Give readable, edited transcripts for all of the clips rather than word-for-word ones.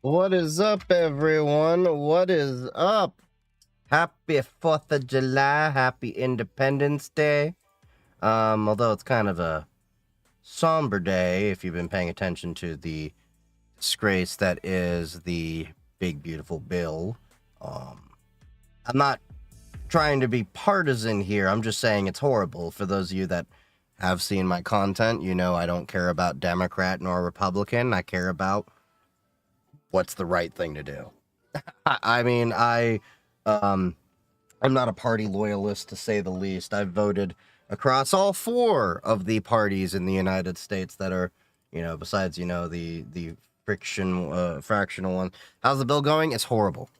What is up, everyone? What is up? Happy 4th of July. Happy Independence Day. Although it's kind of a somber day if you've been paying attention to the disgrace that is the big, beautiful bill. I'm not trying to be partisan here. I'm just saying it's horrible. For those of you that have seen my content, you know I don't care about Democrat nor Republican. I care about what's the right thing to do. I'm not a party loyalist, to say the least. I've voted across all 4 of the parties in the United States that are, besides, the fractional one. How's the bill going? It's horrible.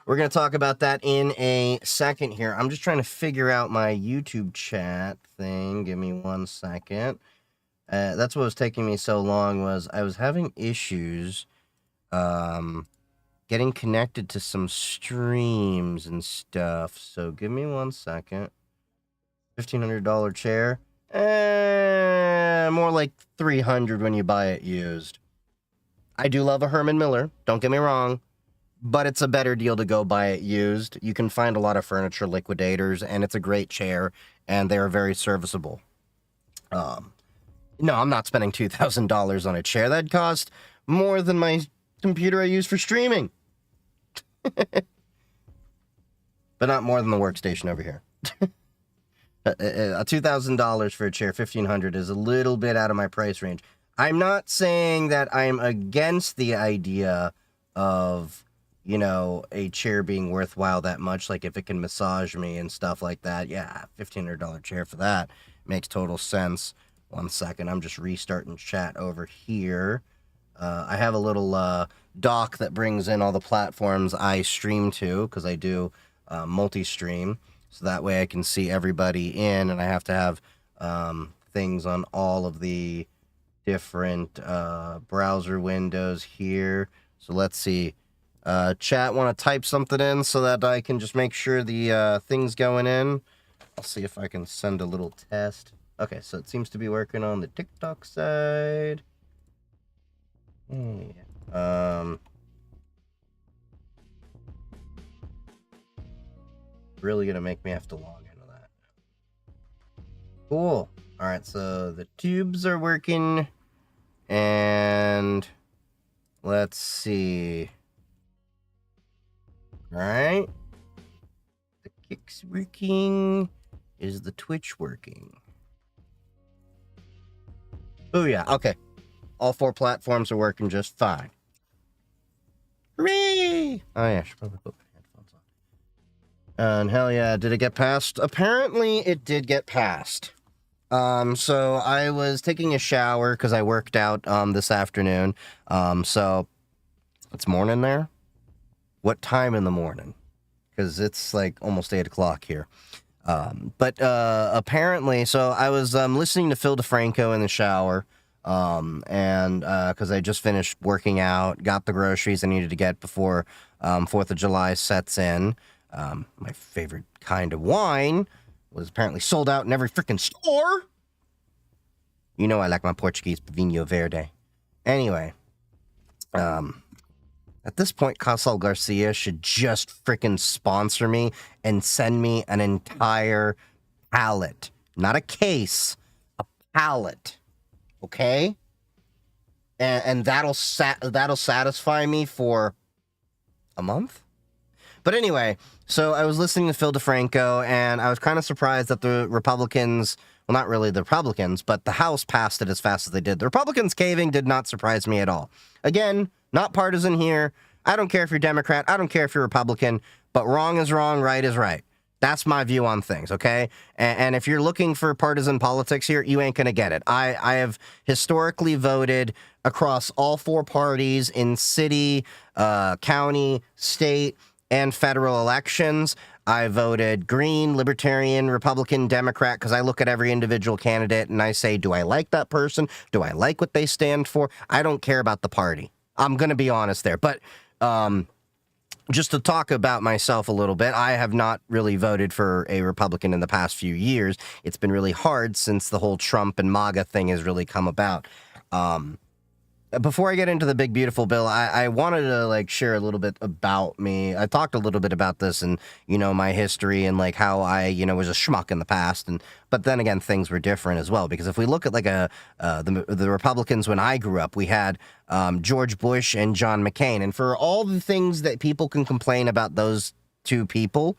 We're going to talk about that in a second here. I'm just trying to figure out my YouTube chat thing. Give me 1 second. That's what was taking me so long, was I was having issues getting connected to some streams and stuff. So give me 1 second. $1,500 chair. More like $300 when you buy it used. I do love a Herman Miller, don't get me wrong, but it's a better deal to go buy it used. You can find a lot of furniture liquidators, and it's a great chair, and they're very serviceable. No, I'm not spending $2,000 on a chair. That'd cost more than my computer I use for streaming. But not more than the workstation over here. $2,000 for a chair, $1,500 is a little bit out of my price range. I'm not saying that I'm against the idea of, a chair being worthwhile that much. Like if it can massage me and stuff like that. Yeah, $1,500 chair for that makes total sense. 1 second, I'm just restarting chat over here. I have a little dock that brings in all the platforms I stream to, because I do multi-stream. So that way I can see everybody in, and I have to have things on all of the different browser windows here. So let's see. Chat, want to type something in so that I can just make sure the thing's going in? I'll see if I can send a little test. Okay, so it seems to be working on the TikTok side. Really gonna make me have to log into that. Cool. All right, so the tubes are working, and let's see. All right, the Kick's working. Is the Twitch working? Oh yeah, okay. All 4 platforms are working just fine. Hooray! Oh yeah, I should probably put my headphones on. And hell yeah, did it get passed? Apparently it did get passed. So I was taking a shower because I worked out this afternoon. So it's morning there. What time in the morning? Because it's like almost 8 o'clock here. But apparently, so I was listening to Phil DeFranco in the shower. And because I just finished working out, got the groceries I needed to get before 4th of July sets in. My favorite kind of wine was apparently sold out in every freaking store. You know I like my Portuguese Vinho Verde. Anyway, at this point, Casal Garcia should just freaking sponsor me and send me an entire pallet. Not a case, a pallet. Okay? And that'll satisfy me for a month? But anyway, so I was listening to Phil DeFranco, and I was kind of surprised that the Republicans, well, not really the Republicans, but the House passed it as fast as they did. The Republicans caving did not surprise me at all. Again, not partisan here. I don't care if you're Democrat. I don't care if you're Republican. But wrong is wrong, right is right. That's my view on things, okay? And if you're looking for partisan politics here, you ain't going to get it. I have historically voted across all 4 parties in city, county, state, and federal elections. I voted Green, Libertarian, Republican, Democrat, because I look at every individual candidate and I say, do I like that person? Do I like what they stand for? I don't care about the party. I'm going to be honest there. But just to talk about myself a little bit, I have not really voted for a Republican in the past few years. It's been really hard since the whole Trump and MAGA thing has really come about. before I get into the big beautiful bill, I wanted to like share a little bit about me. I talked a little bit about this and my history and like how I was a schmuck in the past, and but then again things were different as well, because if we look at like the Republicans when I grew up, we had George Bush and John McCain, and for all the things that people can complain about those two people,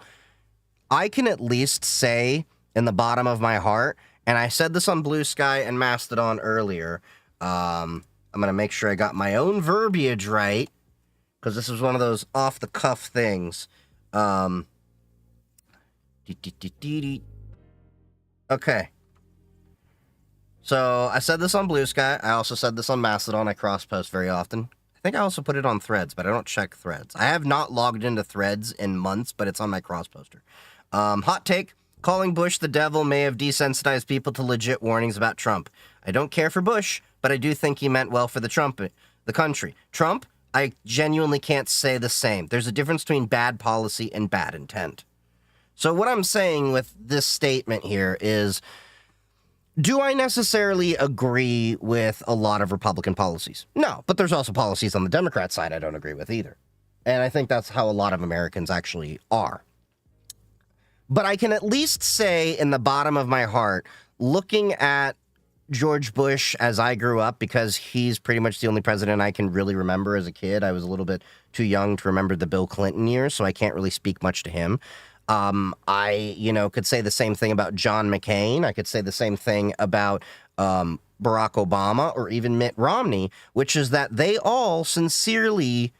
I can at least say in the bottom of my heart, and I said this on Blue Sky and Mastodon earlier. I'm going to make sure I got my own verbiage right, because this is one of those off-the-cuff things. Okay. So, I said this on Blue Sky. I also said this on Mastodon. I cross-post very often. I think I also put it on Threads, but I don't check Threads. I have not logged into Threads in months, but it's on my cross-poster. Hot take. Calling Bush the devil may have desensitized people to legit warnings about Trump. I don't care for Bush, but I do think he meant well for the country. Trump, I genuinely can't say the same. There's a difference between bad policy and bad intent. So what I'm saying with this statement here is, do I necessarily agree with a lot of Republican policies? No, but there's also policies on the Democrat side I don't agree with either. And I think that's how a lot of Americans actually are. But I can at least say in the bottom of my heart, looking at George Bush as I grew up, because he's pretty much the only president I can really remember as a kid. I was a little bit too young to remember the Bill Clinton years, so I can't really speak much to him. I could say the same thing about John McCain. I could say the same thing about Barack Obama or even Mitt Romney, which is that they all sincerely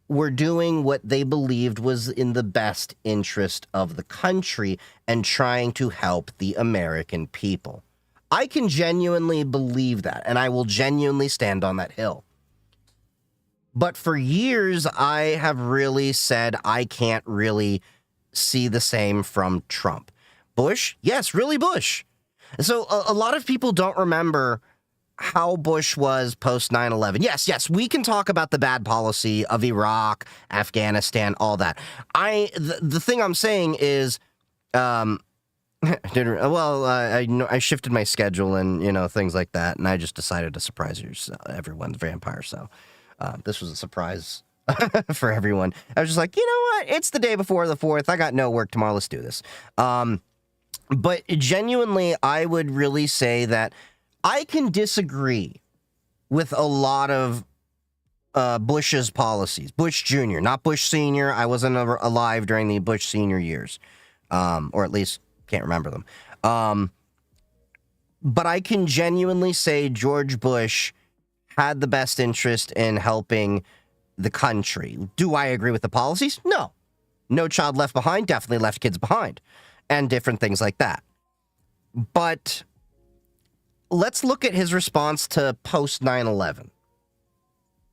were doing what they believed was in the best interest of the country and trying to help the American people. I can genuinely believe that, and I will genuinely stand on that hill. But for years, I have really said I can't really see the same from Trump. Bush? Yes, really Bush. So a lot of people don't remember how Bush was post 9/11. Yes, we can talk about the bad policy of Iraq, Afghanistan, all that. The thing I'm saying is, I shifted my schedule and things like that, and I just decided to surprise everyone's vampire. So this was a surprise for everyone. I was just like, you know what? It's the day before the 4th. I got no work tomorrow. Let's do this. But genuinely, I would really say that I can disagree with a lot of Bush's policies. Bush Jr., not Bush Sr. I wasn't alive during the Bush Sr. years, or at least can't remember them. But I can genuinely say George Bush had the best interest in helping the country. Do I agree with the policies? No. No Child Left Behind definitely left kids behind, and different things like that. But let's look at his response to post 9/11.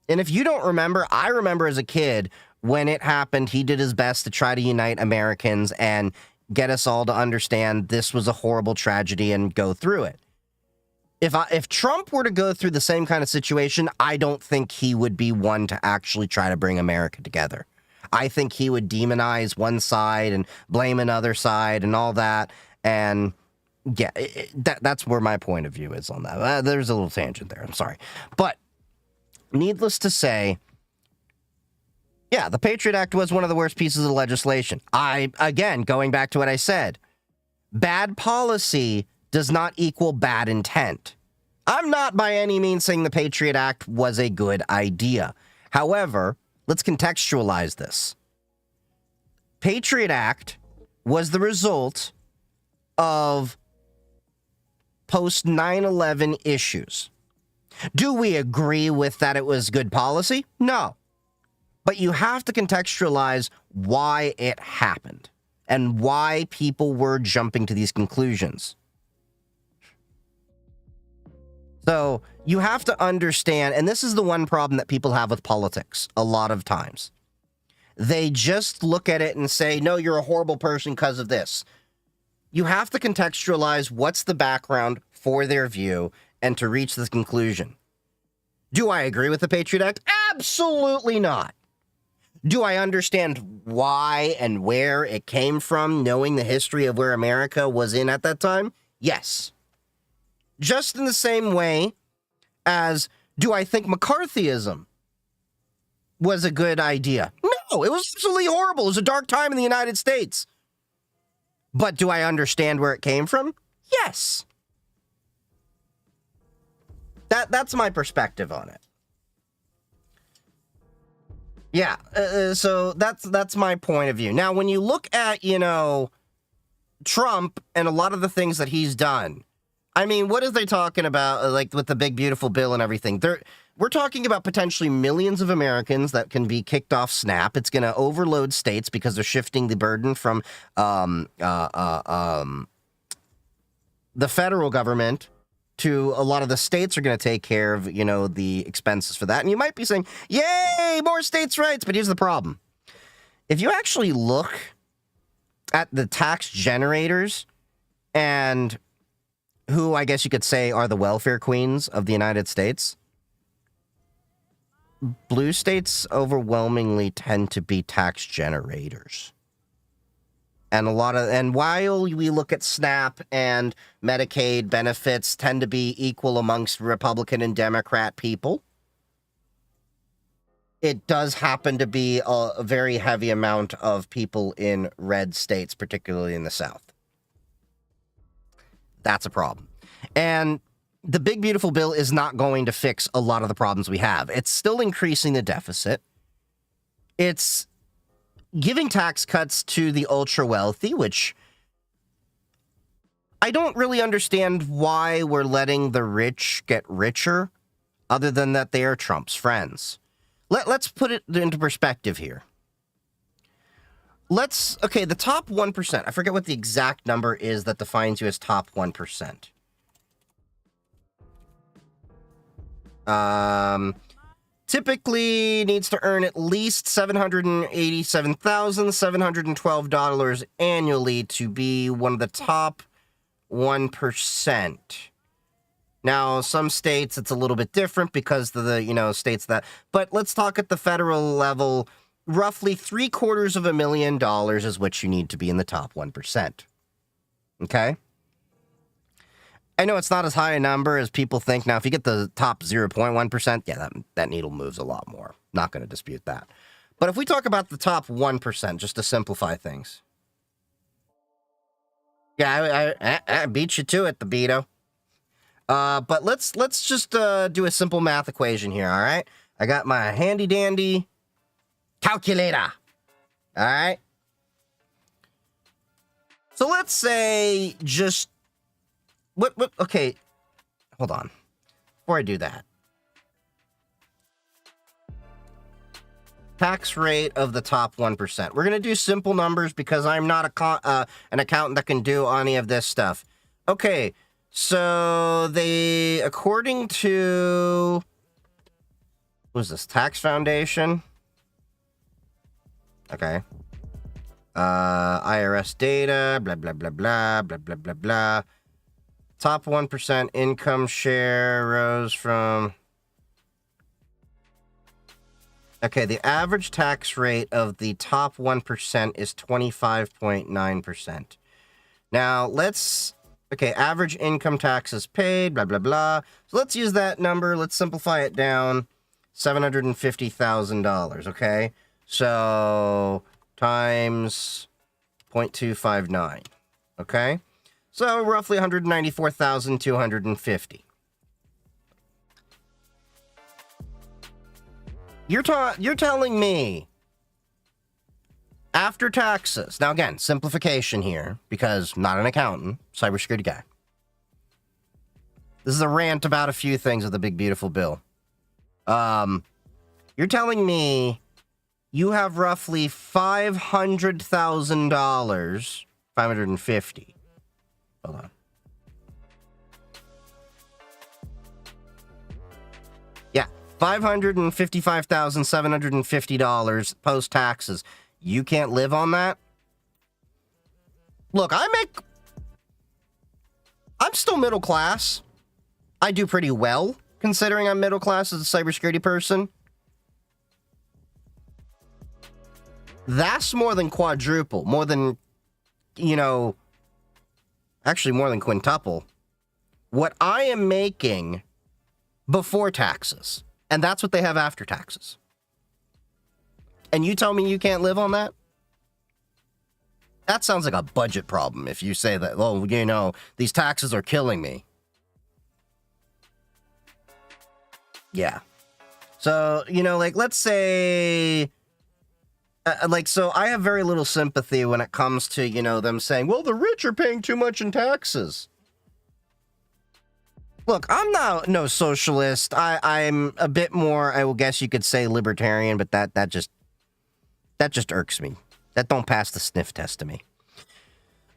And if you don't remember, I remember as a kid when it happened, he did his best to try to unite Americans and get us all to understand this was a horrible tragedy and go through it. If Trump were to go through the same kind of situation, I don't think he would be one to actually try to bring America together. I think he would demonize one side and blame another side and all that. And yeah, that's where my point of view is on that. There's a little tangent there. I'm sorry. But needless to say, yeah, the Patriot Act was one of the worst pieces of legislation. Again, going back to what I said, bad policy does not equal bad intent. I'm not by any means saying the Patriot Act was a good idea. However, let's contextualize this. Patriot Act was the result of post 9/11 issues. Do we agree with that it was good policy? No. But you have to contextualize why it happened and why people were jumping to these conclusions. So you have to understand, and this is the one problem that people have with politics a lot of times. They just look at it and say, no, you're a horrible person because of this. You have to contextualize what's the background for their view and to reach this conclusion. Do I agree with the Patriot Act? Absolutely not. Do I understand why and where it came from, knowing the history of where America was in at that time? Yes. Just in the same way as Do I think McCarthyism was a good idea? No, it was absolutely horrible. It was a dark time in the United States. But do I understand where it came from? Yes. That's my perspective on it. Yeah, so that's my point of view. Now, when you look at, Trump and a lot of the things that he's done, I mean, what is they talking about, like, with the big, beautiful bill and everything? We're talking about potentially millions of Americans that can be kicked off SNAP. It's going to overload states because they're shifting the burden from the federal government to a lot of the states are going to take care of, the expenses for that. And you might be saying, yay, more states' rights. But here's the problem. If you actually look at the tax generators and who I guess you could say are the welfare queens of the United States, blue states overwhelmingly tend to be tax generators. And while we look at SNAP and Medicaid benefits tend to be equal amongst Republican and Democrat people, it does happen to be a very heavy amount of people in red states, particularly in the South. That's a problem. And the big, beautiful bill is not going to fix a lot of the problems we have. It's still increasing the deficit. It's giving tax cuts to the ultra wealthy, which I don't really understand why we're letting the rich get richer, other than that they are Trump's friends. Let's put it into perspective here. The top 1%, I forget what the exact number is that defines you as top 1%. Typically needs to earn at least $787,712 annually to be one of the top 1%. Now, some states it's a little bit different because of the, states that, but let's talk at the federal level. Roughly $750,000 is what you need to be in the top 1%. Okay? I know it's not as high a number as people think. Now, if you get the top 0.1%, yeah, that needle moves a lot more. Not going to dispute that. But if we talk about the top 1%, just to simplify things. Yeah, I beat you to it, the Beto. But let's just do a simple math equation here, all right? I got my handy-dandy calculator, all right? So let's say just... Okay, hold on. Before I do that. Tax rate of the top 1%. We're going to do simple numbers because I'm not an accountant that can do any of this stuff. Okay, so according to... What is this? Tax Foundation? Okay. IRS data, blah, blah, blah, blah, blah, blah, blah, blah. Top 1% income share rose from... Okay, the average tax rate of the top 1% is 25.9%. Now, okay, average income taxes paid, blah, blah, blah. So let's use that number. Let's simplify it down. $750,000, okay? So, times 0.259, okay? So, roughly $194,250. You're telling me, after taxes, now again, simplification here, because not an accountant, cybersecurity guy. This is a rant about a few things of the big, beautiful bill. You're telling me you have roughly $500,000, 550. Hold on. Yeah, $555,750 post-taxes. You can't live on that? Look, I'm still middle class. I do pretty well, considering I'm middle class as a cybersecurity person. That's more than quadruple, more than, actually more than quintuple. What I am making before taxes. And that's what they have after taxes. And you tell me you can't live on that? That sounds like a budget problem if you say that, oh, you know, these taxes are killing me. Yeah. So, you know, like, let's say, so I have very little sympathy when it comes to, you know, them saying, well, the rich are paying too much in taxes. Look, I'm no socialist. I'm a bit more, I will guess you could say libertarian, but that just irks me. That don't pass the sniff test to me.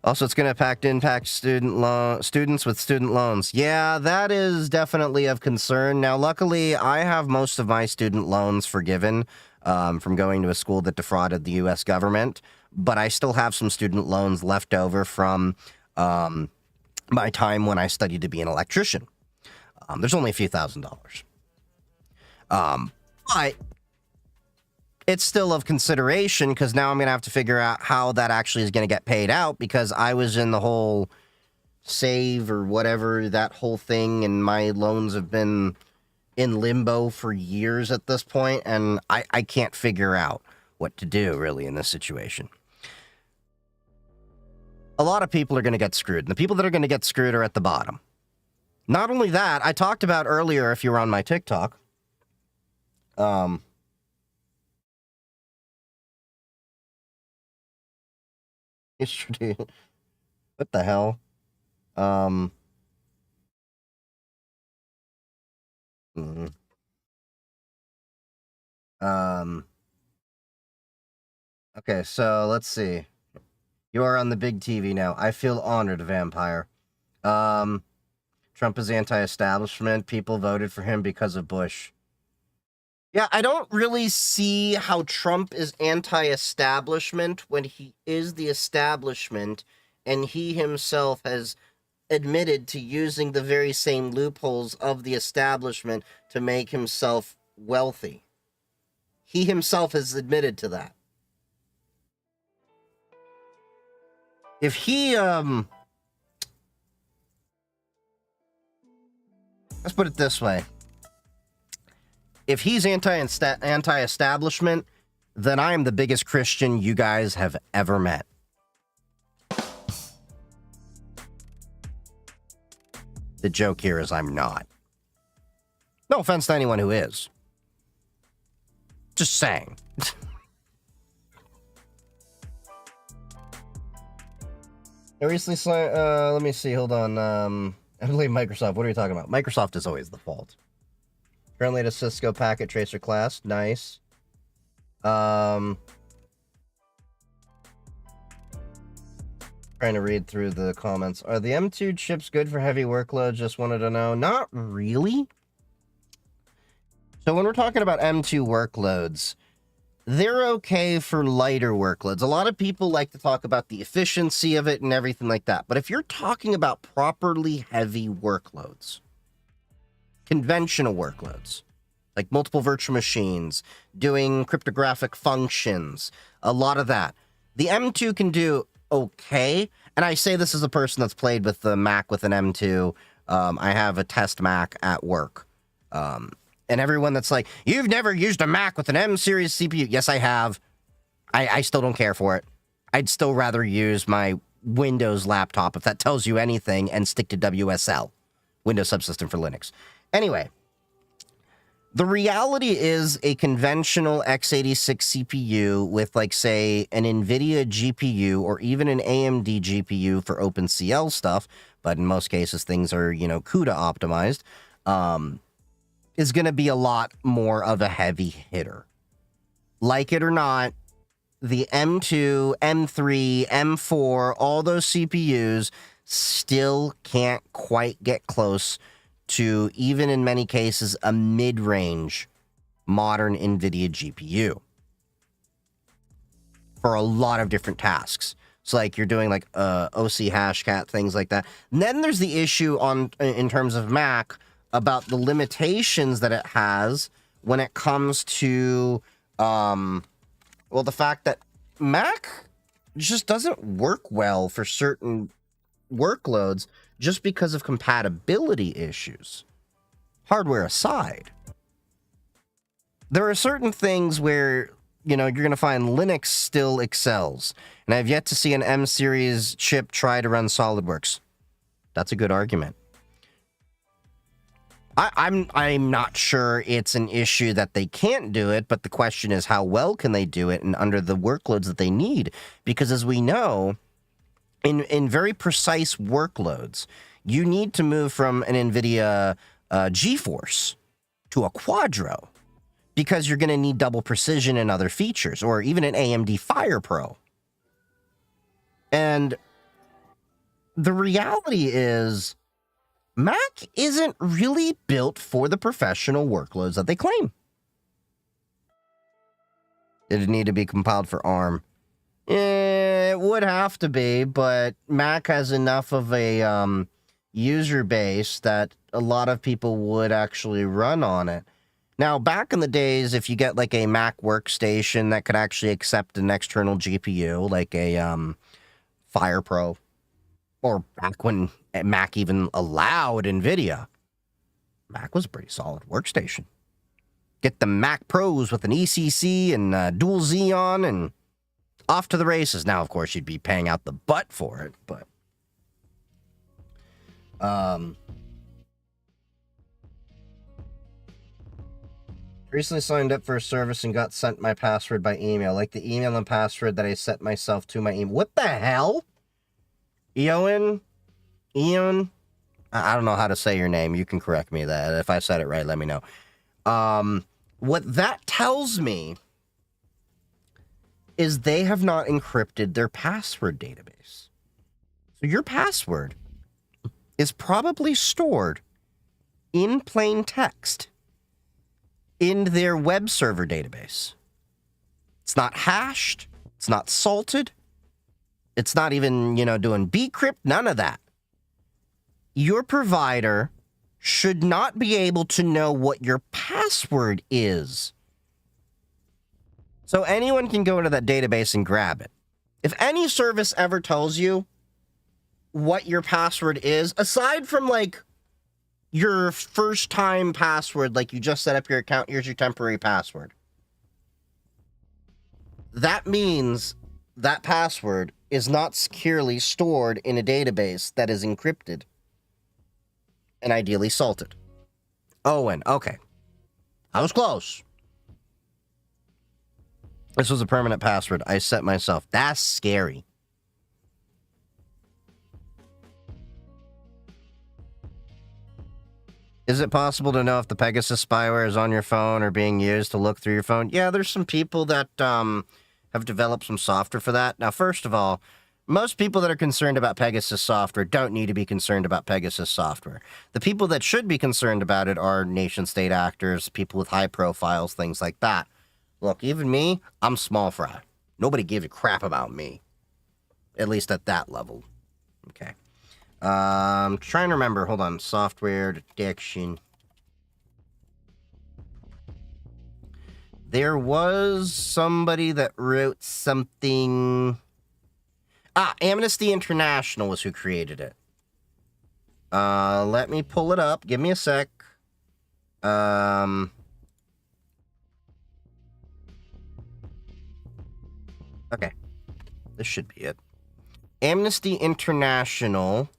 Also, it's going to impact students with student loans. Yeah, that is definitely of concern. Now, luckily, I have most of my student loans forgiven from going to a school that defrauded the U.S. government, but I still have some student loans left over from my time when I studied to be an electrician. There's only a few $1,000s. But it's still of consideration because now I'm going to have to figure out how that actually is going to get paid out because I was in the whole save or whatever, that whole thing, and my loans have been in limbo for years at this point, and I can't figure out what to do, really, in this situation. A lot of people are going to get screwed, and the people that are going to get screwed are at the bottom. Not only that, I talked about earlier, if you were on my TikTok, what the hell? Okay, so let's see. You are on the big TV now. I feel honored, Vampire. Trump is anti-establishment. People voted for him because of Bush. Yeah, I don't really see how Trump is anti-establishment when he is the establishment, and he himself has admitted to using the very same loopholes of the establishment to make himself wealthy. He himself has admitted to that. If he, let's put it this way. If he's anti-establishment, then I am the biggest Christian you guys have ever met. The joke here is I'm not. No offense to anyone who is. Just saying. I recently saw, let me see, hold on. I believe Microsoft. What are you talking about? Microsoft is always the fault. Currently at a Cisco packet tracer class. Nice. Trying to read through the comments. Are the M2 chips good for heavy workloads? Just wanted to know. Not really. So when we're talking about M2 workloads, they're okay for lighter workloads. A lot of people like to talk about the efficiency of it and everything like that. But if you're talking about properly heavy workloads, conventional workloads, like multiple virtual machines, doing cryptographic functions, a lot of that, the M2 can do okay. And I say this as a person that's played with the Mac with an M2. I have a test Mac at work. And everyone that's like, you've never used a Mac with an M series CPU. Yes, I have. I still don't care for it. I'd still rather use my Windows laptop, if that tells you anything, and stick to WSL, Windows Subsystem for Linux. Anyway, the reality is a conventional x86 CPU with, like, say, an NVIDIA GPU or even an AMD GPU for OpenCL stuff, but in most cases things are, you know, CUDA optimized, is going to be a lot more of a heavy hitter. Like it or not, the M2, M3, M4, all those CPUs still can't quite get close to, even in many cases, a mid-range modern NVIDIA GPU for a lot of different tasks. So, like, you're doing, like, OC Hashcat, things like that. And then there's the issue in terms of Mac about the limitations that it has when it comes to, well, the fact that Mac just doesn't work well for certain workloads just because of compatibility issues. hardware aside, there are certain things where, you're going to find Linux still excels. And I've yet to see an M series chip try to run SolidWorks. That's a good argument. I'm not sure it's an issue that they can't do it, but the question is, how well can they do it and under the workloads that they need? Because as we know, in very precise workloads, you need to move from an NVIDIA GeForce to a Quadro because you're going to need double precision and other features, or even an AMD Fire Pro. And the reality is, Mac isn't really built for the professional workloads that they claim. It'd need to be compiled for ARM. It would have to be, but Mac has enough of a user base that a lot of people would actually run on it. Now, back in the days, if you get like a Mac workstation that could actually accept an external GPU, like a Fire Pro, or back when Mac even allowed NVIDIA, Mac was a pretty solid workstation. Get the Mac Pros with an ECC and dual Xeon and off to the races. Now, of course, you'd be paying out the butt for it, but recently signed up for a service and got sent my password by email, like the email and password that I set myself to my email. What the hell? Eon? I don't know how to say your name. You can correct me that. If I said it right, let me know. What that tells me is they have not encrypted their password database. So your password is probably stored in plain text in their web server database. It's not hashed. It's not salted. It's not even, doing bcrypt, none of that. Your provider should not be able to know what your password is. So anyone can go into that database and grab it. If any service ever tells you what your password is, aside from like your first time password, like you just set up your account, here's your temporary password. That means that password is not securely stored in a database that is encrypted and ideally salted. Owen, okay. I was close. This was a permanent password I set myself. That's scary. Is it possible to know if the Pegasus spyware is on your phone or being used to look through your phone? Yeah, there's some people that have developed some software for that. Now, first of all, most people that are concerned about Pegasus software don't need to be concerned about Pegasus software. The people that should be concerned about it are nation-state actors, people with high profiles, things like that. Look, even me, I'm small fry. Nobody gives a crap about me. At least at that level. Okay. I'm trying to remember. Hold on. Software detection. There was somebody that wrote something. Amnesty International was who created it. Let me pull it up. Give me a sec. Okay. This should be it. Amnesty International.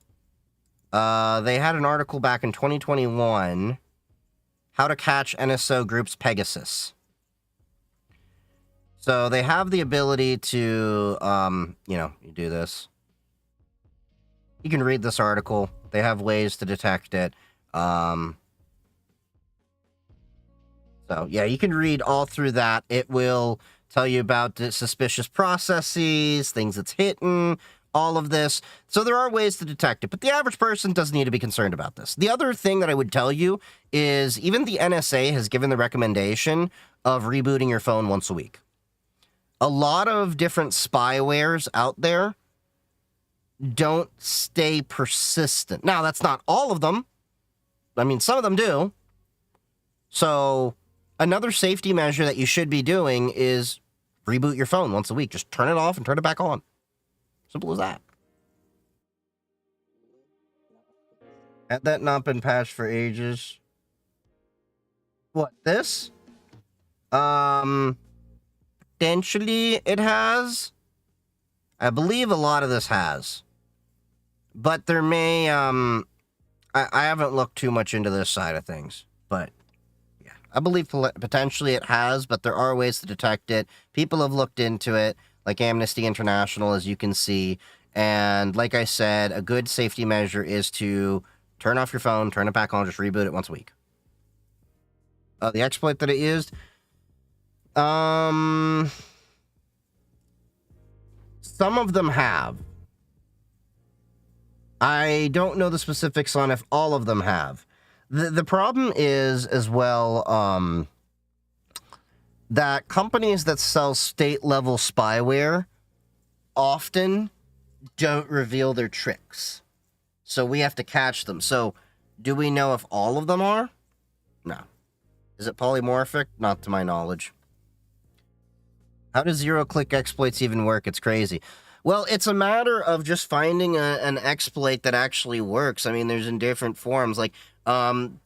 They had an article back in 2021. How to catch NSO groups Pegasus. So they have the ability to, you do this. You can read this article. They have ways to detect it. So, yeah, you can read all through that. It will tell you about the suspicious processes, things it's hitting, all of this. So there are ways to detect it, but the average person doesn't need to be concerned about this. The other thing that I would tell you is even the NSA has given the recommendation of rebooting your phone once a week. A lot of different spywares out there don't stay persistent. Now, that's not all of them. I mean, some of them do. So another safety measure that you should be doing is reboot your phone once a week. Just turn it off and turn it back on. Simple as that. Had that not been patched for ages? What, this? Potentially it has. I believe a lot of this has. But there may, I haven't looked too much into this side of things. But, yeah. I believe potentially it has, but there are ways to detect it. People have looked into it, like Amnesty International, as you can see. And like I said, a good safety measure is to turn off your phone, turn it back on, just reboot it once a week. The exploit that it used, some of them have. I don't know the specifics on if all of them have. The problem is, as well, that companies that sell state-level spyware often don't reveal their tricks. So we have to catch them. So, do we know if all of them are? No. Is it polymorphic? Not to my knowledge. How does zero-click exploits even work? It's crazy. Well, it's a matter of just finding an exploit that actually works. I mean, there's in different forms. Like,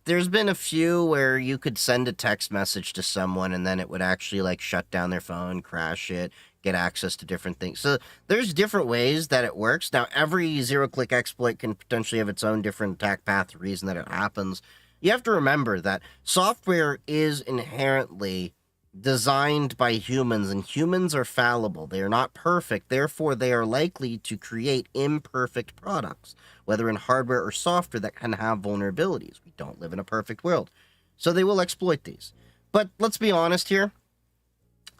there's been a few where you could send a text message to someone and then it would actually, like, shut down their phone, crash it, get access to different things. So there's different ways that it works. Now, every zero-click exploit can potentially have its own different attack path, reason that it happens. You have to remember that software is inherently designed by humans, and humans are fallible. They are not perfect. Therefore, they are likely to create imperfect products, whether in hardware or software, that can have vulnerabilities. We don't live in a perfect world. So they will exploit these. But let's be honest here.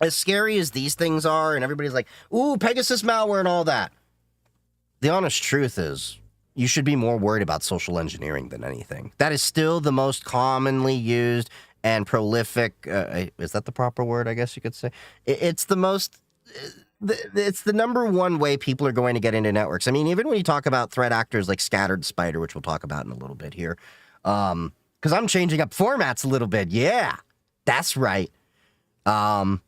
As scary as these things are, and everybody's like, ooh, Pegasus malware and all that. The honest truth is, you should be more worried about social engineering than anything. That is still the most commonly used and prolific, is that the proper word, I guess you could say? It's the most, it's the number one way people are going to get into networks. I mean, even when you talk about threat actors like Scattered Spider, which we'll talk about in a little bit here, because I'm changing up formats a little bit. Yeah, that's right. I've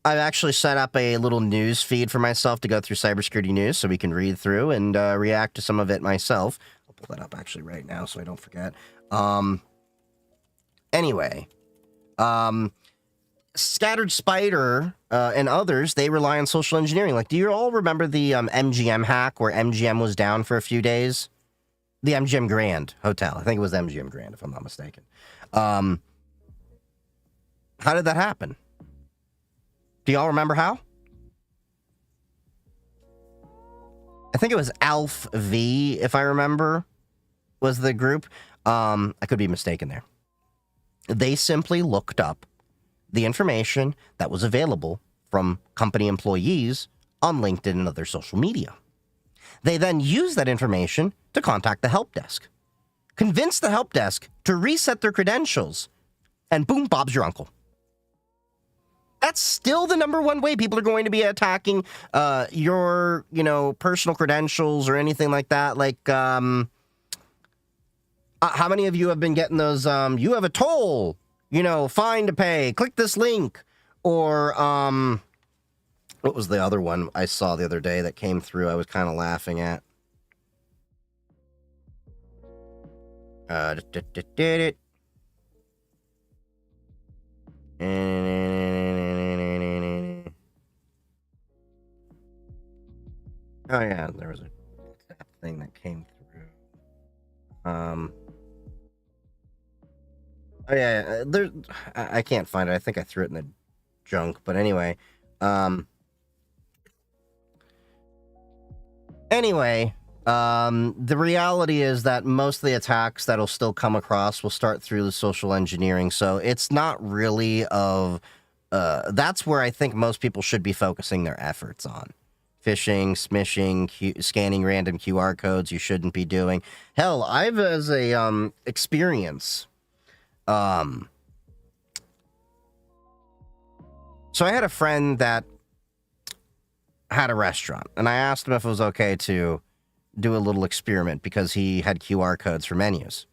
actually set up a little news feed for myself to go through cybersecurity news so we can read through and react to some of it myself. I'll pull that up actually right now so I don't forget. Anyway, Scattered Spider and others, they rely on social engineering. Like, do you all remember the MGM hack where MGM was down for a few days? The MGM Grand Hotel. I think it was MGM Grand, if I'm not mistaken. How did that happen? Do y'all remember how? I think it was Alf V, if I remember, was the group. I could be mistaken there. They simply looked up the information that was available from company employees on LinkedIn and other social media. They then used that information to contact the help desk, convince the help desk to reset their credentials, and boom, Bob's your uncle. That's still the number one way people are going to be attacking your, personal credentials or anything like that. Like, how many of you have been getting those, you have a toll, fine to pay, click this link, or, what was the other one I saw the other day that came through I was kind of laughing at? Oh yeah, there was a thing that came through. Oh yeah, there. I can't find it. I think I threw it in the junk. But anyway, the reality is that most of the attacks that'll still come across will start through the social engineering. So it's not really of. That's where I think most people should be focusing their efforts on. Phishing, smishing, scanning random QR codes you shouldn't be doing. Hell, I've as a experience. So I had a friend that had a restaurant, and I asked him if it was okay to do a little experiment because he had QR codes for menus.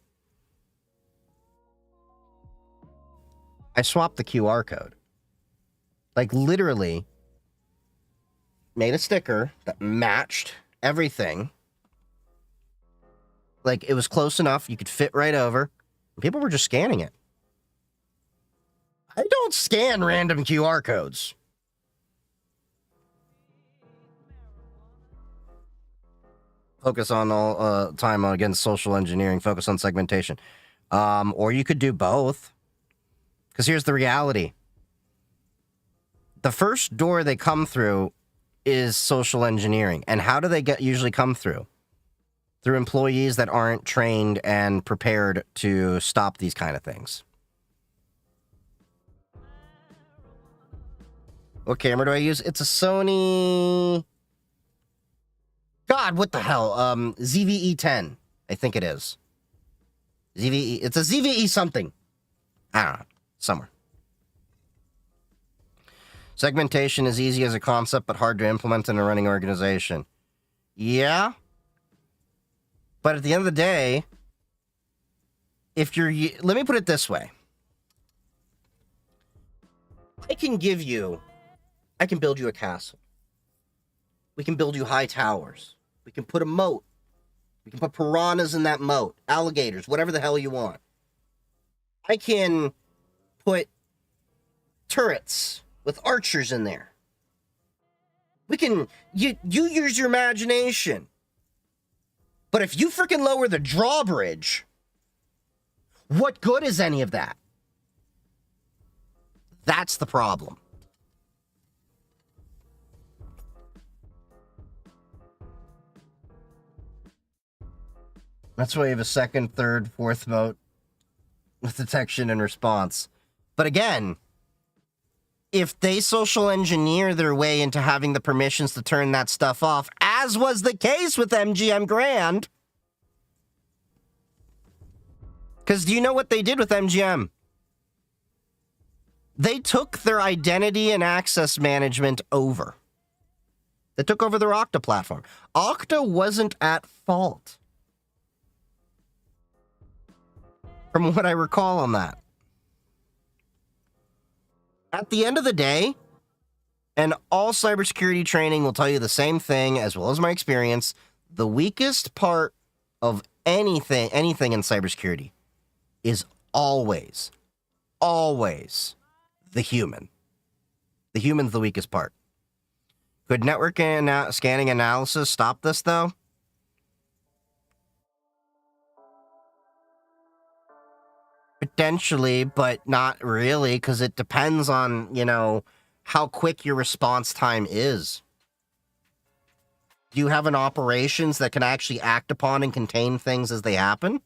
I swapped the QR code. Like, literally made a sticker that matched everything. Like, it was close enough, you could fit right over. People were just scanning it. I don't scan random QR codes. Focus on all time against social engineering. Focus on segmentation. Or you could do both. Because here's the reality. The first door they come through is social engineering. And how do they usually come through? Through employees that aren't trained and prepared to stop these kind of things. What camera do I use? It's a Sony... God, what the hell? ZVE-10, I think it is. ZVE, it's a ZVE something. I don't know, somewhere. Segmentation is easy as a concept, but hard to implement in a running organization. Yeah. But at the end of the day, if you're... Let me put it this way. I can build you a castle. We can build you high towers. We can put a moat. We can put piranhas in that moat. Alligators, whatever the hell you want. I can put turrets with archers in there. We can... You use your imagination. But if you freaking lower the drawbridge, what good is any of that? That's the problem. That's why you have a second, third, fourth moat with detection and response. But again, if they social engineer their way into having the permissions to turn that stuff off, as was the case with MGM Grand. Because do you know what they did with MGM? They took their identity and access management over. They took over their Okta platform. Okta wasn't at fault, from what I recall on that. At the end of the day, and all cybersecurity training will tell you the same thing, as well as my experience, the weakest part of anything in cybersecurity is always the human. The human's the weakest part. Could network scanning analysis stop this, though? Potentially, but not really, because it depends on, how quick your response time is. Do you have an operations that can actually act upon and contain things as they happen?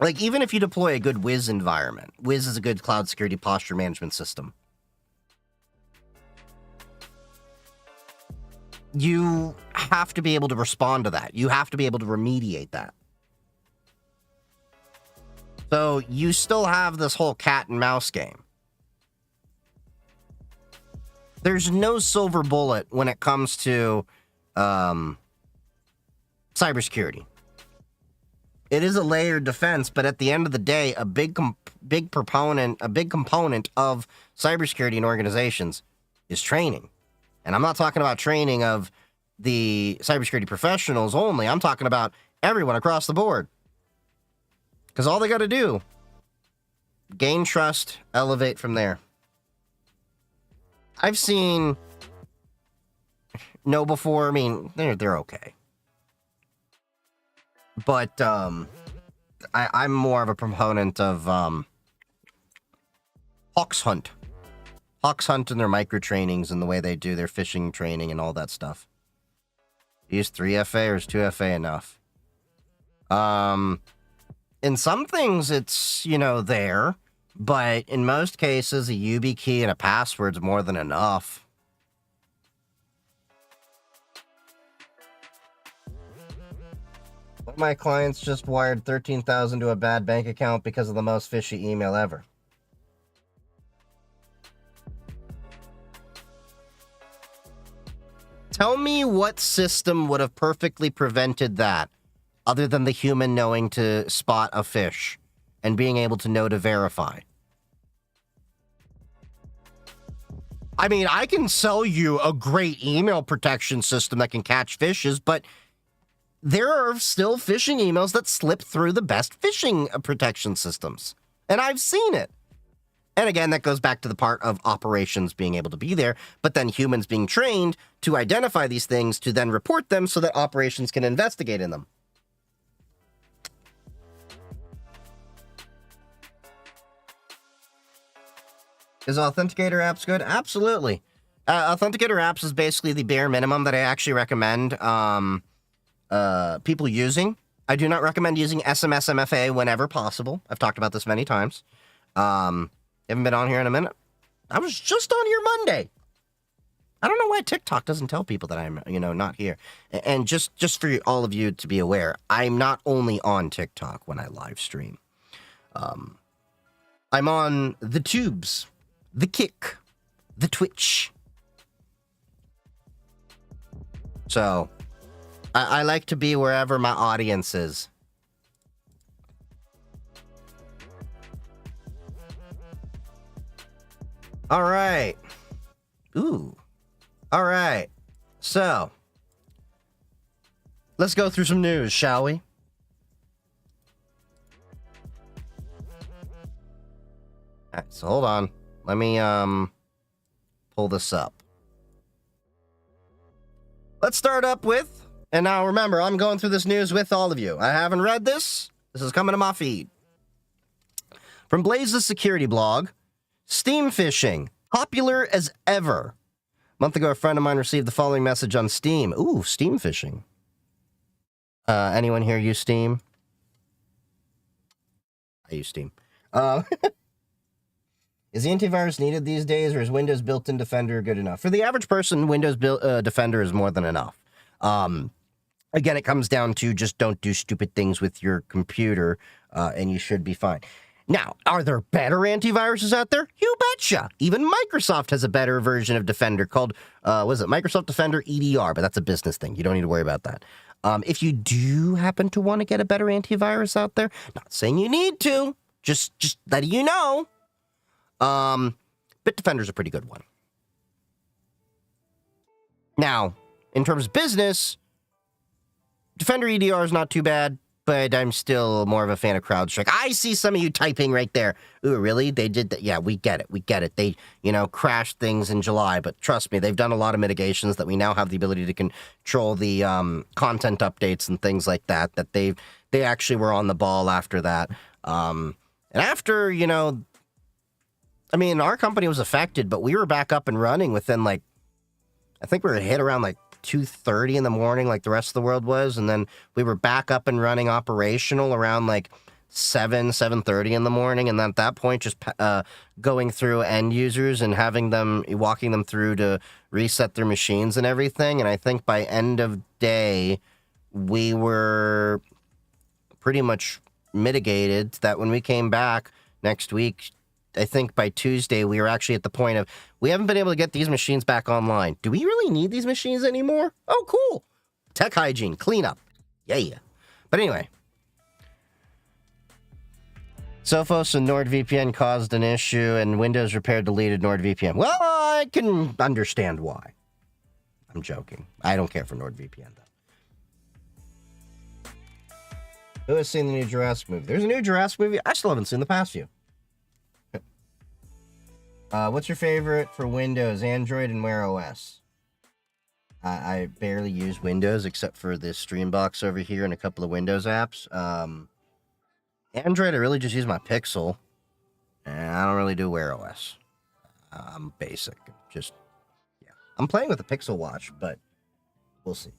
Like, even if you deploy a good Wiz environment, Wiz is a good cloud security posture management system. You have to be able to respond to that. You have to be able to remediate that. So you still have this whole cat and mouse game. There's no silver bullet when it comes to cybersecurity. It is a layered defense, but at the end of the day, a big component of cybersecurity in organizations is training. And I'm not talking about training of the cybersecurity professionals only. I'm talking about everyone across the board. Because all they got to do, gain trust, elevate from there. I've seen KnowBe4. I mean, they're okay. But I'm more of a proponent of Hawks Hunt. Hawks Hunt and their micro trainings and the way they do their phishing training and all that stuff. Use 3FA or is 2FA enough? In some things, it's, there. But in most cases, a YubiKey and a password's more than enough. One of my clients just wired $13,000 to a bad bank account because of the most fishy email ever. Tell me what system would have perfectly prevented that, other than the human knowing to spot a fish and being able to know to verify. I mean, I can sell you a great email protection system that can catch fishes, but there are still phishing emails that slip through the best phishing protection systems. And I've seen it. And again, that goes back to the part of operations being able to be there, but then humans being trained to identify these things to then report them so that operations can investigate in them. Is Authenticator apps good? Absolutely. Authenticator apps is basically the bare minimum that I actually recommend people using. I do not recommend using SMS MFA whenever possible. I've talked about this many times. Haven't been on here in a minute. I was just on here Monday. I don't know why TikTok doesn't tell people that I'm, not here. And just for all of you to be aware, I'm not only on TikTok when I live stream. I'm on the tubes, the Kick, the Twitch. So, I like to be wherever my audience is. All right. Ooh. All right. So, let's go through some news, shall we? All right, so hold on. Let me pull this up. Let's start up with, and now remember, I'm going through this news with all of you. I haven't read this. This is coming to my feed. From Blaze's security blog, Steam phishing, popular as ever. A month ago, a friend of mine received the following message on Steam. Ooh, Steam phishing. Anyone here use Steam? I use Steam. Is the antivirus needed these days, or is Windows built-in Defender good enough? For the average person, Windows Defender is more than enough. Again, it comes down to just don't do stupid things with your computer, and you should be fine. Now, are there better antiviruses out there? You betcha. Even Microsoft has a better version of Defender called, Microsoft Defender EDR, but that's a business thing. You don't need to worry about that. If you do happen to want to get a better antivirus out there, not saying you need to, just letting you know. Bitdefender's a pretty good one. Now, in terms of business, Defender EDR is not too bad, but I'm still more of a fan of CrowdStrike. I see some of you typing right there. Ooh, really? They did that? Yeah, we get it. They, crashed things in July, but trust me, they've done a lot of mitigations that we now have the ability to control the content updates and things like that, they actually were on the ball after that. And after, our company was affected, but we were back up and running within, I think we were hit around, 2:30 in the morning, like the rest of the world was, and then we were back up and running operational around, 7:30 in the morning, and then at that point, just going through end users and walking them through to reset their machines and everything, and I think by end of day, we were pretty much mitigated that when we came back next week, I think by Tuesday, we were actually at the point of, we haven't been able to get these machines back online. Do we really need these machines anymore? Oh, cool. Tech hygiene, cleanup. Yeah. But anyway. Sophos and NordVPN caused an issue, and Windows repaired deleted NordVPN. Well, I can understand why. I'm joking. I don't care for NordVPN, though. Who has seen the new Jurassic movie? There's a new Jurassic movie. I still haven't seen the past few. What's your favorite for Windows, Android, and Wear OS? I barely use Windows except for the Streambox over here and a couple of Windows apps. Android, I really just use my Pixel, and I don't really do Wear OS. I'm basic. I'm playing with the Pixel Watch, but we'll see.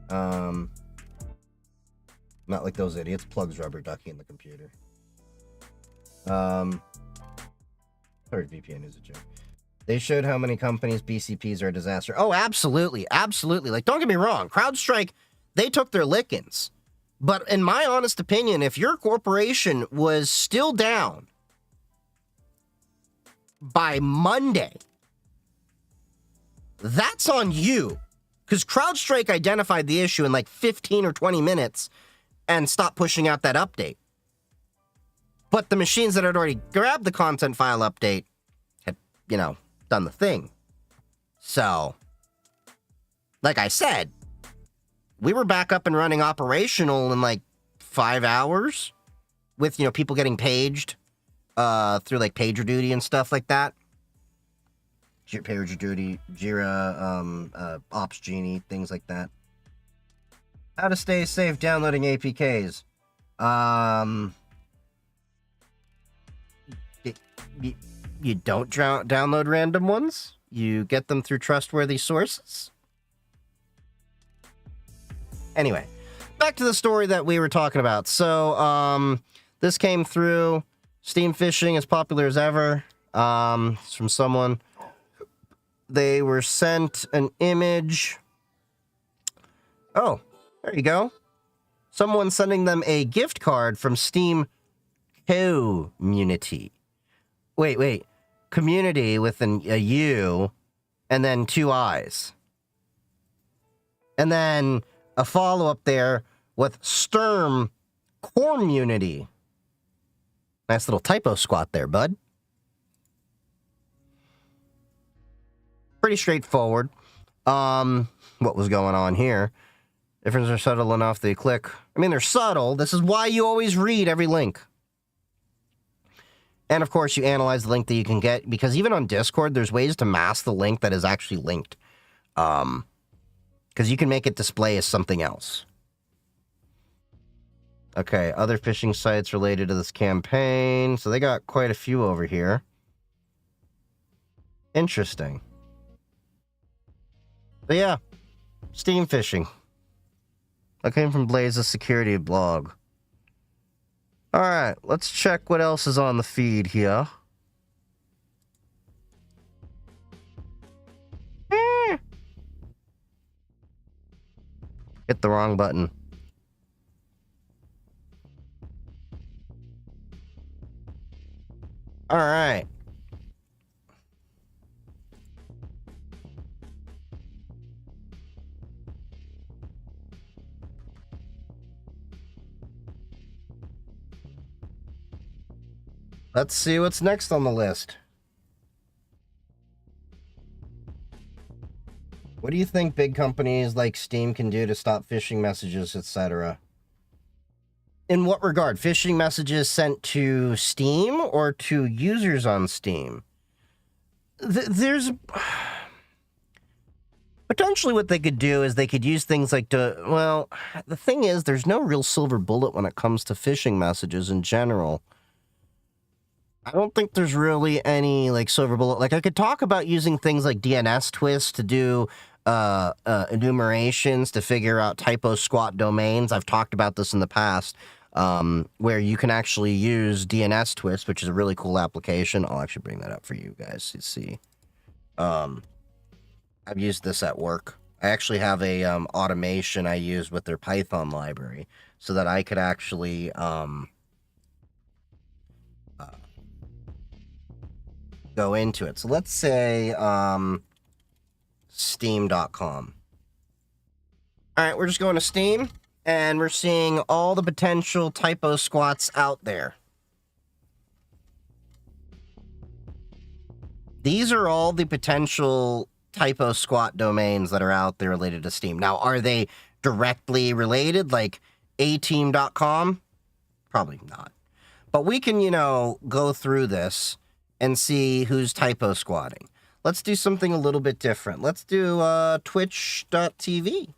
Not like those idiots. Plugs rubber ducky in the computer. Third VPN is a joke. They showed how many companies' BCPs are a disaster. Oh, absolutely. Don't get me wrong. CrowdStrike, they took their lickings. But in my honest opinion, if your corporation was still down by Monday, that's on you. Because CrowdStrike identified the issue in 15 or 20 minutes and stopped pushing out that update. But the machines that had already grabbed the content file update had, done the thing. So, like I said, we were back up and running operational in 5 hours. with, you know, people getting paged through like PagerDuty and stuff like that. PagerDuty, Jira, Ops Genie, things like that. How to stay safe downloading APKs. You don't download random ones. You get them through trustworthy sources. Anyway, back to the story that we were talking about. So, this came through. Steam phishing, as popular as ever. It's from someone. They were sent an image. Oh, there you go. Someone sending them a gift card from Steam Community. Wait. Community with a U and then 2 I's. And then a follow-up there with Sturm Community. Nice little typo squat there, bud. Pretty straightforward. What was going on here? Differences are subtle enough they click. I mean, they're subtle. This is why you always read every link. And, of course, you analyze the link that you can get, because even on Discord, there's ways to mask the link that is actually linked. Because you can make it display as something else. Okay, other phishing sites related to this campaign. So they got quite a few over here. Interesting. But yeah, Steam phishing. That came from Blaze's security blog. Alright, let's check what else is on the feed here. Hit the wrong button. Alright. Let's see what's next on the list. What do you think big companies like Steam can do to stop phishing messages, etc.? In what regard? Phishing messages sent to Steam or to users on Steam? There's... Potentially what they could do is they could use things like well, the thing is, there's no real silver bullet when it comes to phishing messages in general. I don't think there's really any, like, silver bullet. Like, I could talk about using things like DNS twists to do enumerations to figure out typo squat domains. I've talked about this in the past, where you can actually use DNS twist, which is a really cool application. I'll actually bring that up for you guys to see. I've used this at work. I actually have a automation I use with their Python library so that I could actually go into it. So let's say steam.com. All right, we're just going to Steam, and we're seeing all the potential typo squats out there. These are all the potential typo squat domains that are out there related to Steam. Now, are they directly related, like ateam.com? Probably not. But we can, you know, go through this and see who's typo squatting. Let's do something a little bit different. Let's do twitch.tv.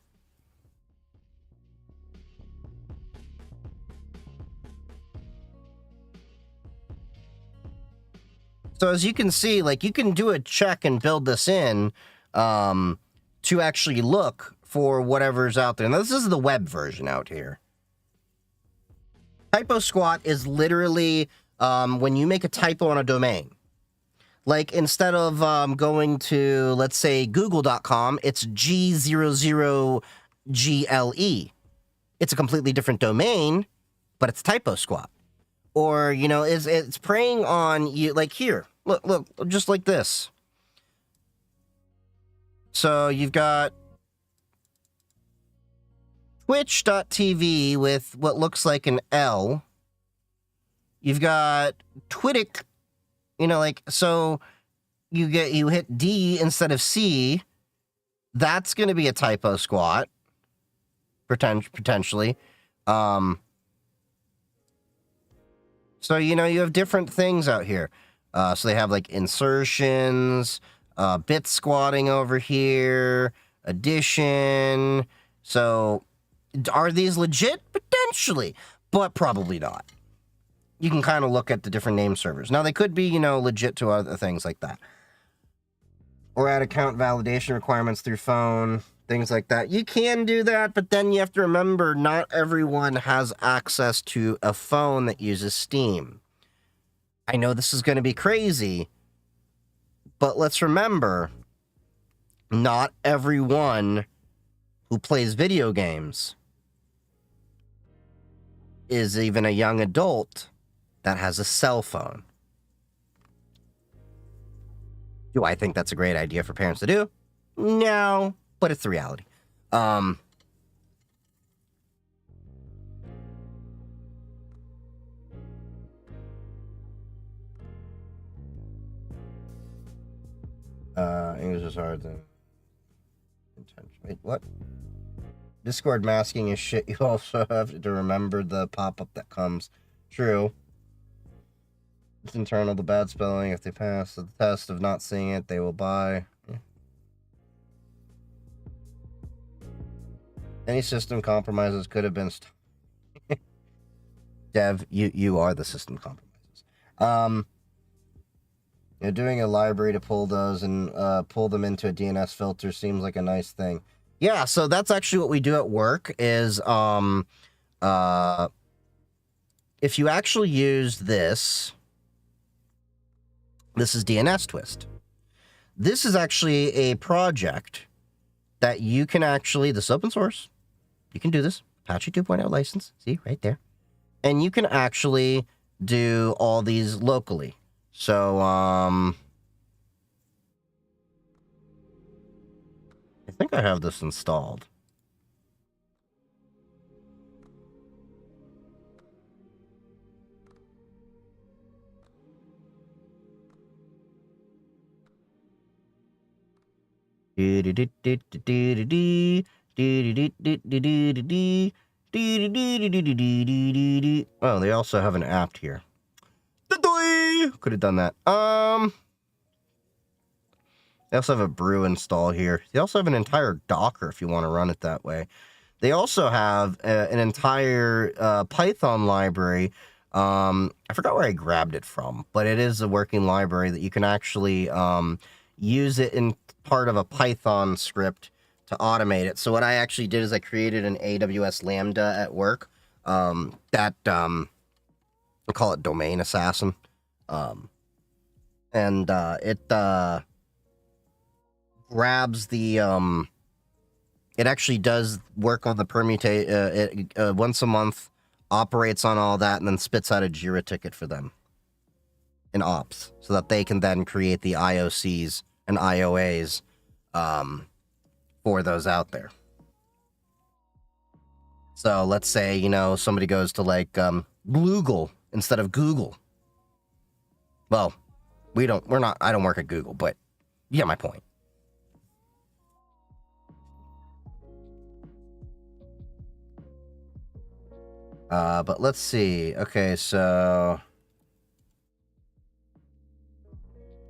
So as you can see, like, you can do a check and build this in to actually look for whatever's out there. Now, this is the web version out here. Typo squat is literally when you make a typo on a domain. Like, instead of going to, let's say, google.com, it's G00GLE. It's a completely different domain, but it's typo squat. Or, you know, it's preying on you, like here. Look, just like this. So you've got twitch.tv with what looks like an L. You've got Twittick, you know, like, so you hit D instead of C. That's going to be a typo squat, potentially. So, you know, you have different things out here. So they have like insertions, bit squatting over here, addition. So are these legit? Potentially, but probably not. You can kind of look at the different name servers. Now, they could be, you know, legit to other things like that. Or add account validation requirements through phone, things like that. You can do that, but then you have to remember not everyone has access to a phone that uses Steam. I know this is going to be crazy, but let's remember, not everyone who plays video games is even a young adult that has a cell phone. Do I think that's a great idea for parents to do? No, but it's the reality. English is hard than intention. Wait, what? Discord masking is shit. You also have to remember the pop-up that comes. True. It's internal, the bad spelling. If they pass the test of not seeing it, they will buy. Yeah. Any system compromises could have been... Dev, you are the system compromises. You know, doing a library to pull those and pull them into a DNS filter seems like a nice thing. Yeah, so that's actually what we do at work is, if you actually use this is DNS Twist. This is actually a project that you can actually, this is open source. You can do this. Apache 2.0 license. See, right there. And you can actually do all these locally. So, I think I have this installed. Oh, they also have an app here. Could have done that. They also have a brew install here. They also have an entire Docker if you want to run it that way. They also have an entire Python library. I forgot where I grabbed it from, but it is a working library that you can actually use it in part of a Python script to automate it. So what I actually did is I created an AWS Lambda at work that I call it Domain Assassin. It grabs the it actually does work on the permutate once a month, operates on all that, and then spits out a Jira ticket for them in ops so that they can then create the IOCs and IOAs for those out there. So let's say, you know, somebody goes to like Google instead of Google. Well, I don't work at Google, but you get my point. But let's see. Okay, so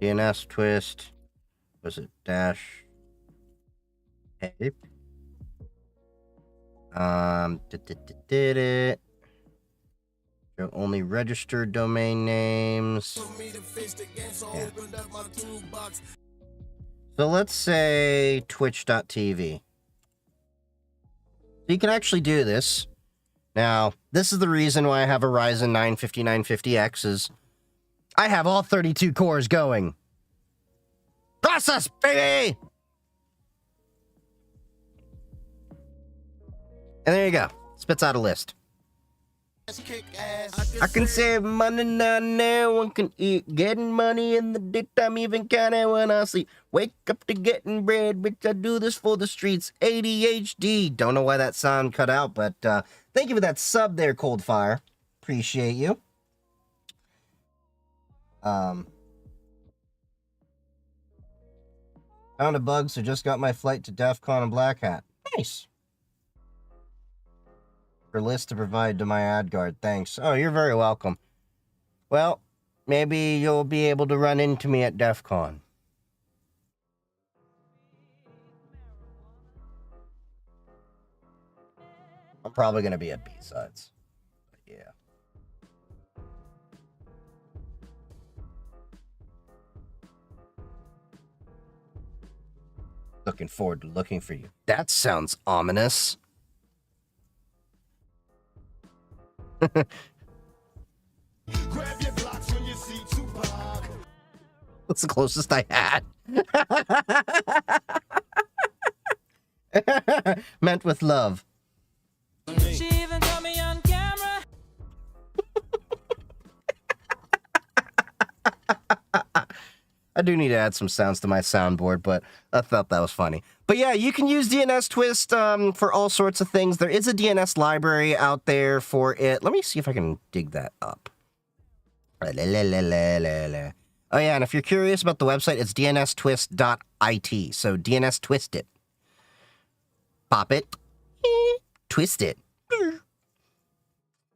DNS twist. Was it dash tape? Did it. Only registered domain names. Yeah. So let's say twitch.tv. So you can actually do this. Now, this is the reason why I have a Ryzen 9 5950X is I have all 32 cores going. Process, baby! And there you go. Spits out a list. I can save money now, one can eat. Getting money in the daytime, even kinda when I sleep. Wake up to getting bread, bitch, I do this for the streets. ADHD. Don't know why that sound cut out, but thank you for that sub there, Cold Fire. Appreciate you. Found a bug, so just got my flight to DEF CON and Black Hat. Nice. For list to provide to my ad guard. Thanks. Oh, you're very welcome. Well, maybe you'll be able to run into me at DEF CON. I'm probably going to be at B-Sides. Yeah. Looking forward to looking for you. That sounds ominous. Grab your blocks when you see Tupac. That's the closest I had. Meant with love. She even got me on camera. I do need to add some sounds to my soundboard, but I thought that was funny. But yeah, you can use DNS Twist for all sorts of things. There is a DNS library out there for it. Let me see if I can dig that up. Oh yeah, and if you're curious about the website, it's dnstwist.it. So DNS Twist it. Pop it. Twist it.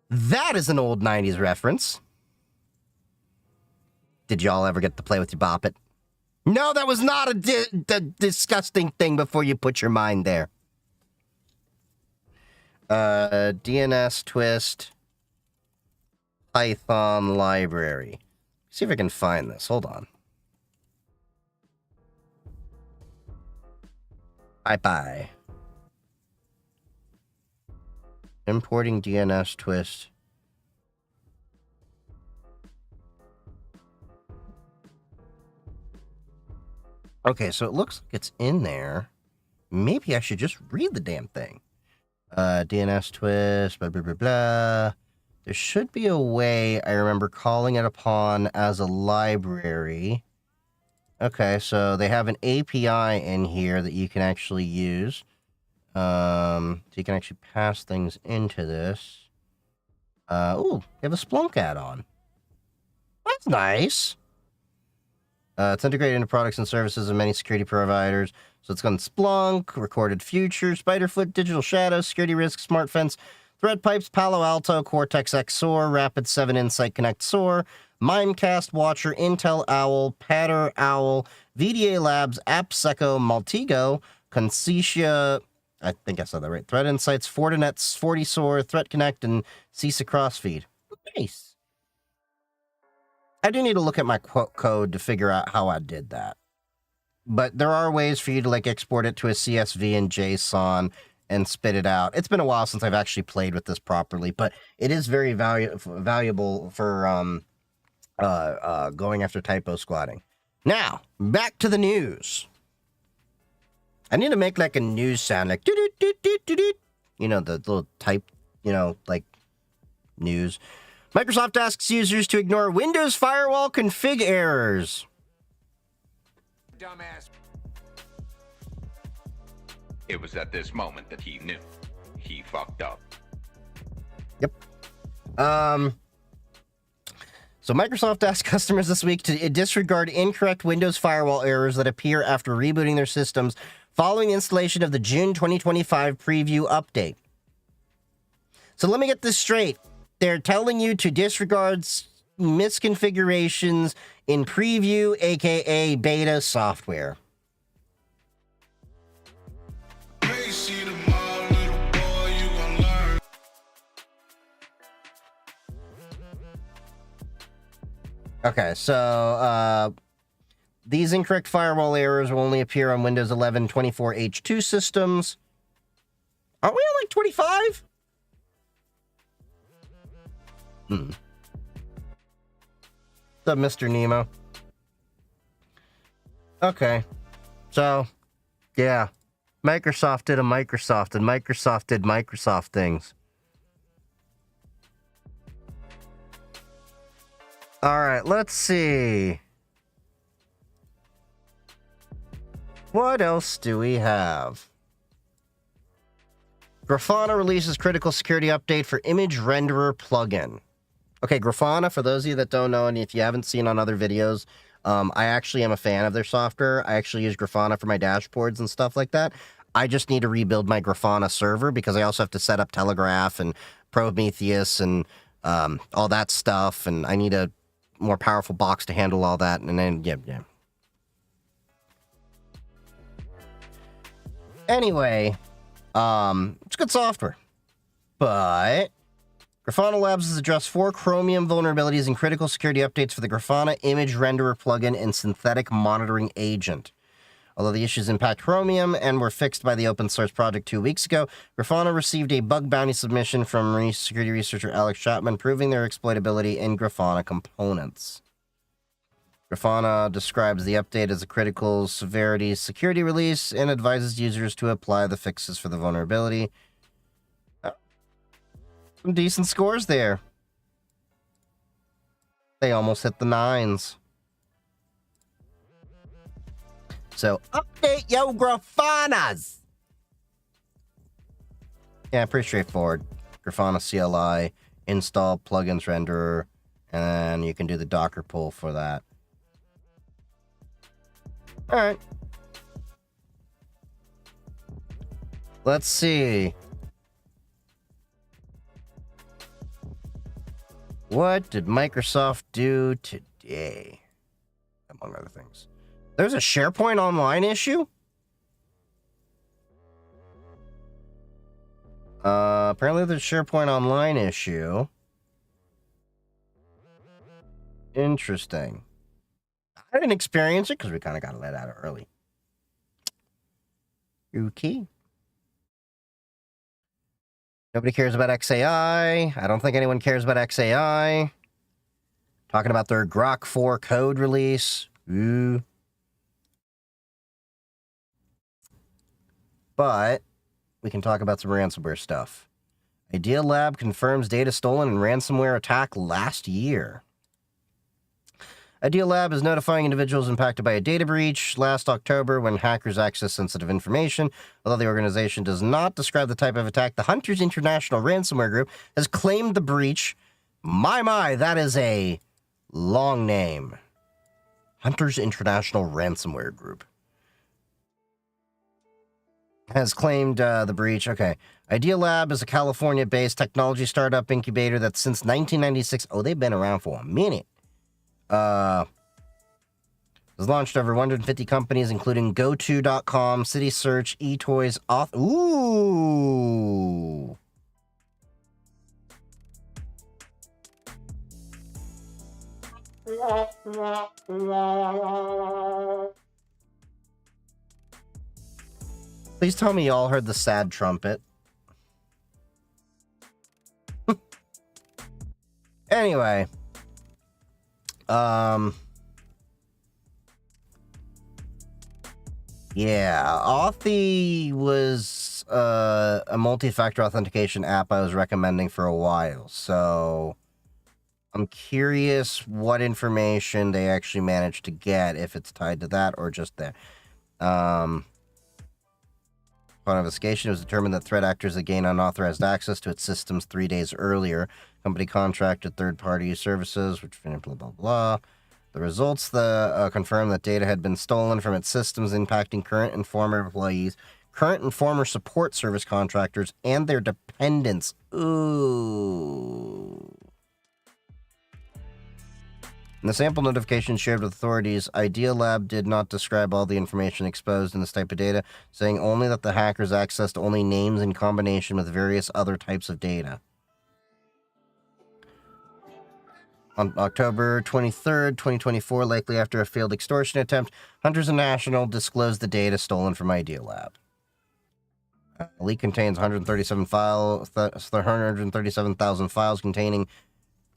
That is an old 90s reference. Did y'all ever get to play with your Bop It? No, that was not a disgusting thing before you put your mind there. DNS Twist Python library. See if I can find this. Hold on. Bye-bye. Importing DNS Twist. Okay, so it looks like it's in there. Maybe I should just read the damn thing. DNS Twist, blah, blah, blah, blah. There should be a way I remember calling it upon as a library. Okay, so they have an API in here that you can actually use. So you can actually pass things into this. Ooh, they have a Splunk add-on. That's nice. It's integrated into products and services of many security providers. So it's got Splunk, Recorded Future, Spiderfoot, Digital Shadows, Security Risk, Smart Fence, Threat Pipes, Palo Alto, Cortex XSOAR, Rapid7 Insight Connect SOAR, Mimecast Watcher, Intel Owl, Patter Owl, VDA Labs, AppSeco, Maltego, Concecia, I think I said that right, Threat Insights, Fortinet's, FortiSOAR, Threat Connect, and CISA Crossfeed. Nice. I do need to look at my code to figure out how I did that. But there are ways for you to like export it to a CSV and JSON and spit it out. It's been a while since I've actually played with this properly, but it is very valuable for going after typo squatting. Now, back to the news. I need to make like a news sound, like doo-doo-doo-doo-doo-doo. You know, the little type, you know, like news. Microsoft asks users to ignore Windows firewall config errors. Dumbass. It was at this moment that he knew. He fucked up. Yep. So Microsoft asked customers this week to disregard incorrect Windows firewall errors that appear after rebooting their systems following installation of the June 2025 preview update. So let me get this straight. They're telling you to disregard misconfigurations in preview, aka beta software. Okay, so these incorrect firewall errors will only appear on Windows 11 24H2 systems. Aren't we on like 25? What's up, Mr. Nemo? Okay. So, yeah. Microsoft did a Microsoft, and Microsoft did Microsoft things. Alright, let's see. What else do we have? Grafana releases critical security update for image renderer plugin. Okay, Grafana, for those of you that don't know, and if you haven't seen on other videos, I actually am a fan of their software. I actually use Grafana for my dashboards and stuff like that. I just need to rebuild my Grafana server because I also have to set up Telegraph and Prometheus and all that stuff, and I need to more powerful box to handle all that, and then, yeah. Anyway, it's good software. But Grafana Labs has addressed 4 Chromium vulnerabilities and critical security updates for the Grafana Image Renderer plugin and Synthetic Monitoring Agent. Although the issues impact Chromium and were fixed by the open source project 2 weeks ago, Grafana received a bug bounty submission from security researcher Alex Chapman proving their exploitability in Grafana components. Grafana describes the update as a critical severity security release and advises users to apply the fixes for the vulnerability. Some decent scores there. They almost hit the 9s. So, update yo Grafanas! Yeah, pretty straightforward. Grafana CLI, install plugins renderer, and you can do the Docker pull for that. Alright. Let's see. What did Microsoft do today? Among other things. There's a SharePoint Online issue? Apparently there's a SharePoint Online issue. Interesting. I didn't experience it because we kind of got let out early. Okay. Nobody cares about XAI. I don't think anyone cares about XAI. Talking about their Grok 4 code release. Ooh. But we can talk about some ransomware stuff. Idea Lab confirms data stolen in ransomware attack last year. Idea Lab is notifying individuals impacted by a data breach last October when hackers accessed sensitive information. Although the organization does not describe the type of attack, the Hunters International ransomware group has claimed the breach. My, that is a long name. Hunters International Ransomware Group has claimed the breach. Okay. Idea Lab is a California-based technology startup incubator that since 1996... Oh, they've been around for a minute. Has launched over 150 companies, including GoTo.com, CitySearch, eToys, Ooh. Please tell me y'all heard the sad trumpet. Anyway. Yeah, Authy was a multi-factor authentication app I was recommending for a while, so I'm curious what information they actually managed to get, if it's tied to that or just there. Upon investigation, it was determined that threat actors had gained unauthorized access to its systems 3 days earlier. Company contracted third-party services, which blah, blah, blah. The results confirmed that data had been stolen from its systems, impacting current and former employees, current and former support service contractors, and their dependents. Ooh. In the sample notification shared with authorities, Idea Lab did not describe all the information exposed in this type of data, saying only that the hackers accessed only names in combination with various other types of data. On October 23rd, 2024, likely after a failed extortion attempt, Hunters International disclosed the data stolen from Idea Lab. The leak contains 137,000 files containing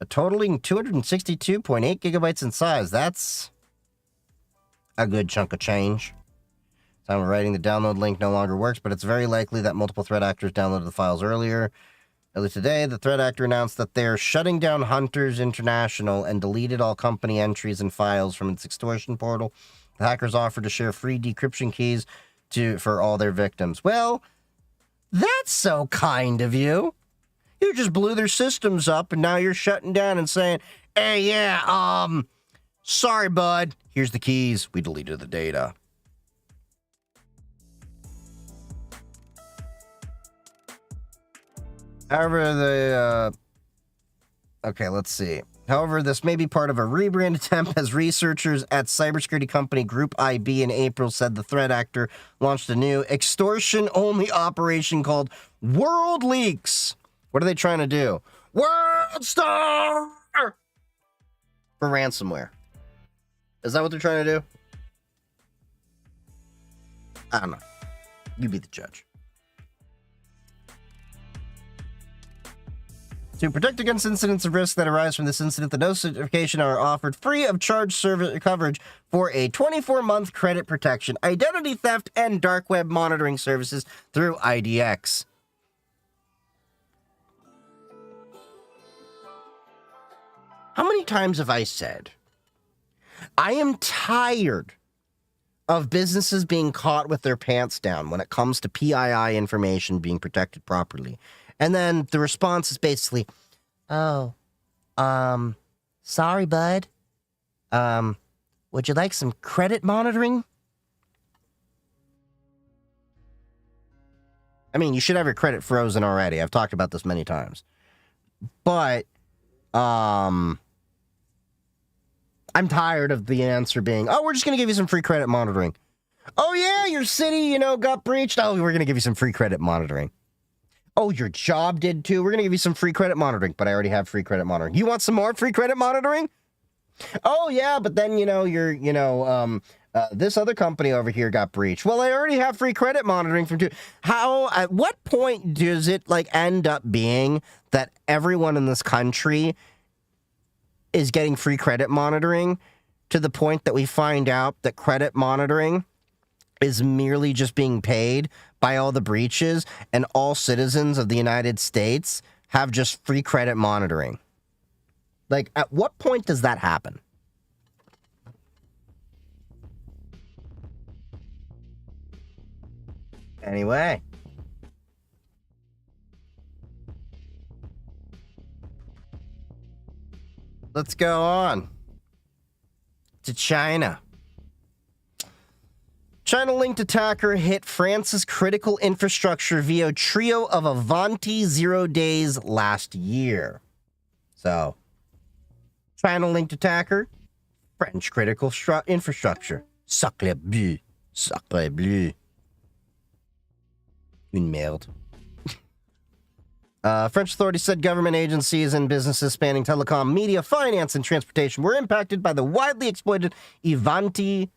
a totaling 262.8 gigabytes in size. That's a good chunk of change. Time of writing, the download link no longer works, but it's very likely that multiple threat actors downloaded the files earlier. Earlier today, the threat actor announced that they're shutting down Hunters International and deleted all company entries and files from its extortion portal. The hackers offered to share free decryption keys for all their victims. Well, that's so kind of you. You just blew their systems up, and now you're shutting down and saying, hey, yeah, sorry, bud. Here's the keys. We deleted the data. However, okay, let's see. However, this may be part of a rebrand attempt, as researchers at cybersecurity company Group IB in April said the threat actor launched a new extortion-only operation called World Leaks. What are they trying to do? World Star! For ransomware. Is that what they're trying to do? I don't know. You be the judge. To protect against incidents of risk that arise from this incident, the notification are offered free of charge service coverage for a 24-month credit protection, identity theft, and dark web monitoring services through IDX. How many times have I said, I am tired of businesses being caught with their pants down when it comes to PII information being protected properly? And then the response is basically, oh, sorry, bud. Would you like some credit monitoring? I mean, you should have your credit frozen already. I've talked about this many times. But, I'm tired of the answer being, oh, we're just going to give you some free credit monitoring. Oh, yeah, your city, got breached. Oh, we're going to give you some free credit monitoring. Oh, your job did too. We're going to give you some free credit monitoring, but I already have free credit monitoring. You want some more free credit monitoring? Oh, yeah, but then, this other company over here got breached. Well, I already have free credit monitoring from two. At what point does it end up being that everyone in this country is getting free credit monitoring to the point that we find out that credit monitoring is merely just being paid by all the breaches, and all citizens of the United States have just free credit monitoring? At what point does that happen? Anyway. Let's go on to China. China-linked attacker hit France's critical infrastructure via trio of Avanti 0 days last year. So, China-linked attacker, French critical infrastructure. Sacre bleu. Sacre bleu. Une merde. French authorities said government agencies and businesses spanning telecom, media, finance, and transportation were impacted by the widely exploited Avanti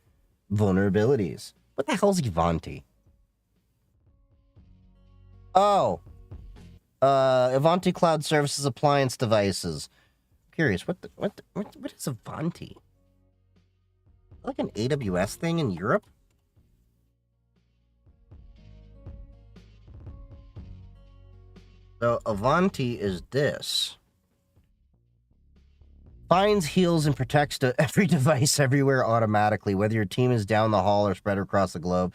vulnerabilities. What the hell's Avanti? Oh. Avanti Cloud Services appliance devices. Curious, what is Avanti? Like an AWS thing in Europe? So Avanti is this. Finds, heals, and protects every device everywhere automatically, whether your team is down the hall or spread across the globe.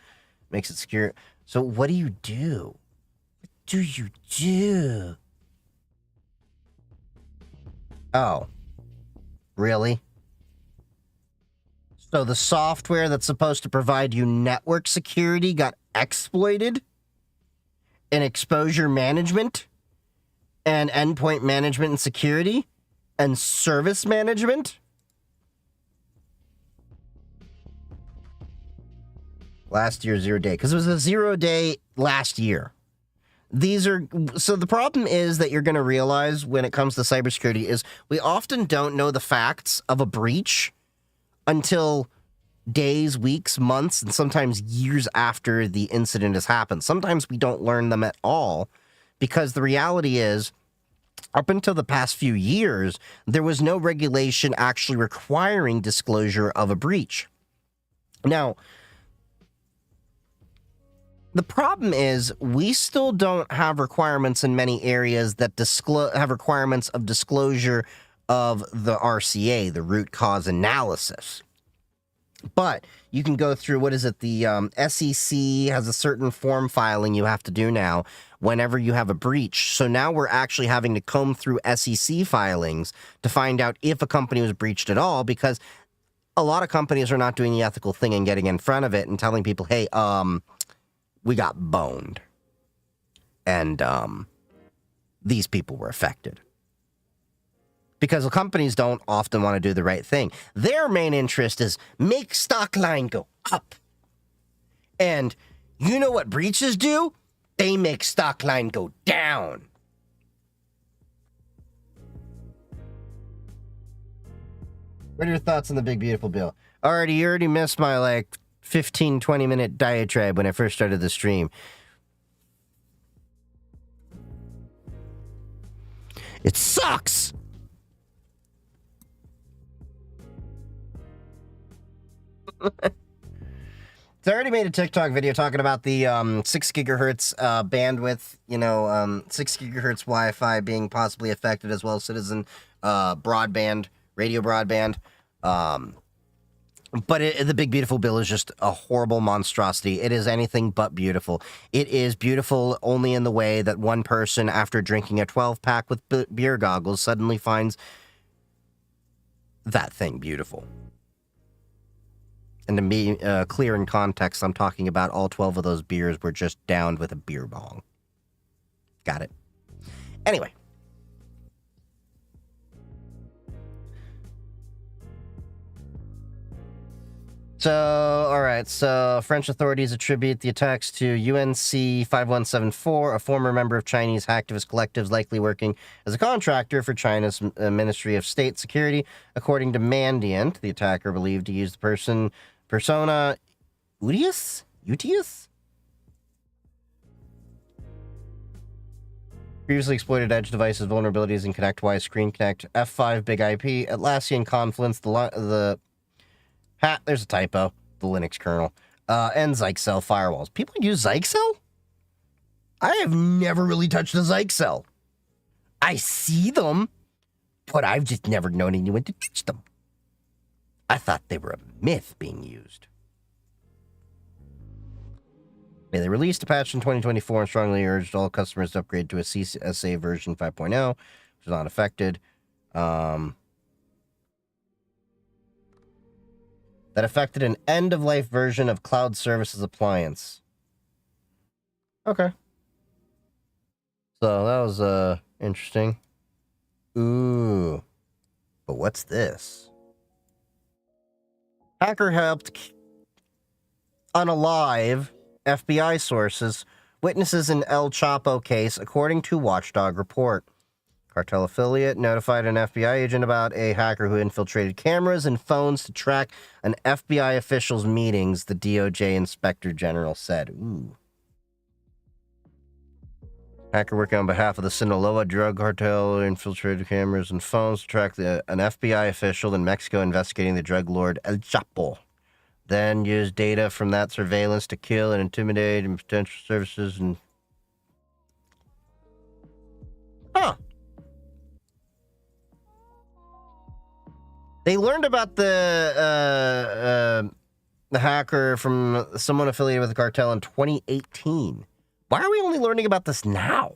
Makes it secure. So what do you do? What do you do? Oh. Really? So the software that's supposed to provide you network security got exploited? And exposure management? And endpoint management and security? And service management? Last year, 0 day. Because it was a 0 day last year. So the problem is that you're going to realize when it comes to cybersecurity is we often don't know the facts of a breach until days, weeks, months, and sometimes years after the incident has happened. Sometimes we don't learn them at all because the reality is, up until the past few years, there was no regulation actually requiring disclosure of a breach. Now, the problem is we still don't have requirements in many areas that have requirements of disclosure of the RCA, the root cause analysis. But you can go through, what is it, the SEC has a certain form filing you have to do now whenever you have a breach. So now we're actually having to comb through SEC filings to find out if a company was breached at all, because a lot of companies are not doing the ethical thing and getting in front of it and telling people, hey, we got boned. And these people were affected. because companies don't often want to do the right thing. Their main interest is make stock line go up. And you know what breaches do? They make stock line go down. What are your thoughts on the big, beautiful bill? You already missed my, like, 15, 20-minute diatribe when I first started the stream. It sucks! So I already made a TikTok video talking about the 6 gigahertz bandwidth, 6 gigahertz Wi-Fi being possibly affected, as well as citizen broadband, radio broadband. But the big beautiful bill is just a horrible monstrosity. It is anything but beautiful. It is beautiful only in the way that one person, after drinking a 12-pack with beer goggles, suddenly finds that thing beautiful. And to be clear in context, I'm talking about all 12 of those beers were just downed with a beer bong. Got it. Anyway. So, alright, so French authorities attribute the attacks to UNC 5174, a former member of Chinese hacktivist collectives likely working as a contractor for China's Ministry of State Security. According to Mandiant, the attacker believed to use the persona Utius? Previously exploited edge devices vulnerabilities in ConnectWise, Screen Connect, F5, Big IP, Atlassian Confluence, there's a typo, the Linux kernel, and Zyxel firewalls. People use Zyxel? I have never really touched a Zyxel. I see them, but I've just never known anyone to touch them. I thought they were a myth being used. They released a patch in 2024 and strongly urged all customers to upgrade to a CSA version 5.0, which is not affected. That affected an end-of-life version of Cloud Services Appliance. Okay. So that was interesting. Ooh. But what's this? Hacker helped unalive FBI sources, witnesses in El Chapo case, according to Watchdog report. Cartel affiliate notified an FBI agent about a hacker who infiltrated cameras and phones to track an FBI official's meetings, the DOJ Inspector General said. Ooh. Hacker working on behalf of the Sinaloa drug cartel infiltrated cameras and phones to track an FBI official in Mexico investigating the drug lord El Chapo. Then used data from that surveillance to kill and intimidate and potential services and... Huh. They learned about the hacker from someone affiliated with the cartel in 2018. Why are we only learning about this now?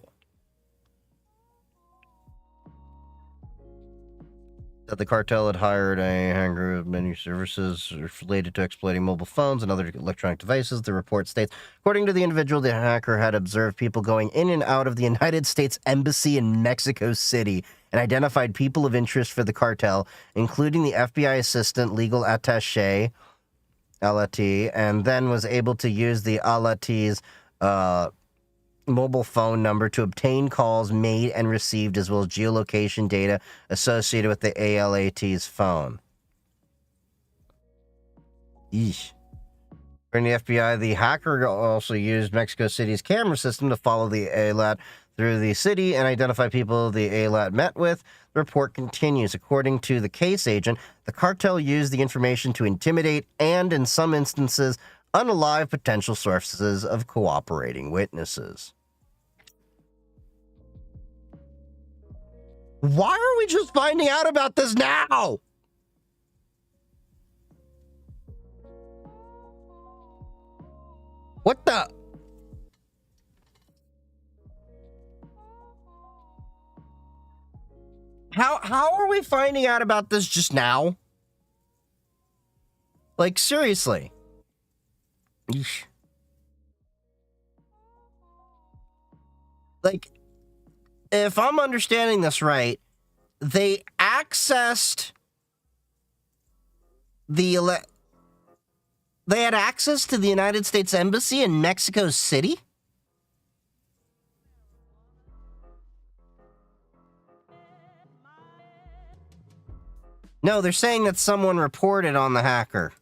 That the cartel had hired a hacker of many services related to exploiting mobile phones and other electronic devices. The report states, according to the individual, the hacker had observed people going in and out of the United States Embassy in Mexico City and identified people of interest for the cartel, including the FBI assistant legal attaché, Alati, and then was able to use the Alati's mobile phone number to obtain calls made and received, as well as geolocation data associated with the ALAT's phone. Eesh. In the FBI, the hacker also used Mexico City's camera system to follow the ALAT through the city and identify people the ALAT met with. The report continues. According to the case agent, the cartel used the information to intimidate and, in some instances, unalive potential sources of cooperating witnesses. Why are we just finding out about this now? What the? How are we finding out about this just now? Like, seriously. Eesh. Like, if I'm understanding this right, they accessed they had access to the United States Embassy in Mexico City? No, they're saying that someone reported on the hacker.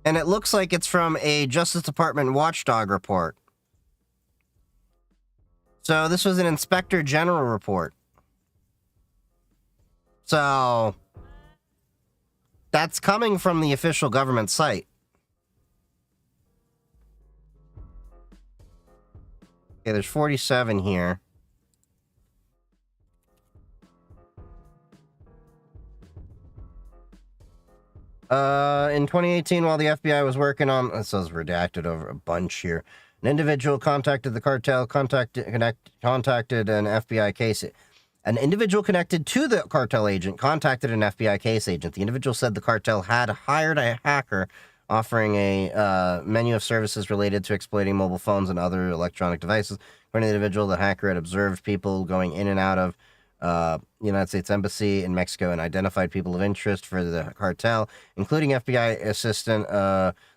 And it looks like it's from a Justice Department watchdog report. So this was an Inspector General report. So that's coming from the official government site. Okay, there's 47 here. In 2018, while the FBI was working on, it says redacted over a bunch here, an individual contacted the cartel, contacted an FBI case. An individual connected to the cartel agent contacted an FBI case agent. The individual said the cartel had hired a hacker offering a menu of services related to exploiting mobile phones and other electronic devices. According to the individual, the hacker had observed people going in and out of United States Embassy in Mexico and identified people of interest for the cartel, including FBI assistant,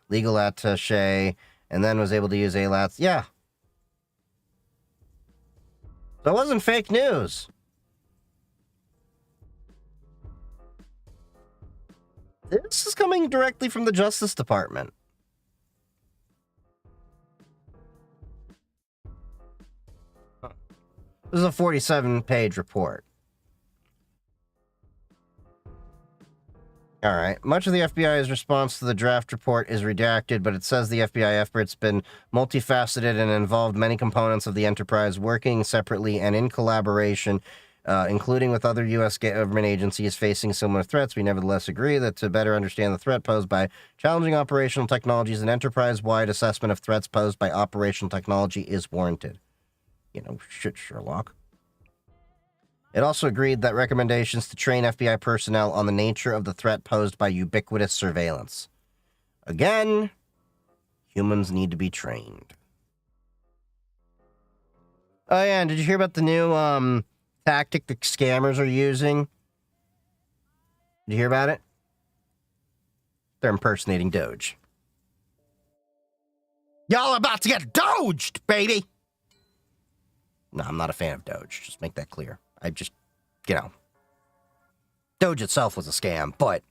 legal attaché, and then was able to use ALATs. Yeah. So it wasn't fake news. This is coming directly from the Justice Department. This is a 47-page report. All right. Much of the FBI's response to the draft report is redacted, but it says the FBI effort's been multifaceted and involved many components of the enterprise working separately and in collaboration, including with other U.S. government agencies facing similar threats. We nevertheless agree that to better understand the threat posed by challenging operational technologies, an enterprise-wide assessment of threats posed by operational technology is warranted. You know, shit, Sherlock. It also agreed that recommendations to train FBI personnel on the nature of the threat posed by ubiquitous surveillance. Again, humans need to be trained. Oh yeah, and did you hear about the new tactic that scammers are using? Did you hear about it? They're impersonating Doge. Y'all are about to get doged, baby! No, I'm not a fan of Doge. Just make that clear. I just, Doge itself was a scam, but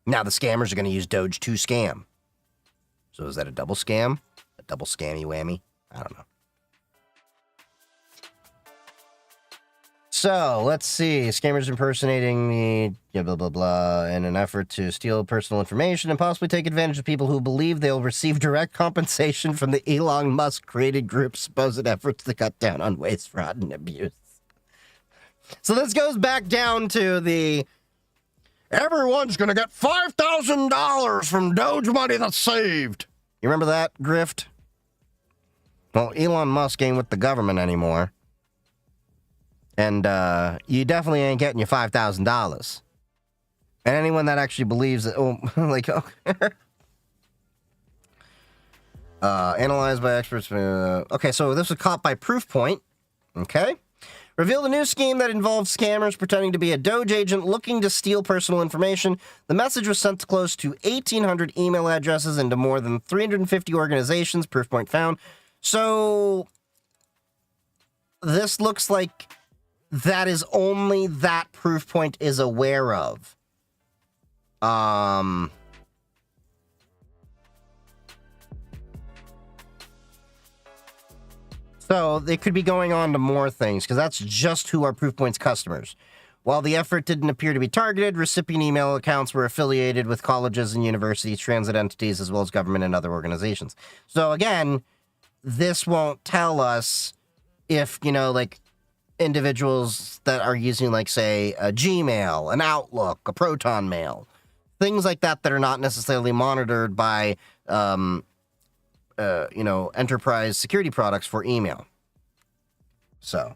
now the scammers are going to use Doge to scam. So is that a double scam? A double scammy whammy? I don't know. So, let's see. Scammers impersonating the blah, blah, blah, in an effort to steal personal information and possibly take advantage of people who believe they'll receive direct compensation from the Elon Musk-created group's supposed efforts to cut down on waste, fraud, and abuse. So this goes back down to the everyone's going to get $5,000 from Doge money that's saved. You remember that grift? Well, Elon Musk ain't with the government anymore. And you definitely ain't getting your $5,000. And anyone that actually believes that, analyzed by experts. Okay, so this was caught by Proofpoint. Okay. Revealed a new scheme that involves scammers pretending to be a Doge agent looking to steal personal information. The message was sent to close to 1,800 email addresses and to more than 350 organizations, Proofpoint found. So this looks like that is only that Proofpoint is aware of. So they could be going on to more things, because that's just who are Proofpoint's customers. While the effort didn't appear to be targeted, recipient email accounts were affiliated with colleges and universities, transit entities, as well as government and other organizations. So again, this won't tell us if, individuals that are using, say, a Gmail, an Outlook, a Proton Mail, things like that that are not necessarily monitored by enterprise security products for email. So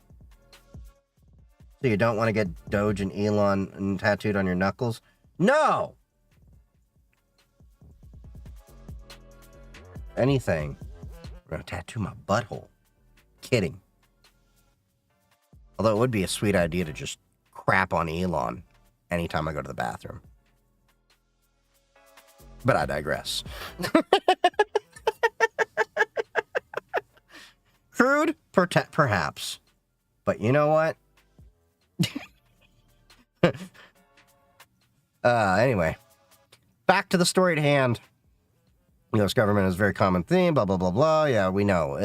you don't want to get Doge and Elon tattooed on your knuckles? No! Anything. I'm going to tattoo my butthole. Kidding. Although it would be a sweet idea to just crap on Elon anytime I go to the bathroom. But I digress. Crude? Perhaps. But you know what? Anyway. Back to the story at hand. U.S. government is a very common theme, blah, blah, blah, blah. Yeah, we know.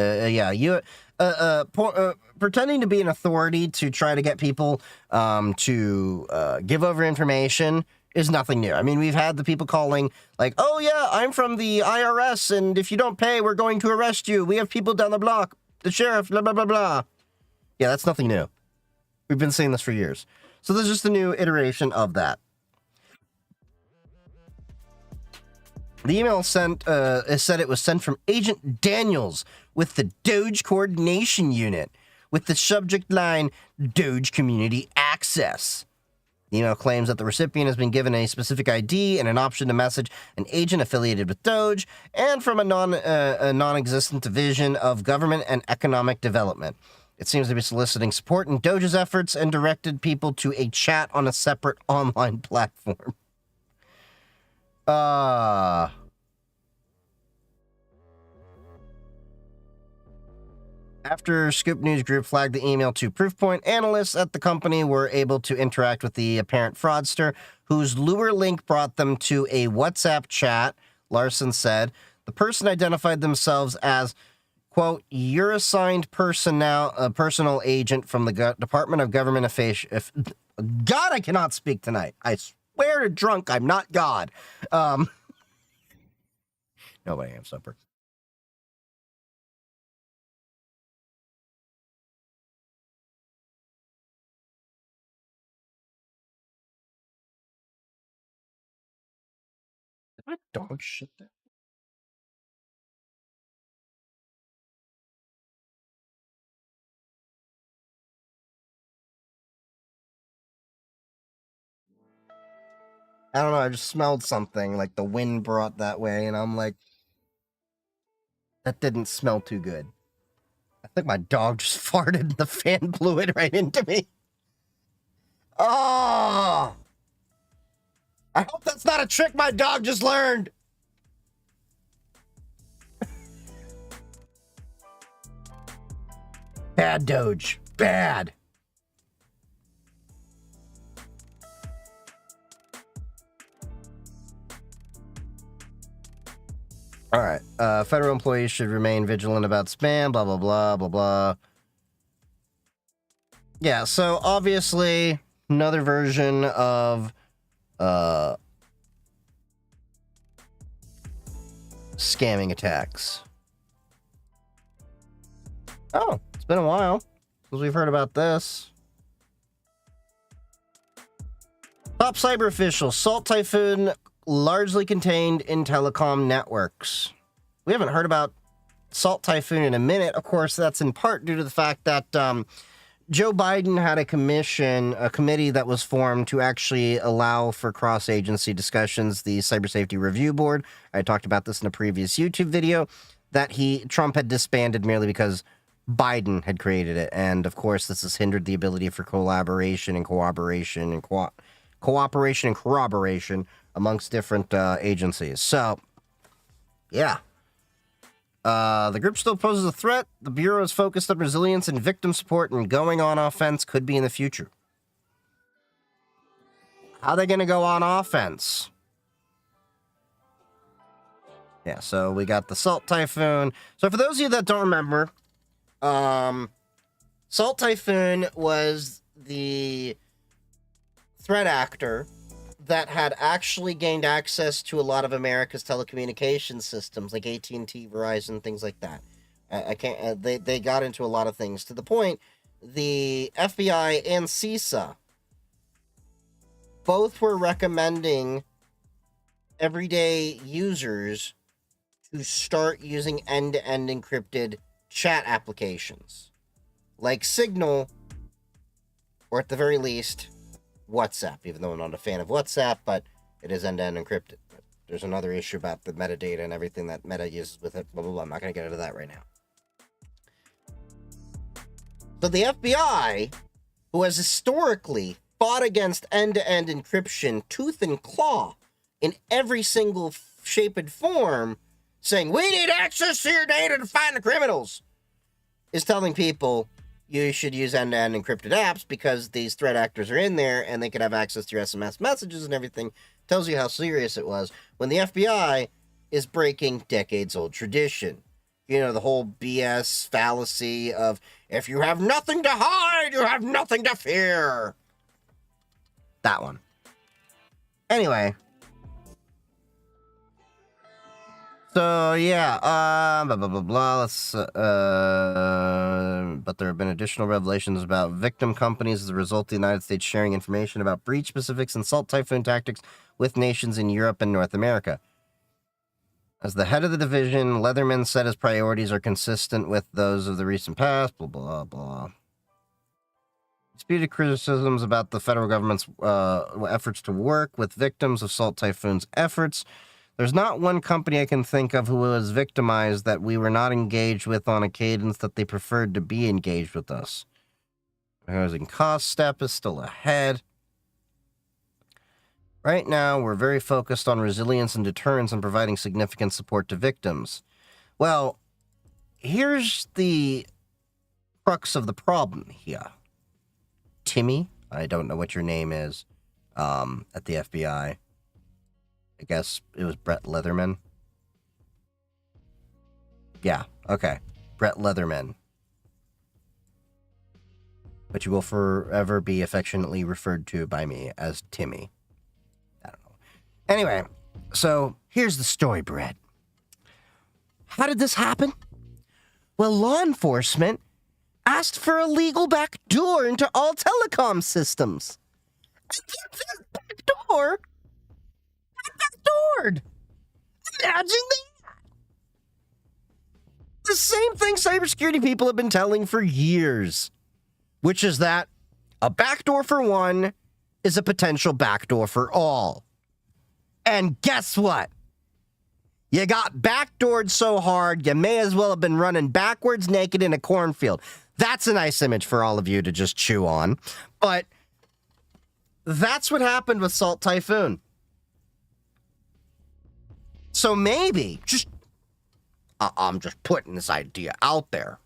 Pretending to be an authority to try to get people to give over information is nothing new. I mean, we've had the people calling like, oh, yeah, I'm from the IRS, and if you don't pay, we're going to arrest you. We have people down the block. The sheriff, blah, blah, blah, blah. Yeah, that's nothing new. We've been seeing this for years. So there's just a new iteration of that. The email said it was sent from Agent Daniels with the Doge Coordination Unit with the subject line, Doge Community Access. The email claims that the recipient has been given a specific ID and an option to message an agent affiliated with Doge and from a non-existent division of government and economic development. It seems to be soliciting support in Doge's efforts and directed people to a chat on a separate online platform. After Scoop News Group flagged the email to Proofpoint, analysts at the company were able to interact with the apparent fraudster, whose lure link brought them to a WhatsApp chat. Larson said the person identified themselves as, quote, your assigned personal agent from the Department of Government Affairs. God, I cannot speak tonight. I swear to drunk, I'm not God. Nobody have supper. Did my dog shit there? I don't know, I just smelled something, like the wind brought that way, and I'm like, that didn't smell too good. I think my dog just farted and the fan blew it right into me. Oh! I hope that's not a trick my dog just learned. Bad Doge. Bad. All right. Federal employees should remain vigilant about spam, blah, blah, blah, blah, blah. Yeah, so obviously, another version of scamming attacks. Oh, it's been a while since we've heard about this. Top cyber official, Salt Typhoon largely contained in telecom networks. We haven't heard about Salt Typhoon in a minute. Of course, that's in part due to the fact that Joe Biden had a committee that was formed to actually allow for cross-agency discussions, the Cybersecurity Review Board. I talked about this in a previous YouTube video, that Trump had disbanded merely because Biden had created it. And of course, this has hindered the ability for collaboration and cooperation and cooperation and corroboration amongst different agencies. So, yeah. The group still poses a threat. The Bureau is focused on resilience and victim support, and going on offense could be in the future. How are they going to go on offense? Yeah, so we got the Salt Typhoon. So for those of you that don't remember, Salt Typhoon was the threat actor that had actually gained access to a lot of America's telecommunications systems, like AT&T, Verizon, things like that. They got into a lot of things, to the point the FBI and CISA both were recommending everyday users to start using end-to-end encrypted chat applications like Signal, or at the very least WhatsApp, even though I'm not a fan of WhatsApp, but it is end-to-end encrypted. But there's another issue about the metadata and everything that Meta uses with it, blah, blah, blah. I'm not going to get into that right now. So the FBI who has historically fought against end-to-end encryption tooth and claw in every single shape and form, saying, we need access to your data to find the criminals, is telling people you should use end-to-end encrypted apps because these threat actors are in there and they could have access to your SMS messages and everything. Tells you how serious it was when the FBI is breaking decades-old tradition. You know, the whole BS fallacy of, if you have nothing to hide, you have nothing to fear. That one. Anyway. So, yeah, blah, blah, blah, blah. But there have been additional revelations about victim companies as a result of the United States sharing information about breach specifics and Salt Typhoon tactics with nations in Europe and North America. As the head of the division, Leatherman said his priorities are consistent with those of the recent past, blah, blah, blah. Disputed criticisms about the federal government's efforts to work with victims of Salt Typhoon's efforts. There's not one company I can think of who was victimized that we were not engaged with on a cadence that they preferred to be engaged with us. Housing cost step is still ahead. Right now, we're very focused on resilience and deterrence and providing significant support to victims. Well, here's the crux of the problem here. Timmy, I don't know what your name is, at the FBI. I guess it was Brett Leatherman. Yeah, okay. Brett Leatherman. But you will forever be affectionately referred to by me as Timmy. I don't know. Anyway, so here's the story, Brett. How did this happen? Well, law enforcement asked for a legal backdoor into all telecom systems. And this backdoor backdoored. Imagine that. The same thing cybersecurity people have been telling for years, which is that a backdoor for one is a potential backdoor for all. And guess what? You got backdoored so hard, you may as well have been running backwards naked in a cornfield. That's a nice image for all of you to just chew on. But that's what happened with Salt Typhoon. So maybe, I'm just putting this idea out there.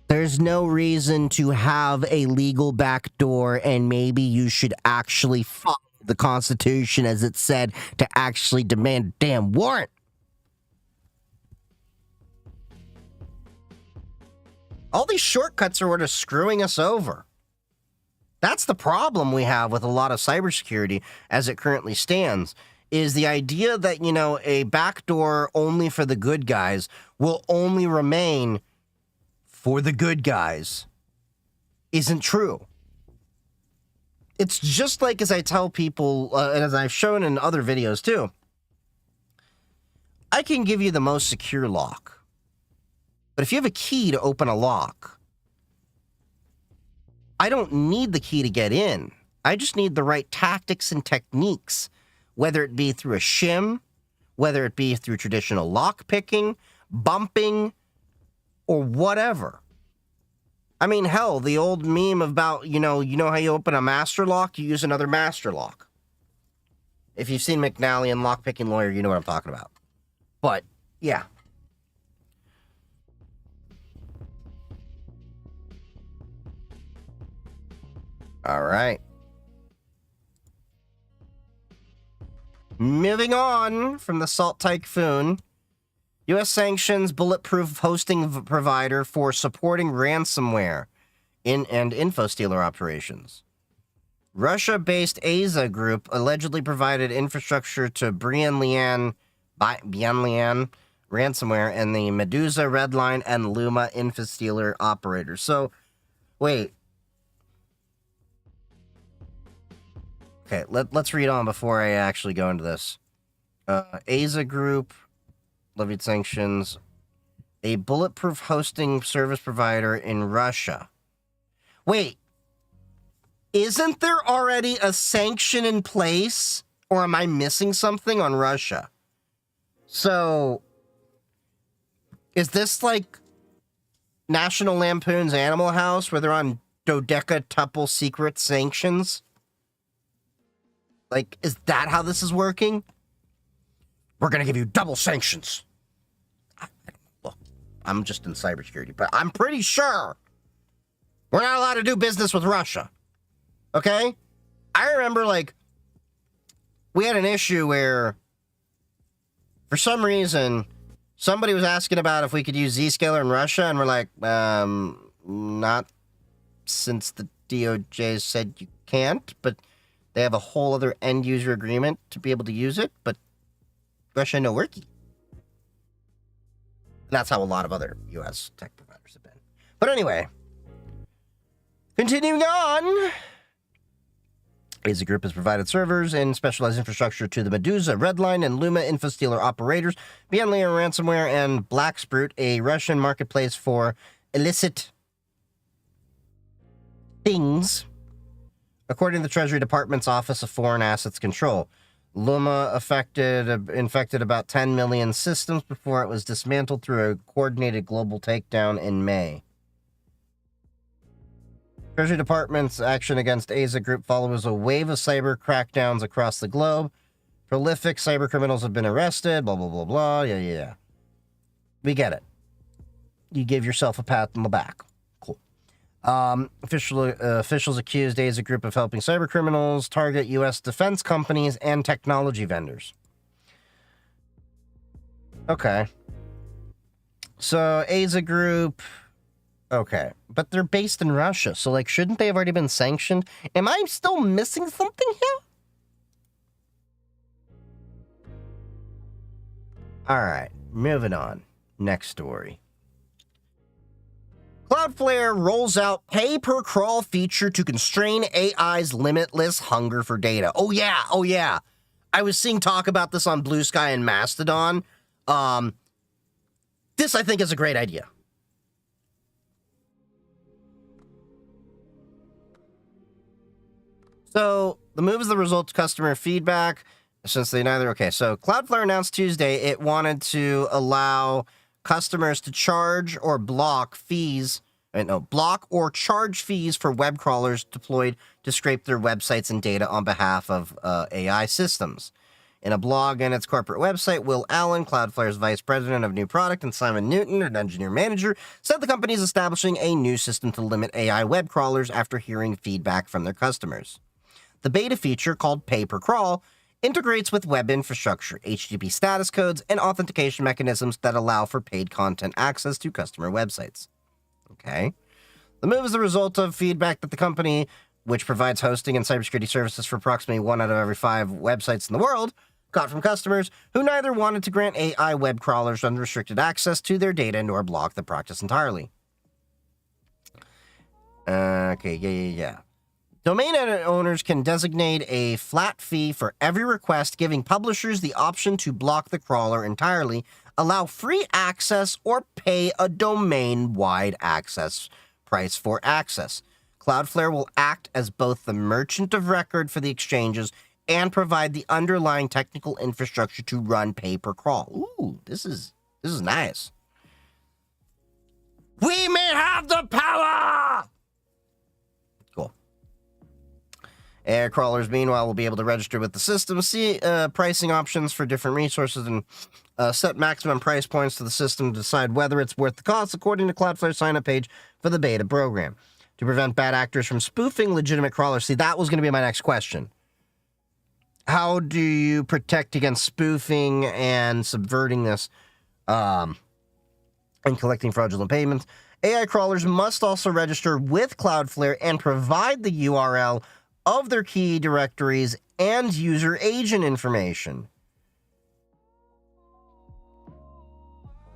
There's no reason to have a legal backdoor, and maybe you should actually follow the Constitution as it said to actually demand a damn warrant. All these shortcuts are what are screwing us over. That's the problem we have with a lot of cybersecurity as it currently stands, is the idea that, you know, a backdoor only for the good guys will only remain for the good guys isn't true. It's just like, as I tell people, and as I've shown in other videos too, I can give you the most secure lock. But if you have a key to open a lock, I don't need the key to get in. I just need the right tactics and techniques, whether it be through a shim, whether it be through traditional lock picking, bumping, or whatever. I mean, hell, the old meme about, you know how you open a master lock, you use another master lock. If you've seen McNally and Lockpicking Lawyer, you know what I'm talking about. But, yeah. All right. Moving on from the Salt Typhoon, U.S. sanctions bulletproof hosting provider for supporting ransomware and infostealer operations. Russia-based Aza Group allegedly provided infrastructure to Bianlian ransomware and the Medusa, Redline, and Luma infostealer operators. So, wait. Okay, let's read on before I actually go into this. Aza Group levied sanctions. A bulletproof hosting service provider in Russia. Wait. Isn't there already a sanction in place? Or am I missing something on Russia? So, is this like National Lampoon's Animal House where they're on dodeca-tuple secret sanctions? Like, is that how this is working? We're going to give you double sanctions. Look, I'm just in cybersecurity, but I'm pretty sure we're not allowed to do business with Russia. Okay? I remember, like, we had an issue where, for some reason, somebody was asking about if we could use Zscaler in Russia, and we're like, not since the DOJ said you can't, but they have a whole other end-user agreement to be able to use it, but Russia no worky. That's how a lot of other U.S. tech providers have been. But anyway, continuing on. Aza Group has provided servers and specialized infrastructure to the Medusa, Redline, and Luma InfoStealer operators, beyond layer ransomware, and Blacksprut, a Russian marketplace for illicit things. According to the Treasury Department's Office of Foreign Assets Control, Luma infected about 10 million systems before it was dismantled through a coordinated global takedown in May. Treasury Department's action against Aza Group follows a wave of cyber crackdowns across the globe. Prolific cyber criminals have been arrested, blah, blah, blah, blah. Yeah. We get it. You give yourself a pat on the back. Cool. Officials accused Aza Group of helping cyber criminals target U.S. defense companies and technology vendors. Okay. So, Aza Group... Okay, but they're based in Russia, so, like, shouldn't they have already been sanctioned? Am I still missing something here? Alright, moving on. Next story. Cloudflare rolls out pay-per-crawl feature to constrain AI's limitless hunger for data. Oh yeah. I was seeing talk about this on Blue Sky and Mastodon. This, I think, is a great idea. So, the move is the result of customer feedback, since they neither... Okay, so Cloudflare announced Tuesday it wanted to allow customers to charge or block fees... block or charge fees for web crawlers deployed to scrape their websites and data on behalf of AI systems. In a blog on its corporate website, Will Allen, Cloudflare's vice president of new product, and Simon Newton, an engineer manager, said the company is establishing a new system to limit AI web crawlers after hearing feedback from their customers. The beta feature, called Pay-Per-Crawl, integrates with web infrastructure, HTTP status codes, and authentication mechanisms that allow for paid content access to customer websites. Okay. The move is the result of feedback that the company, which provides hosting and cybersecurity services for approximately 1 out of every 5 websites in the world, got from customers who neither wanted to grant AI web crawlers unrestricted access to their data nor block the practice entirely. Okay, yeah. Domain owners can designate a flat fee for every request, giving publishers the option to block the crawler entirely, allow free access, or pay a domain-wide access price for access. Cloudflare will act as both the merchant of record for the exchanges and provide the underlying technical infrastructure to run pay-per-crawl. Ooh, this is nice. We may have the power! Cool. AI crawlers, meanwhile, will be able to register with the system, see pricing options for different resources, and set maximum price points to the system to decide whether it's worth the cost, according to Cloudflare's sign-up page for the beta program. To prevent bad actors from spoofing legitimate crawlers. See, that was going to be my next question. How do you protect against spoofing and subverting this and collecting fraudulent payments? AI crawlers must also register with Cloudflare and provide the URL of their key directories and user agent information.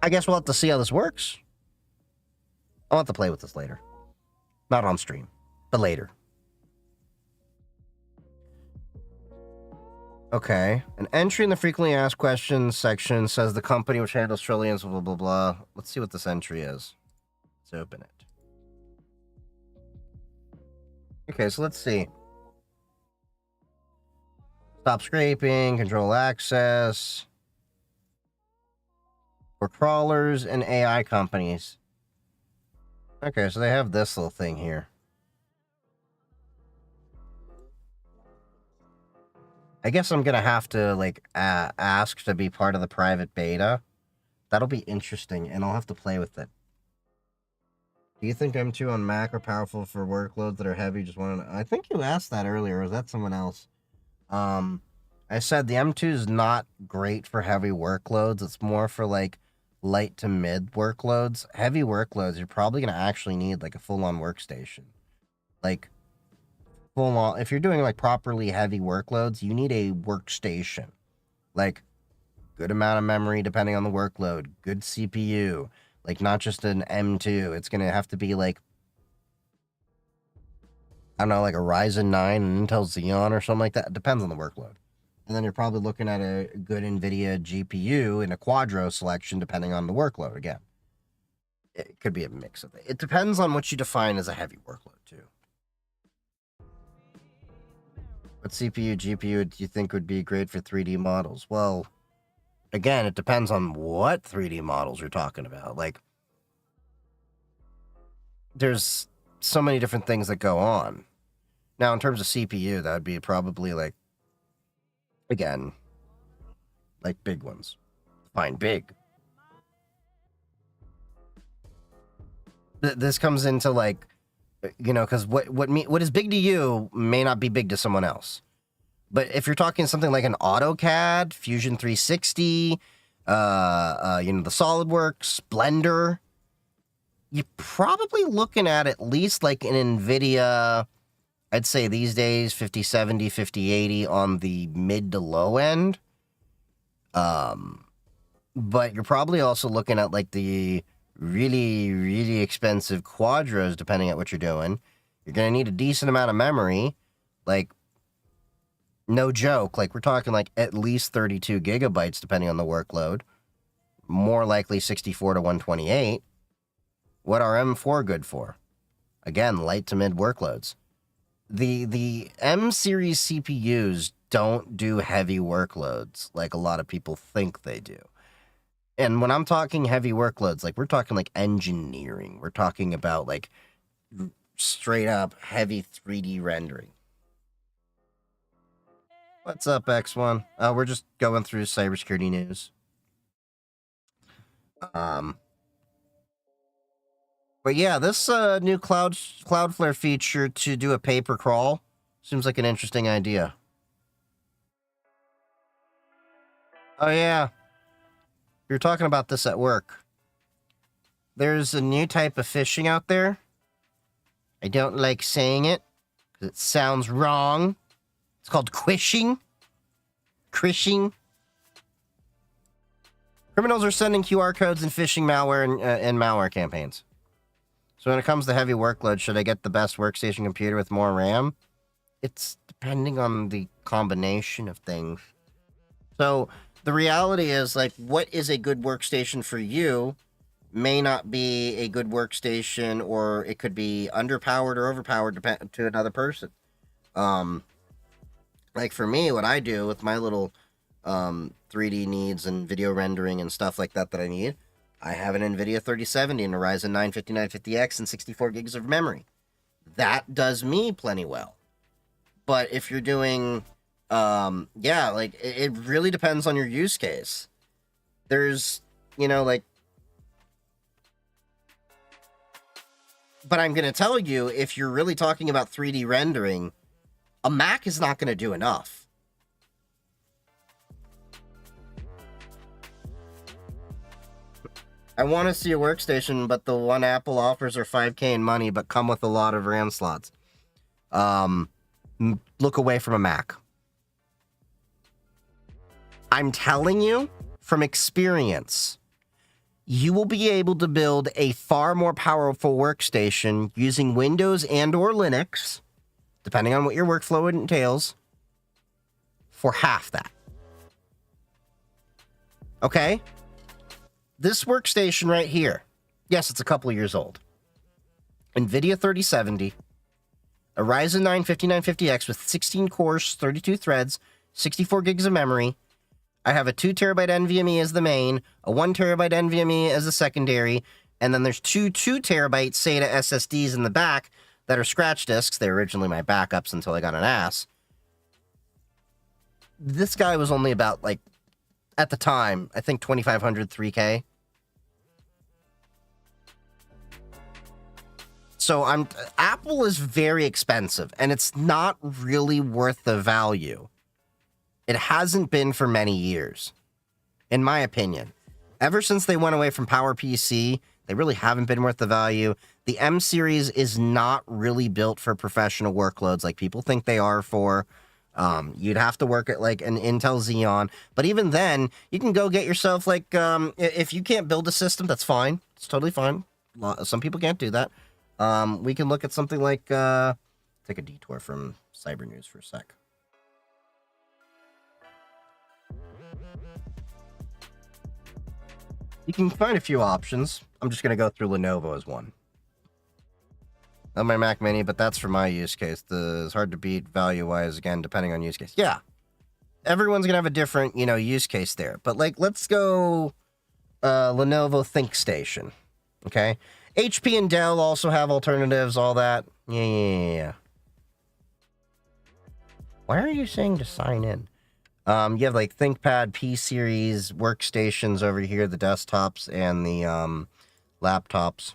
I guess we'll have to see how this works. I'll have to play with this later. Not on stream, but later. Okay. An entry in the frequently asked questions section says the company which handles trillions, blah, blah, blah. Let's see what this entry is. Let's open it. Okay, so let's see. Stop scraping, control access. For crawlers and AI companies. Okay, so they have this little thing here. I guess I'm gonna have to, like, ask to be part of the private beta. That'll be interesting, and I'll have to play with it. Do you think M2 on Mac are powerful for workloads that are heavy? Just want to. I think you asked that earlier. Or was that someone else? I said the M2 is not great for heavy workloads. It's more for like light to mid workloads. Heavy workloads, you're probably gonna actually need like a full-on workstation. Like full on. If you're doing like properly heavy workloads, you need a workstation. Like good amount of memory depending on the workload. Good CPU. Like, not just an M2. It's going to have to be, like, I don't know, like a Ryzen 9 and Intel Xeon or something like that. It depends on the workload. And then you're probably looking at a good NVIDIA GPU in a Quadro selection depending on the workload again. It could be a mix of it. It depends on what you define as a heavy workload, too. What CPU, GPU do you think would be great for 3D models? Well, again, it depends on what 3D models you're talking about. Like, there's so many different things that go on. Now, in terms of CPU, that would be probably like, again, like big ones. Fine, big. This comes into like, you know, because what is big to you may not be big to someone else. But if you're talking something like an AutoCAD, Fusion 360, you know, the SolidWorks, Blender, you're probably looking at least like an NVIDIA, I'd say these days, 5070, 5080 on the mid to low end. But you're probably also looking at like the really, really expensive Quadros, depending on what you're doing. You're going to need a decent amount of memory. Like, no joke, like we're talking like at least 32 gigabytes depending on the workload. More likely 64 to 128. What are M4 good for? Again, light to mid workloads. The M series CPUs don't do heavy workloads like a lot of people think they do. And when I'm talking heavy workloads, like we're talking like engineering. We're talking about like straight up heavy 3D rendering. What's up, X1? We're just going through cybersecurity news. But yeah, this new Cloudflare feature to do a paper crawl seems like an interesting idea. Oh yeah, you're talking about this at work. There's a new type of phishing out there. I don't like saying it because it sounds wrong. It's called quishing. Crishing. Criminals are sending QR codes and phishing malware and malware campaigns. So when it comes to heavy workload, should I get the best workstation computer with more RAM? It's depending on the combination of things. So the reality is, like, what is a good workstation for you may not be a good workstation, or it could be underpowered or overpowered to another person. Like for me, what I do with my little 3D needs and video rendering and stuff like that I need, I have an NVIDIA 3070 and a Ryzen 9 5950X and 64 gigs of memory. That does me plenty well. But if you're doing, yeah, like, it really depends on your use case. There's, you know, like, but I'm going to tell you, if you're really talking about 3D rendering, a Mac is not going to do enough. I want to see a workstation, but the one Apple offers are $5K in money, but come with a lot of RAM slots. Look away from a Mac. I'm telling you, from experience, you will be able to build a far more powerful workstation using Windows and or Linux, depending on what your workflow entails, for half that. Okay? This workstation right here, yes, it's a couple of years old. NVIDIA 3070, a Ryzen 9 5950X with 16 cores, 32 threads, 64 gigs of memory. I have a 2 terabyte NVMe as the main, a 1 terabyte NVMe as the secondary, And then there's two 2 terabyte SATA SSDs in the back that are scratch disks. They were originally my backups until I got an ass. This guy was only about, like, at the time, I think 2,500, 3K. So Apple is very expensive, and it's not really worth the value. It hasn't been for many years, in my opinion. Ever since they went away from PowerPC, they really haven't been worth the value. The M series is not really built for professional workloads like people think they are for. You'd have to work at like an Intel Xeon, but even then, you can go get yourself like, if you can't build a system, that's fine. It's totally fine. Some people can't do that. We can look at something like, take a detour from Cyber News for a sec. You can find a few options. I'm just going to go through Lenovo as one. Not my Mac Mini, but that's for my use case. It's hard to beat value-wise, again, depending on use case. Yeah. Everyone's going to have a different, use case there. But, like, let's go Lenovo ThinkStation. Okay? HP and Dell also have alternatives, all that. Yeah. Why are you saying to sign in? You have, like, ThinkPad, P-Series, workstations over here, the desktops, and the laptops.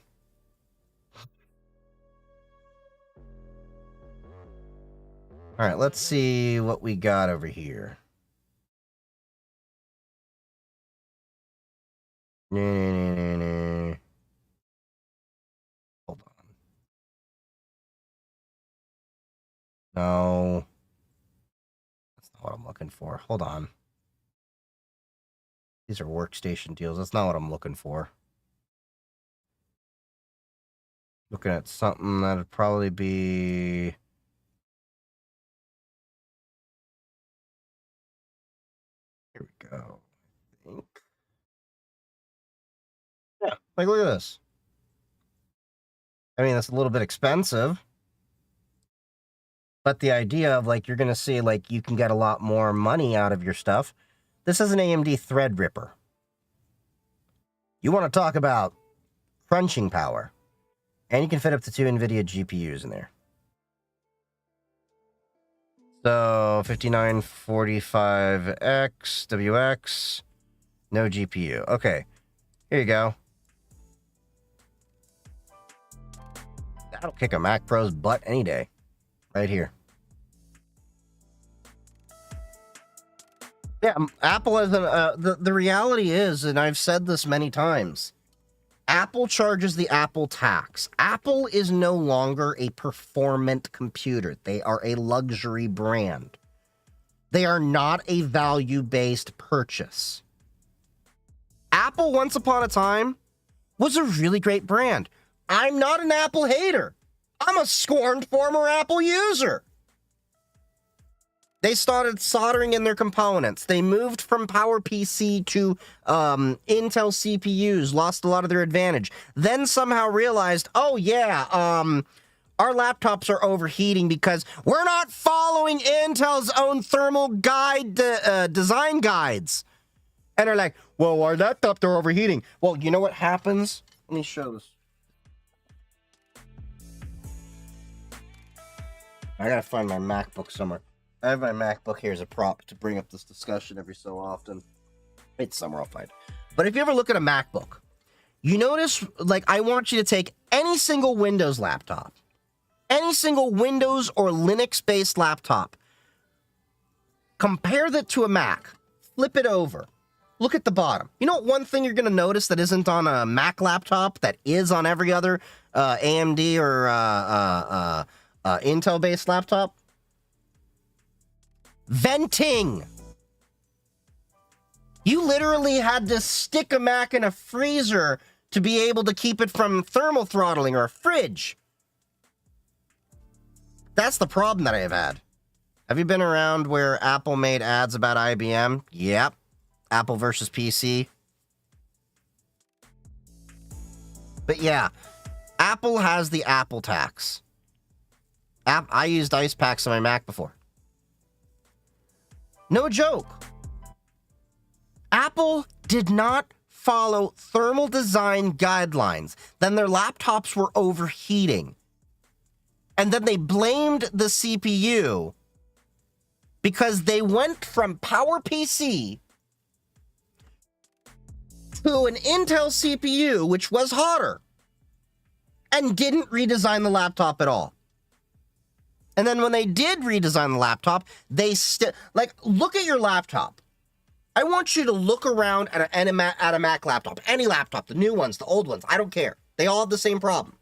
All right, let's see what we got over here. Hold on. No. That's not what I'm looking for. Hold on. These are workstation deals. That's not what I'm looking for. Looking at something that'd probably be... Here we go. I think. Yeah, like look at this. I mean, it's a little bit expensive. But the idea of, like, you're going to see, like, you can get a lot more money out of your stuff. This is an AMD Threadripper. You want to talk about crunching power. And you can fit up to 2 NVIDIA GPUs in there. So, 5945X, WX, no GPU. Okay, here you go. That'll kick a Mac Pro's butt any day. Right here. Yeah, Apple has the reality is, and I've said this many times, Apple charges the Apple tax. Apple is no longer a performant computer. They are a luxury brand. They are not a value-based purchase. Apple, once upon a time, was a really great brand. I'm not an Apple hater. I'm a scorned former Apple user. They started soldering in their components. They moved from PowerPC to Intel CPUs, lost a lot of their advantage. Then somehow realized, oh yeah, our laptops are overheating because we're not following Intel's own thermal guide design guides. And they're like, well, our laptops are overheating. Well, you know what happens? Let me show this. I gotta find my MacBook somewhere. I have my MacBook here as a prop to bring up this discussion every so often. It's somewhere I'll find. But if you ever look at a MacBook, you notice, like, I want you to take any single Windows laptop, any single Windows or Linux-based laptop, compare that to a Mac, flip it over, look at the bottom. You know what one thing you're going to notice that isn't on a Mac laptop that is on every other AMD or Intel-based laptop? Venting. You literally had to stick a Mac in a freezer to be able to keep it from thermal throttling, or a fridge. That's the problem that I have had. Have you been around where Apple made ads about IBM? Yep. Apple versus PC. But yeah, Apple has the Apple tax. I used ice packs on my Mac before. No joke. Apple did not follow thermal design guidelines. Then their laptops were overheating. And then they blamed the CPU because they went from PowerPC to an Intel CPU, which was hotter, and didn't redesign the laptop at all. And then when they did redesign the laptop, they look at your laptop. I want you to look around at a Mac laptop, any laptop, the new ones, the old ones, I don't care. They all have the same problem.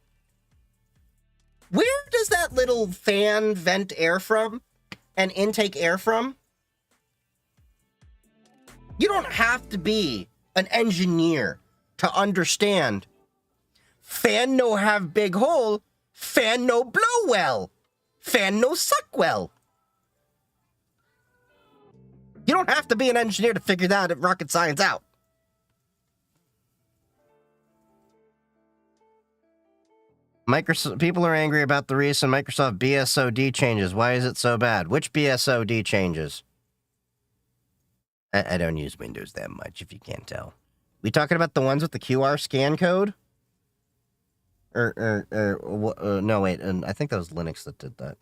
Where does that little fan vent air from and intake air from? You don't have to be an engineer to understand. Fan no have big hole, fan no blow well, fan no suck well. You don't have to be an engineer to figure that rocket science out. Microsoft people are angry about the recent Microsoft BSOD changes. Why is it so bad? Which BSOD changes? I don't use Windows that much, if you can't tell. We talking about the ones with the QR scan code? No, wait. And I think that was Linux that did that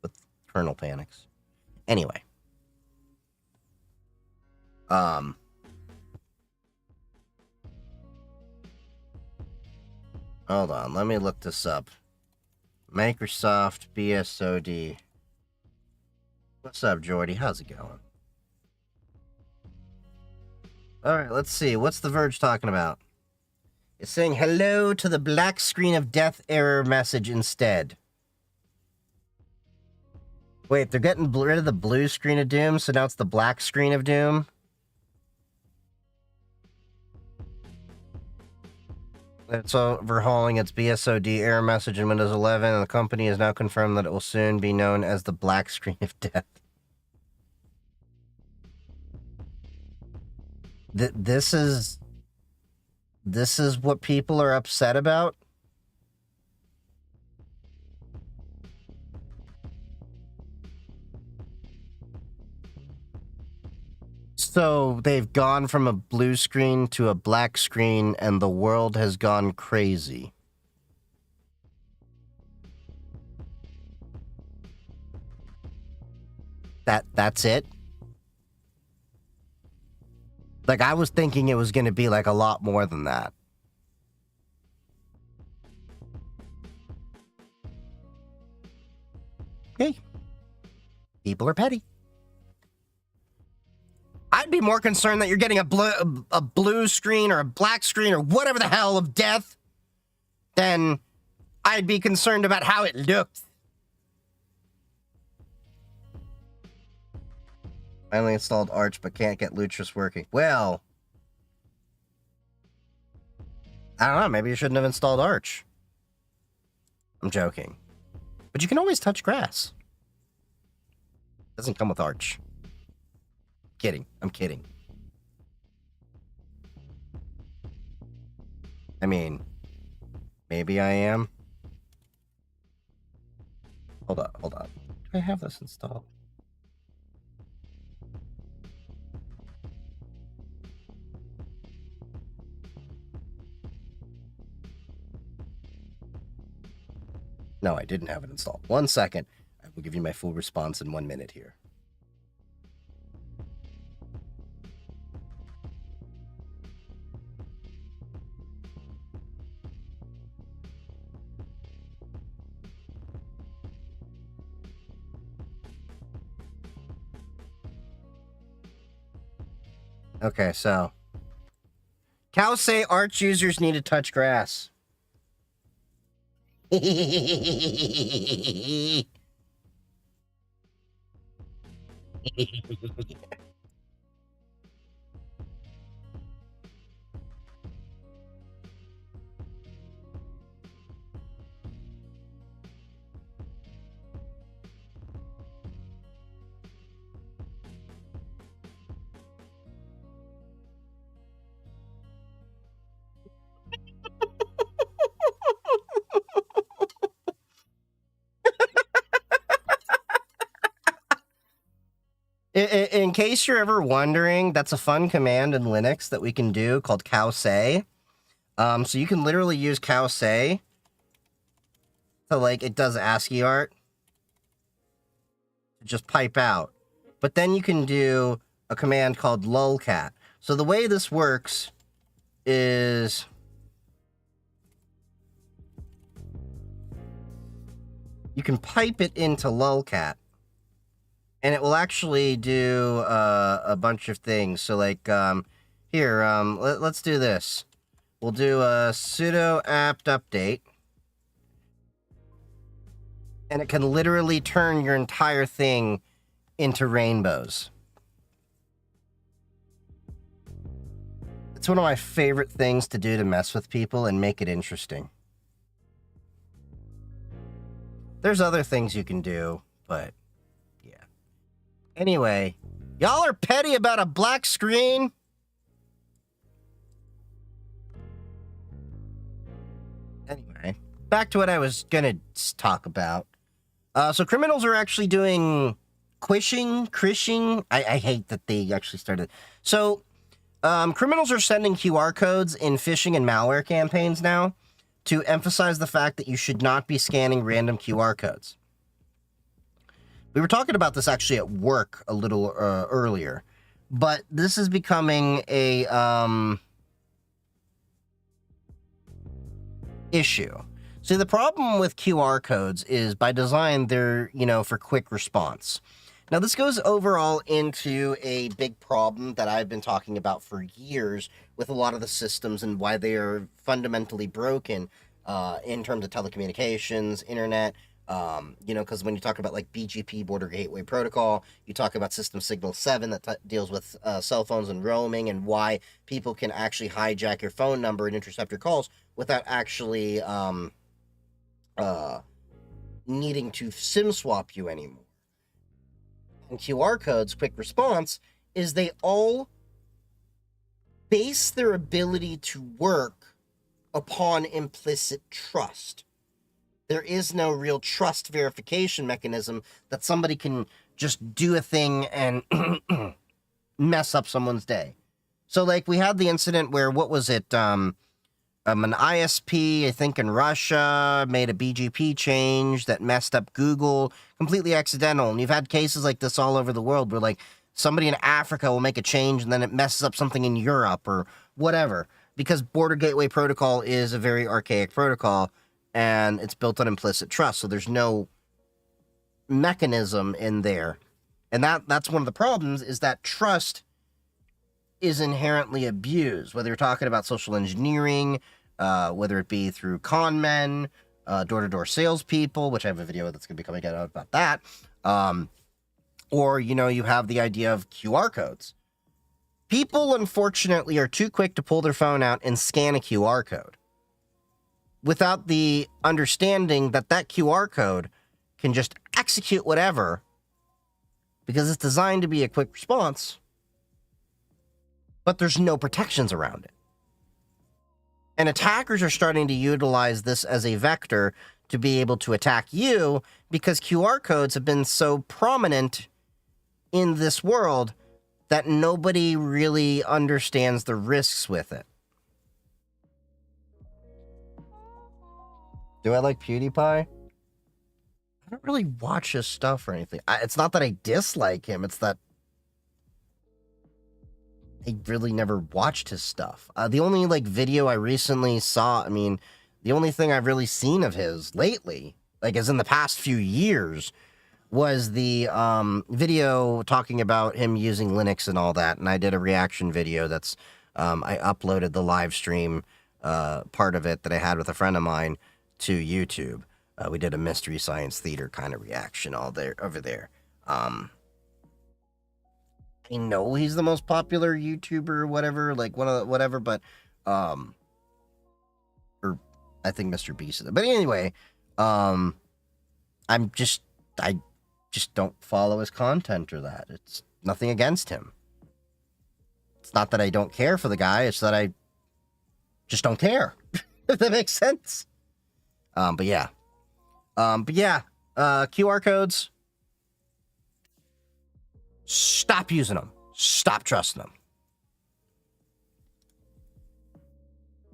with kernel panics. Anyway. Hold on, let me look this up. Microsoft BSOD. What's up, Jordy? How's it going? Alright, let's see. What's The Verge talking about? It's saying hello to the black screen of death error message instead. Wait, they're getting rid of the blue screen of doom, so now it's the black screen of doom? It's overhauling its BSOD error message in Windows 11, and the company has now confirmed that it will soon be known as the black screen of death. This is what people are upset about? So they've gone from a blue screen to a black screen, and the world has gone crazy. That's it? Like, I was thinking it was going to be, like, a lot more than that. Hey. People are petty. I'd be more concerned that you're getting a blue screen or a black screen or whatever the hell of death than I'd be concerned about how it looked. Finally installed Arch, but can't get Lutris working. Well, I don't know. Maybe you shouldn't have installed Arch. I'm joking. But you can always touch grass. Doesn't come with Arch. Kidding. I'm kidding. I mean, maybe I am. Hold on. Do I have this installed? No, I didn't have it installed. 1 second. I will give you my full response in 1 minute here. Okay, so cows say Arch users need to touch grass. In case you're ever wondering, that's a fun command in Linux that we can do called cowsay. So you can literally use cowsay to, like, it does ASCII art. Just pipe out. But then you can do a command called lolcat. So the way this works is you can pipe it into lolcat, and it will actually do a bunch of things. So, like, here, let's do this. We'll do a sudo apt update, and it can literally turn your entire thing into rainbows. It's one of my favorite things to do to mess with people and make it interesting. There's other things you can do, but yeah. Anyway, y'all are petty about a black screen? Anyway, back to what I was gonna talk about. So criminals are actually doing crishing. I hate that they actually started. So, criminals are sending QR codes in phishing and malware campaigns now to emphasize the fact that you should not be scanning random QR codes. We were talking about this actually at work a little earlier, but this is becoming a issue. See, the problem with QR codes is by design, they're, for quick response. Now, this goes overall into a big problem that I've been talking about for years with a lot of the systems and why they are fundamentally broken in terms of telecommunications, internet, because when you talk about like BGP, Border Gateway Protocol, you talk about System Signal 7 that deals with cell phones and roaming and why people can actually hijack your phone number and intercept your calls without actually needing to SIM swap you anymore. And QR codes, quick response, is they all base their ability to work upon implicit trust. There is no real trust verification mechanism that somebody can just do a thing and mess up someone's day. So, like, we had the incident where, what was it? An ISP, I think in Russia, made a BGP change that messed up Google, completely accidental. And you've had cases like this all over the world where, like, somebody in Africa will make a change and then it messes up something in Europe or whatever. Because Border Gateway Protocol is a very archaic protocol and it's built on implicit trust. So there's no mechanism in there. And that's one of the problems, is that trust is inherently abused, whether you're talking about social engineering, whether it be through con men, door-to-door salespeople, which I have a video that's going to be coming out about that, or, you have the idea of QR codes. People, unfortunately, are too quick to pull their phone out and scan a QR code without the understanding that that QR code can just execute whatever because it's designed to be a quick response, but there's no protections around it. And attackers are starting to utilize this as a vector to be able to attack you because QR codes have been so prominent in this world that nobody really understands the risks with it. Do I like PewDiePie? I don't really watch his stuff or anything. It's not that I dislike him, it's that I really never watched his stuff. The only, video I recently saw, the only thing I've really seen of his lately, as in the past few years, was the video talking about him using Linux and all that, and I did a reaction video that's, I uploaded the live stream part of it that I had with a friend of mine to YouTube. We did a Mystery Science Theater kind of reaction over there. I know he's the most popular YouTuber or whatever, whatever, but, or I think Mr. Beast is it. But anyway, I just don't follow his content or that. It's nothing against him. It's not that I don't care for the guy, it's that I just don't care. If that makes sense. But yeah, QR codes. Stop using them. Stop trusting them.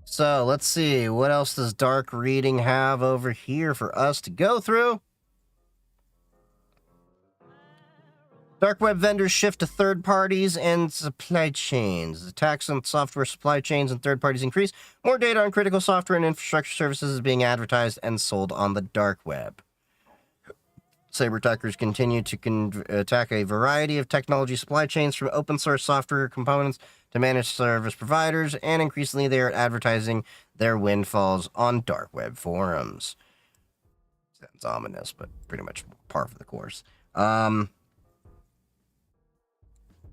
So let's see. What else does dark reading have over here for us to go through? Dark web vendors shift to third parties and supply chains. Attacks on software supply chains and third parties increase. More data on critical software and infrastructure services is being advertised and sold on the dark web. Cyber attackers continue to attack a variety of technology supply chains, from open source software components to managed service providers, and increasingly they are advertising their windfalls on dark web forums. Sounds ominous, but pretty much par for the course.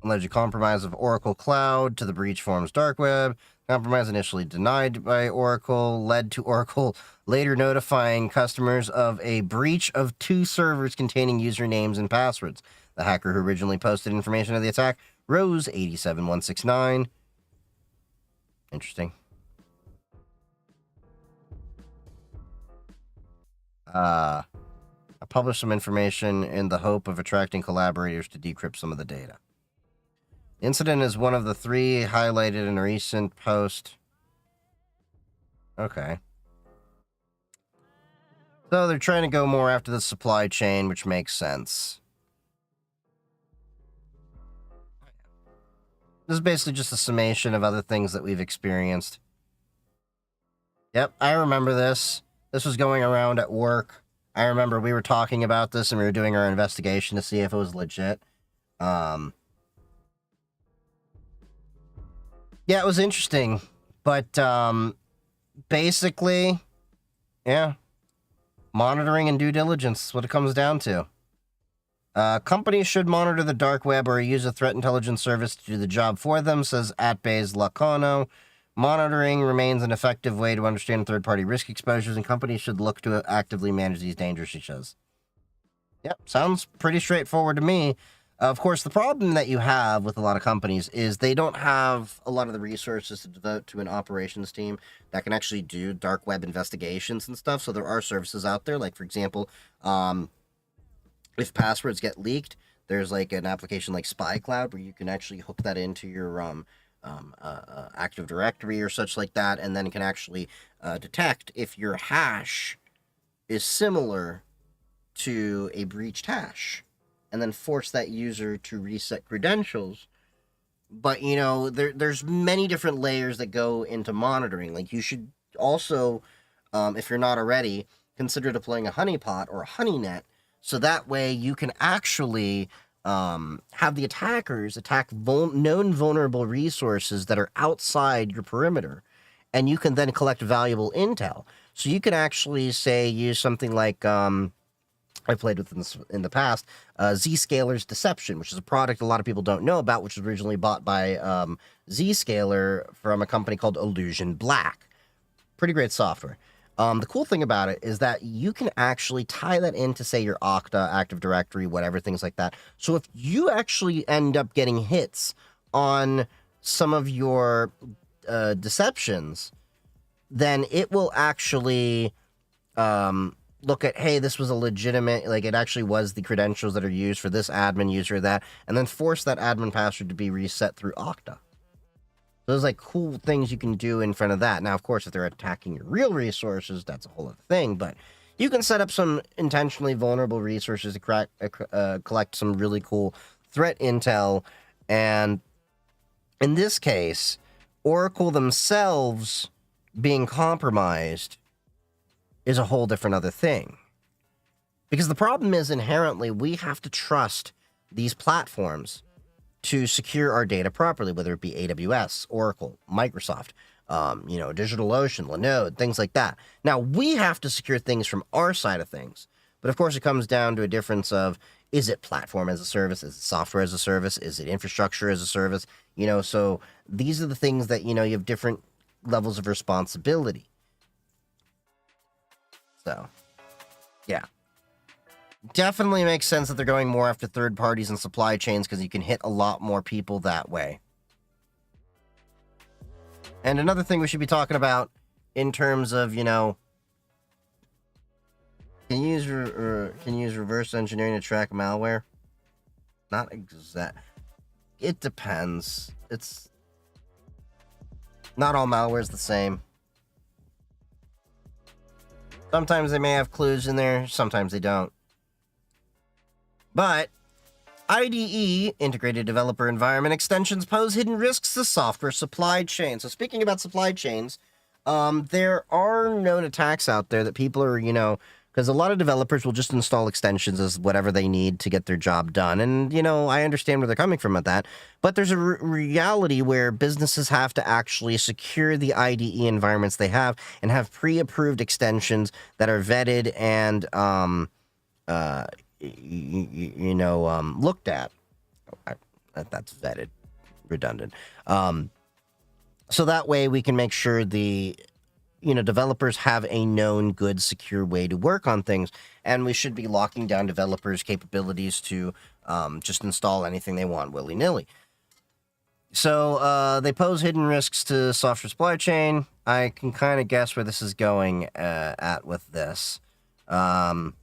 Alleged compromise of Oracle Cloud to the breach forum's dark web. Compromise initially denied by Oracle led to Oracle later notifying customers of a breach of 2 servers containing usernames and passwords. The hacker who originally posted information of the attack, Rose87169. Interesting. I published some information in the hope of attracting collaborators to decrypt some of the data. The incident is one of the 3 highlighted in a recent post. Okay. So they're trying to go more after the supply chain, which makes sense. This is basically just a summation of other things that we've experienced. Yep, I remember this. This was going around at work. I remember we were talking about this and we were doing our investigation to see if it was legit. Yeah, it was interesting, but basically, yeah, monitoring and due diligence is what it comes down to. Companies should monitor the dark web or use a threat intelligence service to do the job for them, says Atbays Lacano. Monitoring remains an effective way to understand third-party risk exposures, and companies should look to actively manage these dangers, she says. Yep, sounds pretty straightforward to me. Of course, the problem that you have with a lot of companies is they don't have a lot of the resources to devote to an operations team that can actually do dark web investigations and stuff. So there are services out there, like, for example, if passwords get leaked, there's like an application like SpyCloud where you can actually hook that into your Active Directory or such like that, and then it can actually detect if your hash is similar to a breached hash, and then force that user to reset credentials. But, you know, there's many different layers that go into monitoring. Like, you should also, if you're not already, consider deploying a honeypot or a honeynet, so that way you can actually have the attackers attack known vulnerable resources that are outside your perimeter, and you can then collect valuable intel. So you can actually, say, use something like... I played with this in the past, Zscaler's Deception, which is a product a lot of people don't know about, which was originally bought by Zscaler from a company called Illusion Black. Pretty great software. The cool thing about it is that you can actually tie that into, say, your Okta, Active Directory, whatever, things like that. So if you actually end up getting hits on some of your deceptions, then it will actually... look at, hey, this was a legitimate, like, it actually was the credentials that are used for this admin user or that, and then force that admin password to be reset through Okta. Those, like, cool things you can do in front of that. Now, of course, if they're attacking your real resources, that's a whole other thing, but you can set up some intentionally vulnerable resources to collect some really cool threat intel, and in this case, Oracle themselves being compromised is a whole different other thing. Because the problem is, inherently, we have to trust these platforms to secure our data properly, whether it be AWS, Oracle, Microsoft, DigitalOcean, Linode, things like that. Now, we have to secure things from our side of things. But of course, it comes down to a difference of, is it platform as a service? Is it software as a service? Is it infrastructure as a service? So these are the things that, you have different levels of responsibility. So, yeah. Definitely makes sense that they're going more after third parties and supply chains, because you can hit a lot more people that way. And another thing we should be talking about in terms of, can you use reverse engineering to track malware? Not exact. It depends. It's not all malware is the same. Sometimes they may have clues in there, sometimes they don't. But IDE, Integrated Developer Environment extensions, pose hidden risks to software supply chain. So speaking about supply chains, there are known attacks out there that people are, because a lot of developers will just install extensions as whatever they need to get their job done. And, I understand where they're coming from at that. But there's a reality where businesses have to actually secure the IDE environments they have and have pre-approved extensions that are vetted and, looked at. That's vetted, redundant. So that way we can make sure the developers have a known, good, secure way to work on things, and we should be locking down developers' capabilities to just install anything they want willy-nilly. So they pose hidden risks to software supply chain. I can kind of guess where this is going at with this. According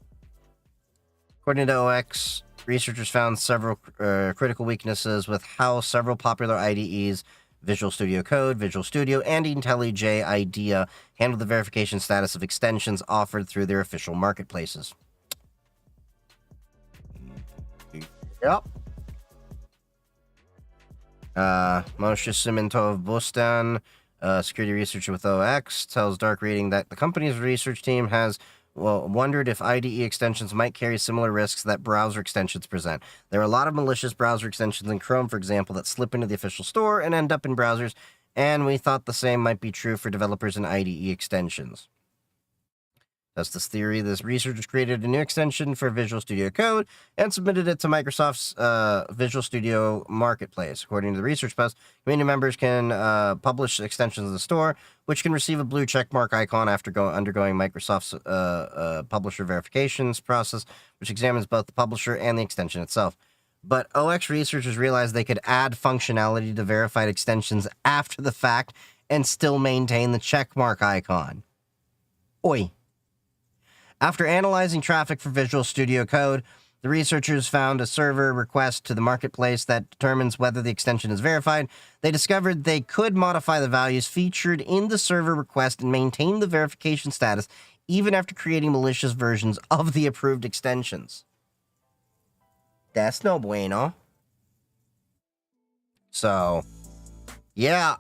to OX, researchers found several critical weaknesses with how several popular IDEs, Visual Studio Code, Visual Studio, and IntelliJ IDEA handle the verification status of extensions offered through their official marketplaces. Yep. Moshe Simintov Bustan, security researcher with OX, tells Dark Reading that the company's research team has wondered if IDE extensions might carry similar risks that browser extensions present. There are a lot of malicious browser extensions in Chrome, for example, that slip into the official store and end up in browsers, and we thought the same might be true for developers in IDE extensions. That's this theory. This researchers created a new extension for Visual Studio Code and submitted it to Microsoft's Visual Studio Marketplace. According to the research post, community members can publish extensions in the store, which can receive a blue checkmark icon after undergoing Microsoft's publisher verifications process, which examines both the publisher and the extension itself. But OX researchers realized they could add functionality to verified extensions after the fact and still maintain the checkmark icon. Oi. After analyzing traffic for Visual Studio Code, the researchers found a server request to the marketplace that determines whether the extension is verified. They discovered they could modify the values featured in the server request and maintain the verification status even after creating malicious versions of the approved extensions. That's no bueno. So, yeah.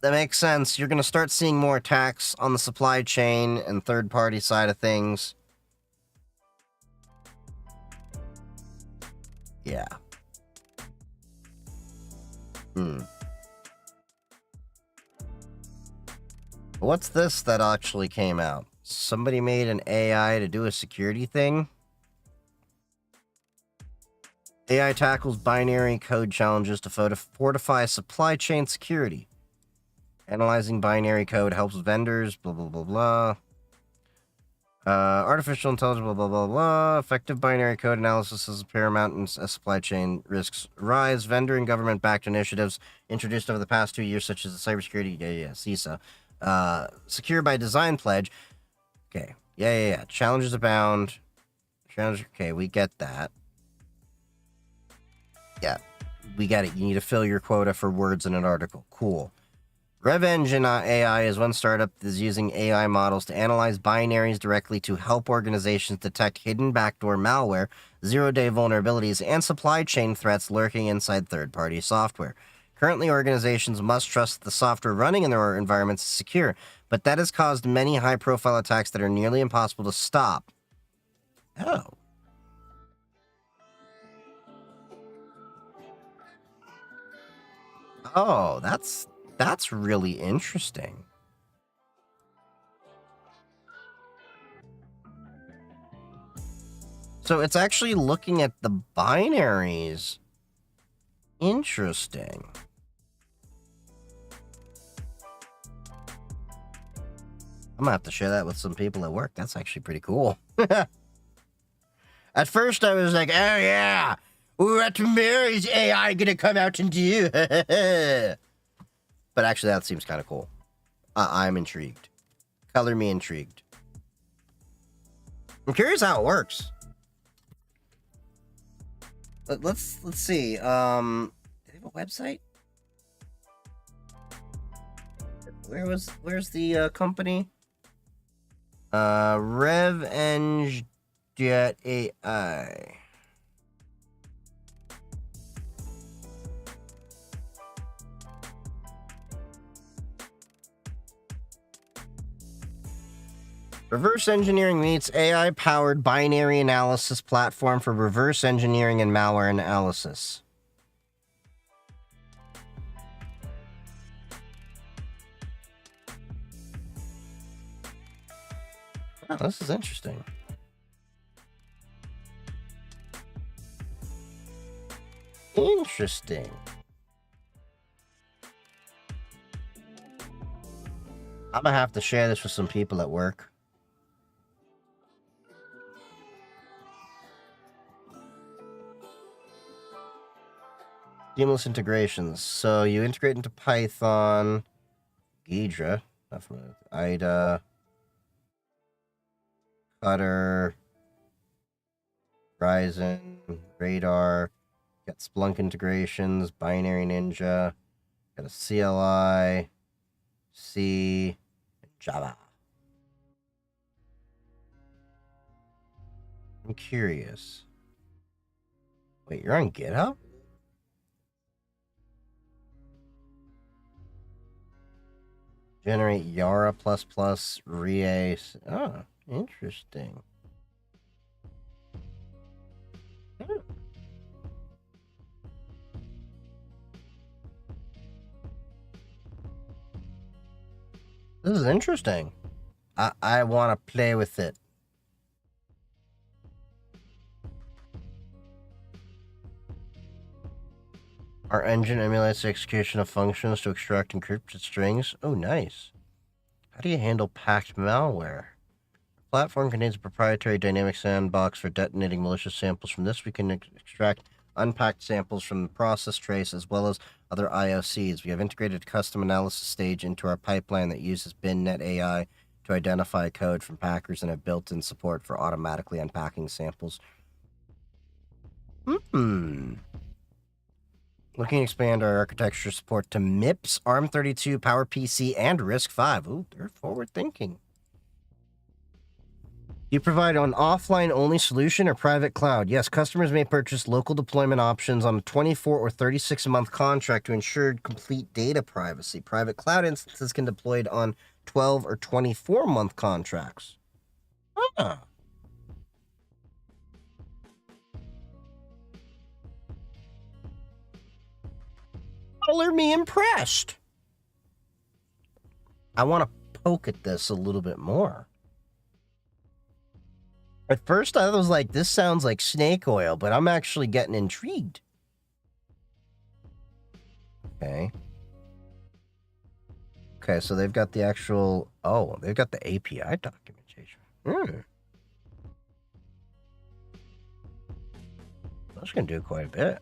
That makes sense. You're going to start seeing more attacks on the supply chain and third-party side of things. Yeah. What's this that actually came out? Somebody made an AI to do a security thing? AI tackles binary code challenges to fortify supply chain security. Analyzing binary code helps vendors, blah, blah, blah, blah. Artificial intelligence, blah, blah, blah, blah. Effective binary code analysis is paramount as supply chain risks rise. Vendor and government-backed initiatives introduced over the past 2 years, such as the Cybersecurity, CISA, Secure by Design pledge. Okay, yeah. Challenges abound. Okay, we get that. Yeah, we get it. You need to fill your quota for words in an article. Cool. RevEngine AI is one startup that is using AI models to analyze binaries directly to help organizations detect hidden backdoor malware, zero-day vulnerabilities, and supply chain threats lurking inside third-party software. Currently, organizations must trust that the software running in their environments is secure, but that has caused many high-profile attacks that are nearly impossible to stop. Oh. Oh, that's really interesting. So it's actually looking at the binaries. Interesting. I'm gonna have to share that with some people at work. That's actually pretty cool. At first I was like, oh yeah, what Mary's AI gonna come out and do? But actually, that seems kind of cool. I'm intrigued. Color me intrigued. I'm curious how it works. Let's see. Do they have a website? Where's the company? RevEng Jet AI. Reverse engineering meets AI-powered binary analysis platform for reverse engineering and malware analysis. Oh, this is interesting. Interesting. I'm gonna have to share this with some people at work. Seamless integrations. So you integrate into Python, Ghidra, not familiar with IDA, Cutter, Ryzen, Radar, got Splunk integrations, Binary Ninja, got a CLI, C, and Java. I'm curious. Wait, you're on GitHub? Generate Yara++, REA. Oh, interesting. This is interesting. I want to play with it. Our engine emulates the execution of functions to extract encrypted strings. Oh, nice. How do you handle packed malware? The platform contains a proprietary dynamic sandbox for detonating malicious samples. From this, we can extract unpacked samples from the process trace as well as other IOCs. We have integrated a custom analysis stage into our pipeline that uses BinNet AI to identify code from packers and have built-in support for automatically unpacking samples. Looking to expand our architecture support to MIPS, ARM32, PowerPC, and RISC-V. Ooh, they're forward-thinking. You provide an offline-only solution or private cloud? Yes, customers may purchase local deployment options on a 24 or 36-month contract to ensure complete data privacy. Private cloud instances can be deployed on 12 or 24-month contracts. Huh. Color me impressed. I want to poke at this a little bit more. At first, I was like, this sounds like snake oil, but I'm actually getting intrigued. Okay. Okay, so they've got the actual... Oh, they've got the API documentation. That's going to do quite a bit.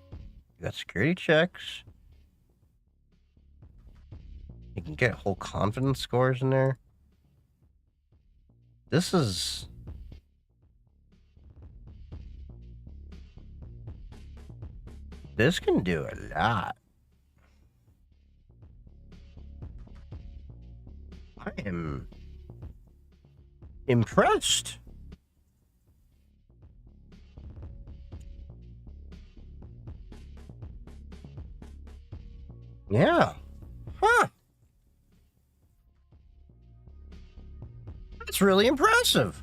You got security checks. You can get whole confidence scores in there. This is... This can do a lot. I am impressed. Yeah. Huh. That's really impressive.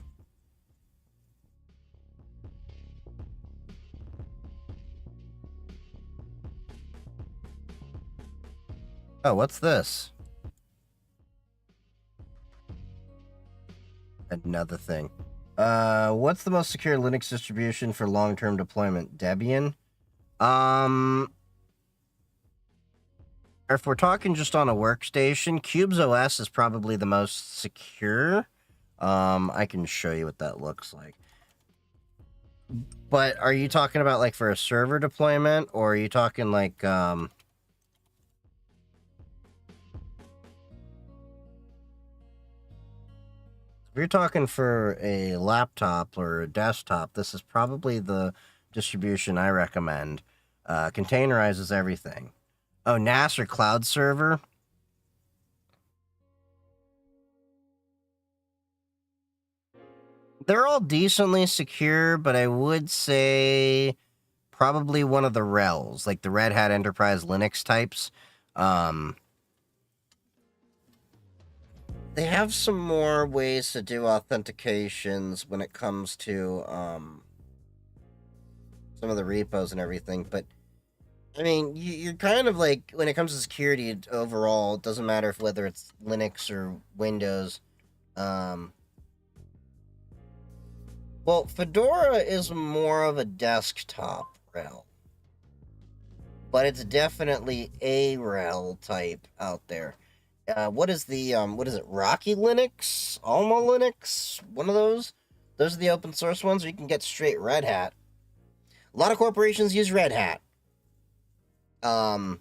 Oh, what's this? Another thing. What's the most secure Linux distribution for long-term deployment? Debian? If we're talking just on a workstation, CubesOS is probably the most secure. I can show you what that looks like. But are you talking about like for a server deployment, or are you talking like if you're talking for a laptop or a desktop, this is probably the distribution I recommend. Containerizes everything. Oh, NASA Cloud Server. They're all decently secure, but I would say probably one of the RHELs, like the Red Hat Enterprise Linux types. They have some more ways to do authentications when it comes to some of the repos and everything, but I mean, you're kind of like, when it comes to security overall, it doesn't matter if whether it's Linux or Windows. Um, well, Fedora is more of a desktop RHEL, but it's definitely a RHEL type out there. What is what is it? Rocky Linux? Alma Linux? One of those? Those are the open source ones, or you can get straight Red Hat. A lot of corporations use Red Hat. Um,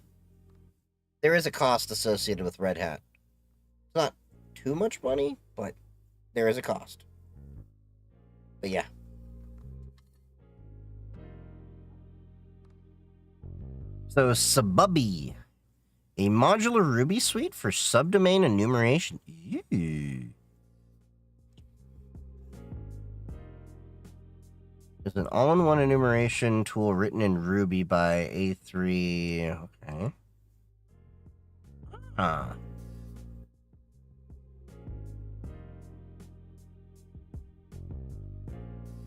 there is a cost associated with Red Hat. It's not too much money, but there is a cost. But yeah. So Sububby, a modular Ruby suite for subdomain enumeration. Ew. It's an all-in-one enumeration tool written in Ruby by A3. Okay. Huh.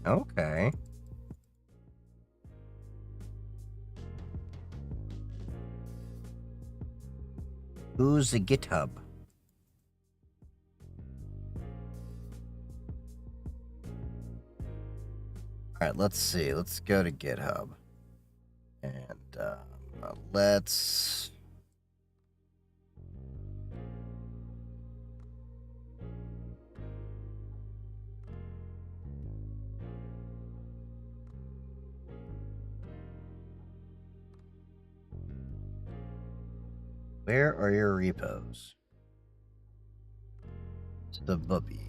Okay. Who's the GitHub? Alright, let's see. Let's go to GitHub. And let's... Where are your repos? Sububby.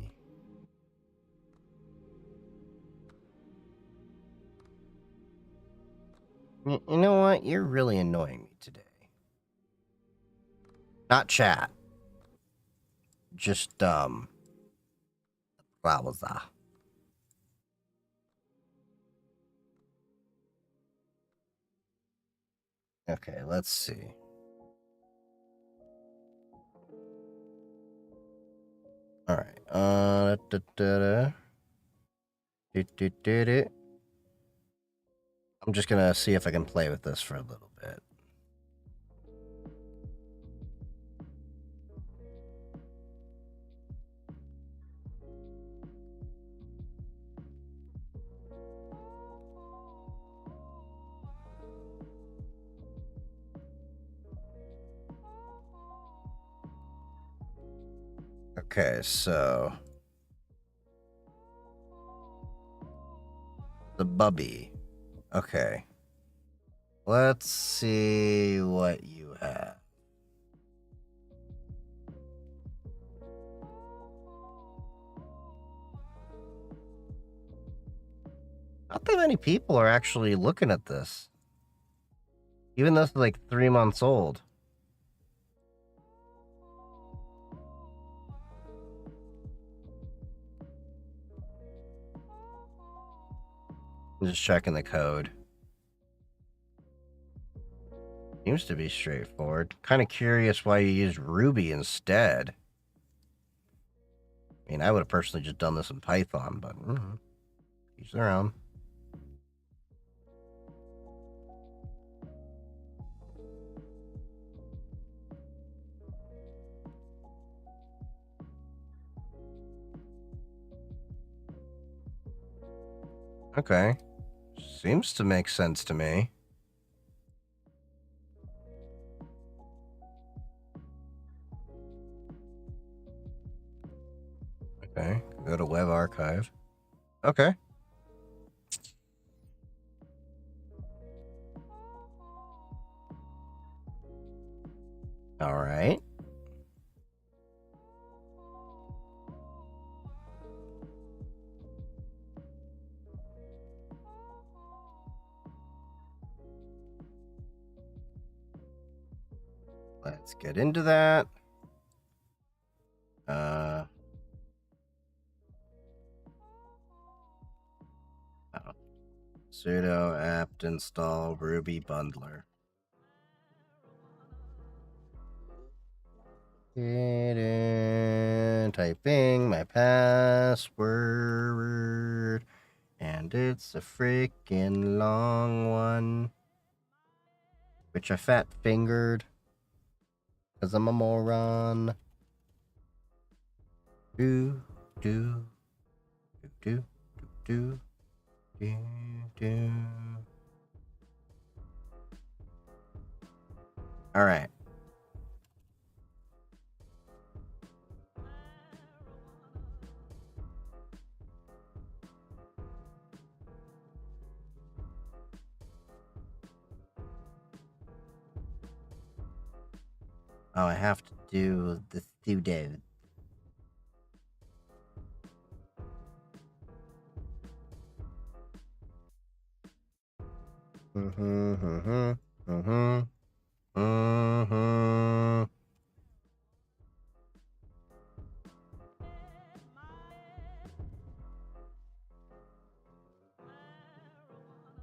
You know what? You're really annoying me today. Not chat. Just, browser. Okay, let's see. Alright, I'm just gonna see if I can play with this for a little bit. Okay, so the Bubby. Okay. Let's see what you have. Not that many people are actually looking at this. Even though it's like 3 months old. I'm just checking the code. Seems to be straightforward. Kind of curious why you used Ruby instead. I mean, I would have personally just done this in Python, but each their own. Okay. Seems to make sense to me. Okay, go to Web Archive. Okay. All right. Let's get into that. Sudo apt install Ruby bundler. Typing my password, and it's a freaking long one, which I fat fingered because I'm a moron. Do do do do do do. All right. Oh, I have to do the sudo.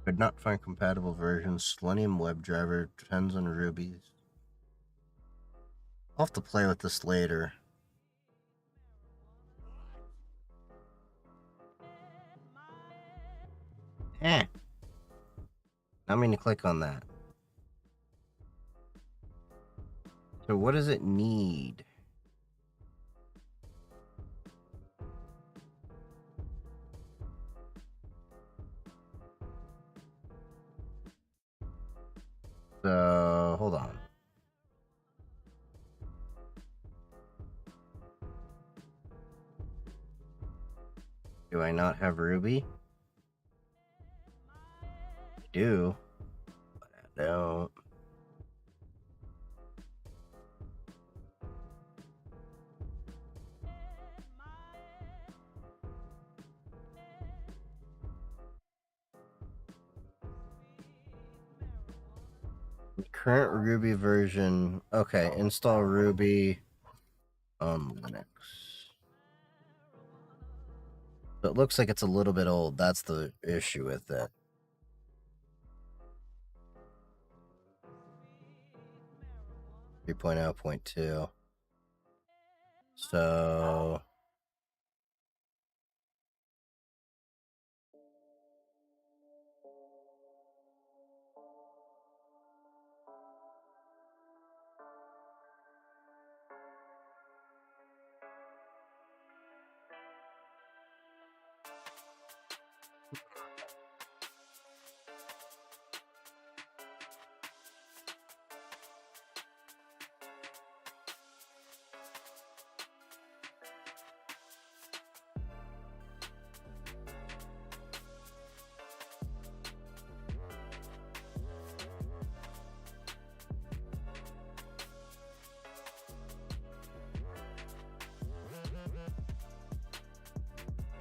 Could not find compatible versions. Selenium WebDriver depends on Ruby. I'll have to play with this later. I mean to click on that. So what does it need? So hold on. Do I not have Ruby? I do, but I don't. Current Ruby version. Okay, install Ruby on Linux. But it looks like it's a little bit old. That's the issue with it. Three point oh point two. So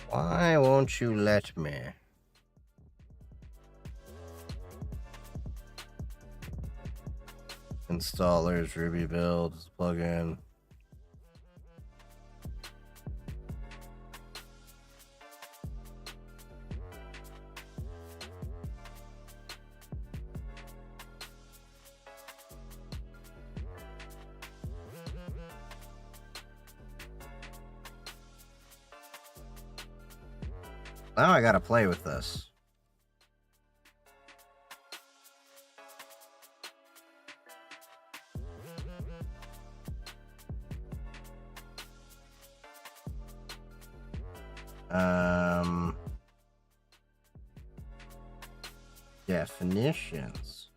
why won't you let me? Installers, Ruby builds, plugin. Now I gotta play with this. Definitions.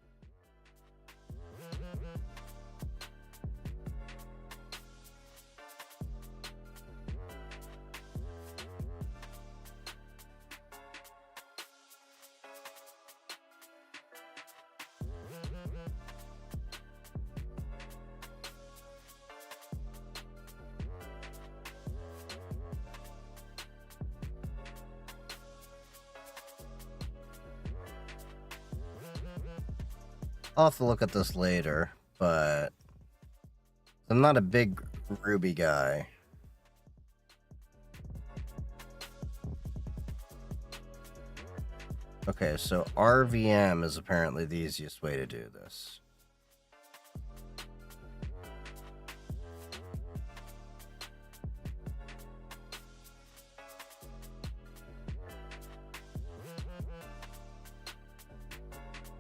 I'll have to look at this later, but I'm not a big Ruby guy. Okay, so RVM is apparently the easiest way to do this.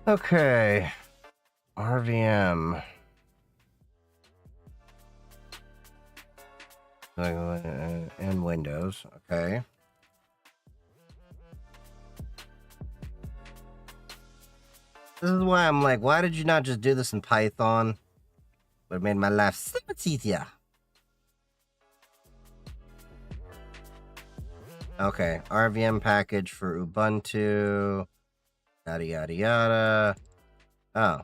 Okay, RVM. And Windows, okay. This is why I'm like, why did you not just do this in Python? Would have made my life so much easier. Okay, RVM package for Ubuntu, yada yada yada. Oh,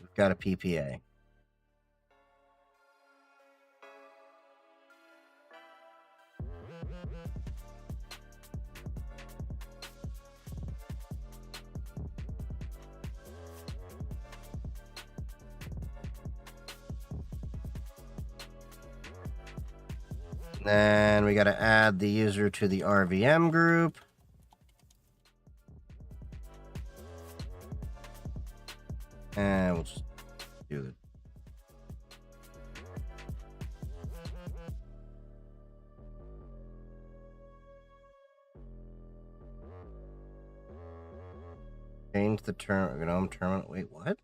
we've got a PPA. Then we got to add the user to the RVM group. And we'll just do it. Change the GNOME terminal. Wait, what?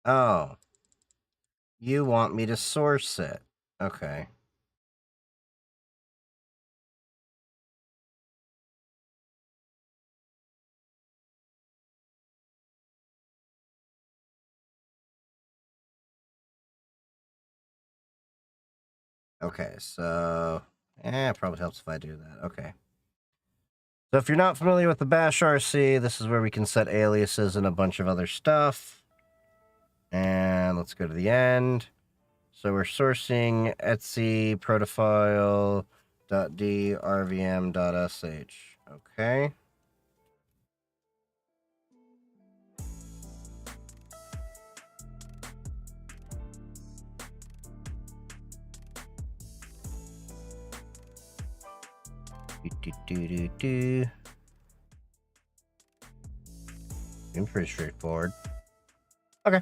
Oh. You want me to source it. Okay. Okay, so probably helps if I do that. Okay. So if you're not familiar with the bash RC, this is where we can set aliases and a bunch of other stuff. And let's go to the end. So we're sourcing Etsy protofile.d.rvm.sh. Okay. Seems pretty straightforward. Okay.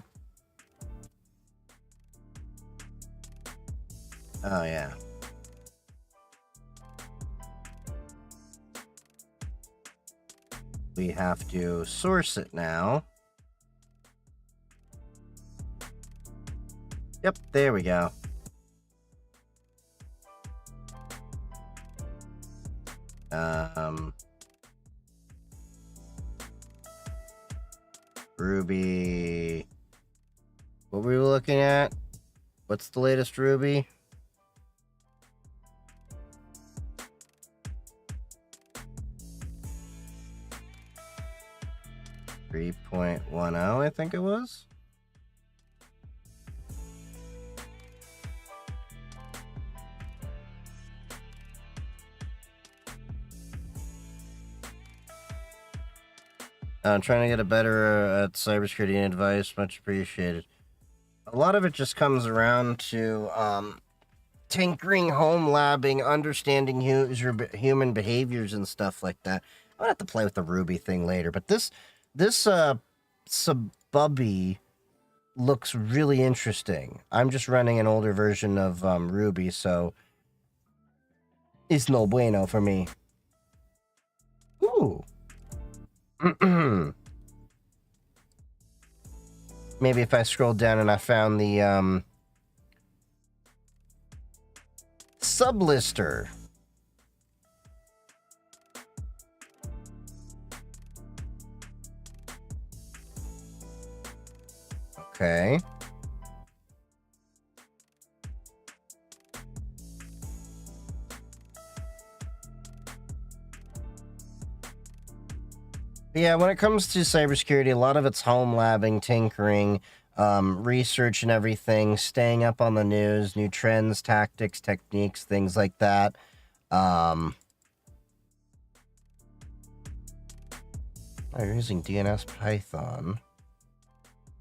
Oh, yeah. We have to source it now. Yep, there we go. Ruby. What were we looking at? What's the latest Ruby? .10, I think it was. I'm trying to get a better at cybersecurity advice. Much appreciated. A lot of it just comes around to tinkering, home labbing, understanding human behaviors and stuff like that. I'm gonna have to play with the Ruby thing later, but this Sububby looks really interesting. I'm just running an older version of Ruby, so it's no bueno for me. Ooh. Maybe if I scroll down and I found the sublister. Okay. Yeah, when it comes to cybersecurity, a lot of it's home labbing, tinkering, research and everything, staying up on the news, new trends, tactics, techniques, things like that. Oh, you're using DNS Python.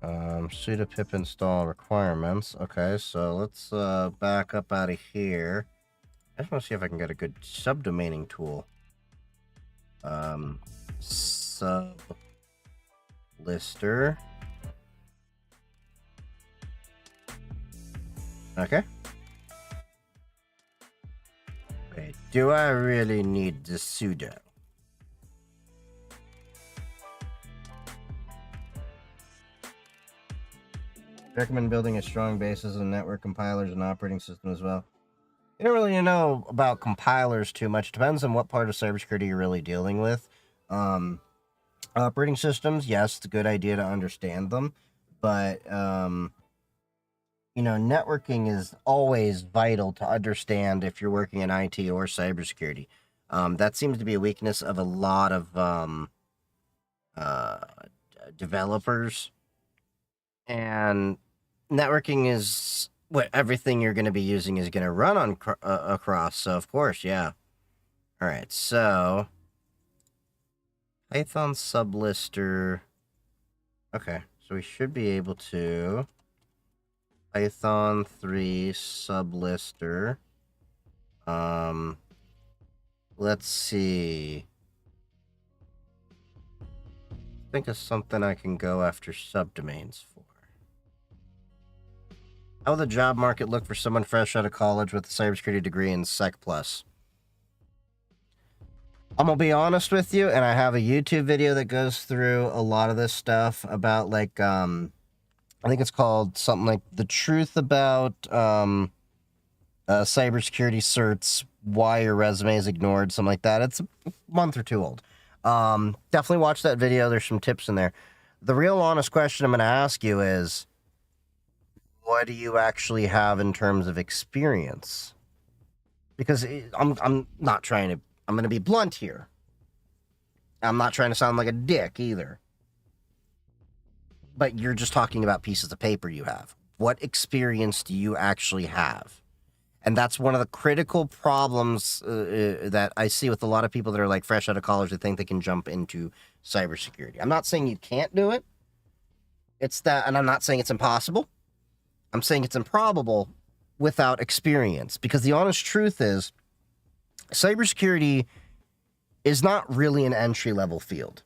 Sudo pip install requirements. Okay, so let's back up out of here. I just want to see if I can get a good subdomaining tool. Sub lister. Okay. Wait, do I really need the sudo? Recommend building a strong basis of network compilers and operating system as well. You don't really know about compilers too much. Depends on what part of cybersecurity you're really dealing with. Operating systems, yes, it's a good idea to understand them, but networking is always vital to understand if you're working in IT or cybersecurity. That seems to be a weakness of a lot of developers, and networking is what everything you're going to be using is going to run on across. So of course, yeah. All right, so Python sublister. Okay, so we should be able to Python 3 sublister. Let's see. Think of something I can go after subdomains for. How will the job market look for someone fresh out of college with a cybersecurity degree in Sec Plus? I'm gonna be honest with you, and I have a YouTube video that goes through a lot of this stuff about, like, I think it's called something like The Truth About Cybersecurity Certs, Why Your Resume is Ignored, something like that. It's a month or two old. Definitely watch that video. There's some tips in there. The real honest question I'm going to ask you is, what do you actually have in terms of experience? Because I'm not trying to, I'm going to be blunt here. I'm not trying to sound like a dick either. But you're just talking about pieces of paper you have. What experience do you actually have? And that's one of the critical problems that I see with a lot of people that are like fresh out of college that think they can jump into cybersecurity. I'm not saying you can't do it. It's that, and I'm not saying it's impossible. I'm saying it's improbable without experience, because the honest truth is cybersecurity is not really an entry-level field.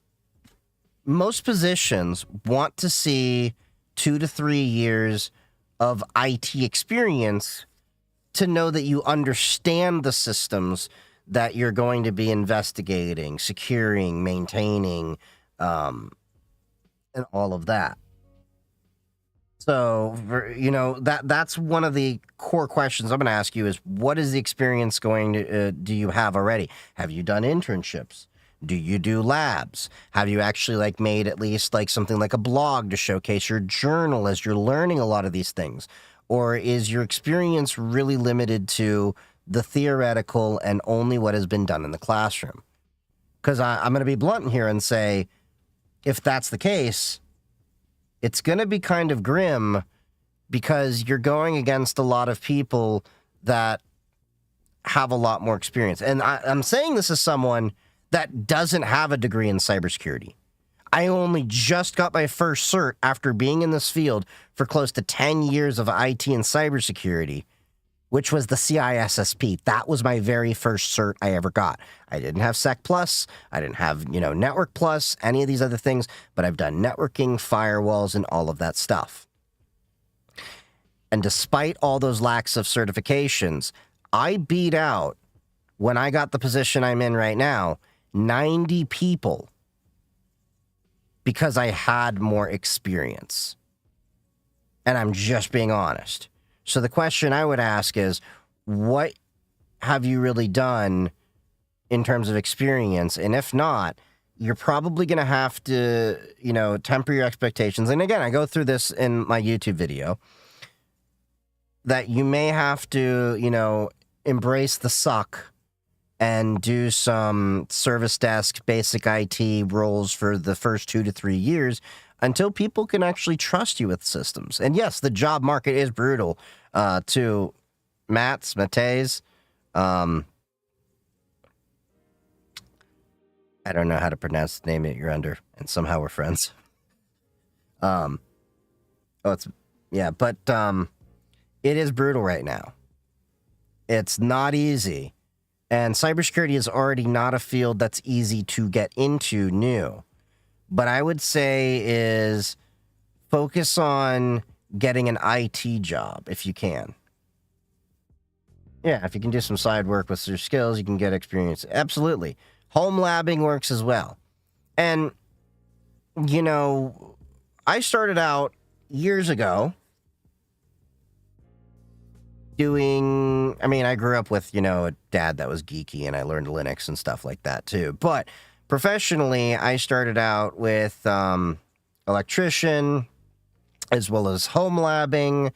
Most positions want to see 2 to 3 years of IT experience to know that you understand the systems that you're going to be investigating, securing, maintaining, and all of that. So, that's one of the core questions I'm going to ask you is, what is the experience going to, do you have already? Have you done internships? Do you do labs? Have you actually made at least something like a blog to showcase your journal as you're learning a lot of these things? Or is your experience really limited to the theoretical and only what has been done in the classroom? Because I'm going to be blunt here and say, if that's the case, it's going to be kind of grim, because you're going against a lot of people that have a lot more experience. And I'm saying this as someone that doesn't have a degree in cybersecurity. I only just got my first cert after being in this field for close to 10 years of IT and cybersecurity, which was the CISSP. That was my very first cert I ever got. I didn't have Sec Plus. I didn't have, Network Plus, any of these other things, but I've done networking, firewalls, and all of that stuff. And despite all those lacks of certifications, I beat out, when I got the position I'm in right now, 90 people, because I had more experience. And I'm just being honest. So the question I would ask is, what have you really done in terms of experience? And if not, you're probably going to have to, temper your expectations. And again, I go through this in my YouTube video, that you may have to, embrace the suck and do some service desk, basic IT roles for the first 2 to 3 years until people can actually trust you with systems. And yes, the job market is brutal. To Mate's, I don't know how to pronounce the name that you're under, and somehow we're friends. But it is brutal right now. It's not easy. And cybersecurity is already not a field that's easy to get into new. But I would say is focus on getting an IT job if you can. Yeah, if you can do some side work with your skills, you can get experience. Absolutely. Home labbing works as well. And, you know, I started out years ago I grew up with, a dad that was geeky, and I learned Linux and stuff like that too. But professionally, I started out with electrician as well as home labbing,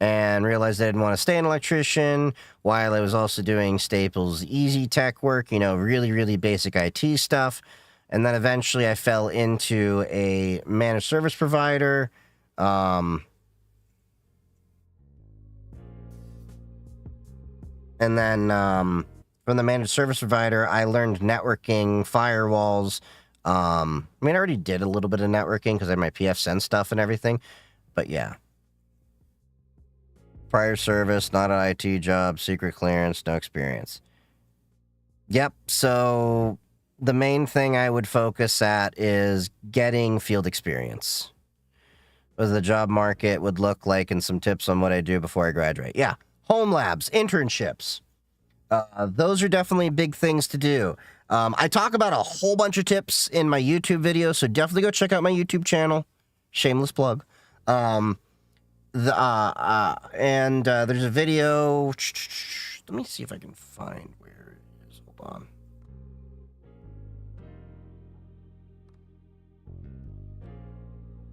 and realized I didn't want to stay an electrician while I was also doing Staples Easy Tech work, really, really basic IT stuff. And then eventually I fell into a managed service provider. And then from the managed service provider, I learned networking, firewalls. I already did a little bit of networking because I had my PFSense stuff and everything. But yeah. Prior service, not an IT job, secret clearance, no experience. Yep, so the main thing I would focus at is getting field experience. What the job market would look like, and some tips on what I do before I graduate. Yeah. Home labs, internships. Those are definitely big things to do. I talk about a whole bunch of tips in my YouTube video, so definitely go check out my YouTube channel. Shameless plug. And there's a video. Let me see if I can find where it is. Hold on.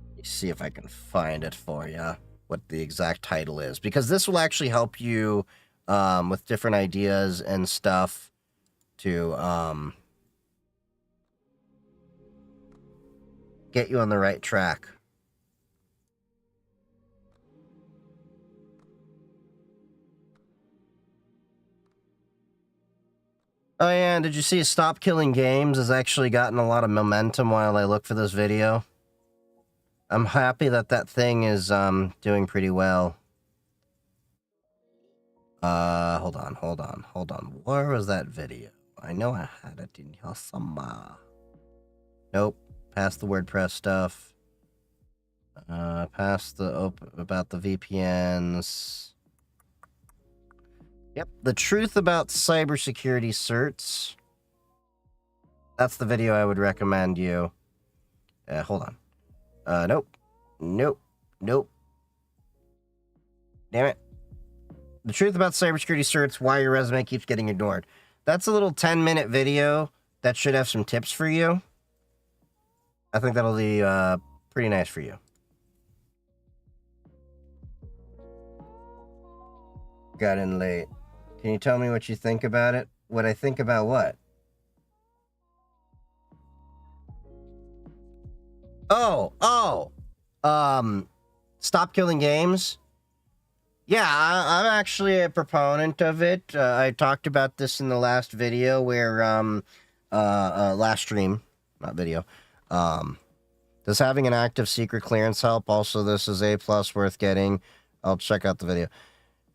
Let me see if I can find it for you, what the exact title is, because this will actually help you with different ideas and stuff to get you on the right track. Oh yeah, and did you see Stop Killing Games has actually gotten a lot of momentum while I look for this video? I'm happy that thing is doing pretty well. Hold on. Where was that video? I know I had it in here somewhere. Nope. Past the WordPress stuff. Past the about the VPNs. Yep, the truth about cybersecurity certs. That's the video I would recommend you. Hold on. Nope. Damn it. The truth about cybersecurity certs, why your resume keeps getting ignored. That's a little 10-minute video that should have some tips for you. I think that'll be pretty nice for you. Got in late. Can you tell me what you think about it? What I think about what? Stop Killing Games. Yeah, I'm actually a proponent of it. I talked about this in the last video where, last stream, not video. Does having an active secret clearance help? Also, this is A+ worth getting. I'll check out the video.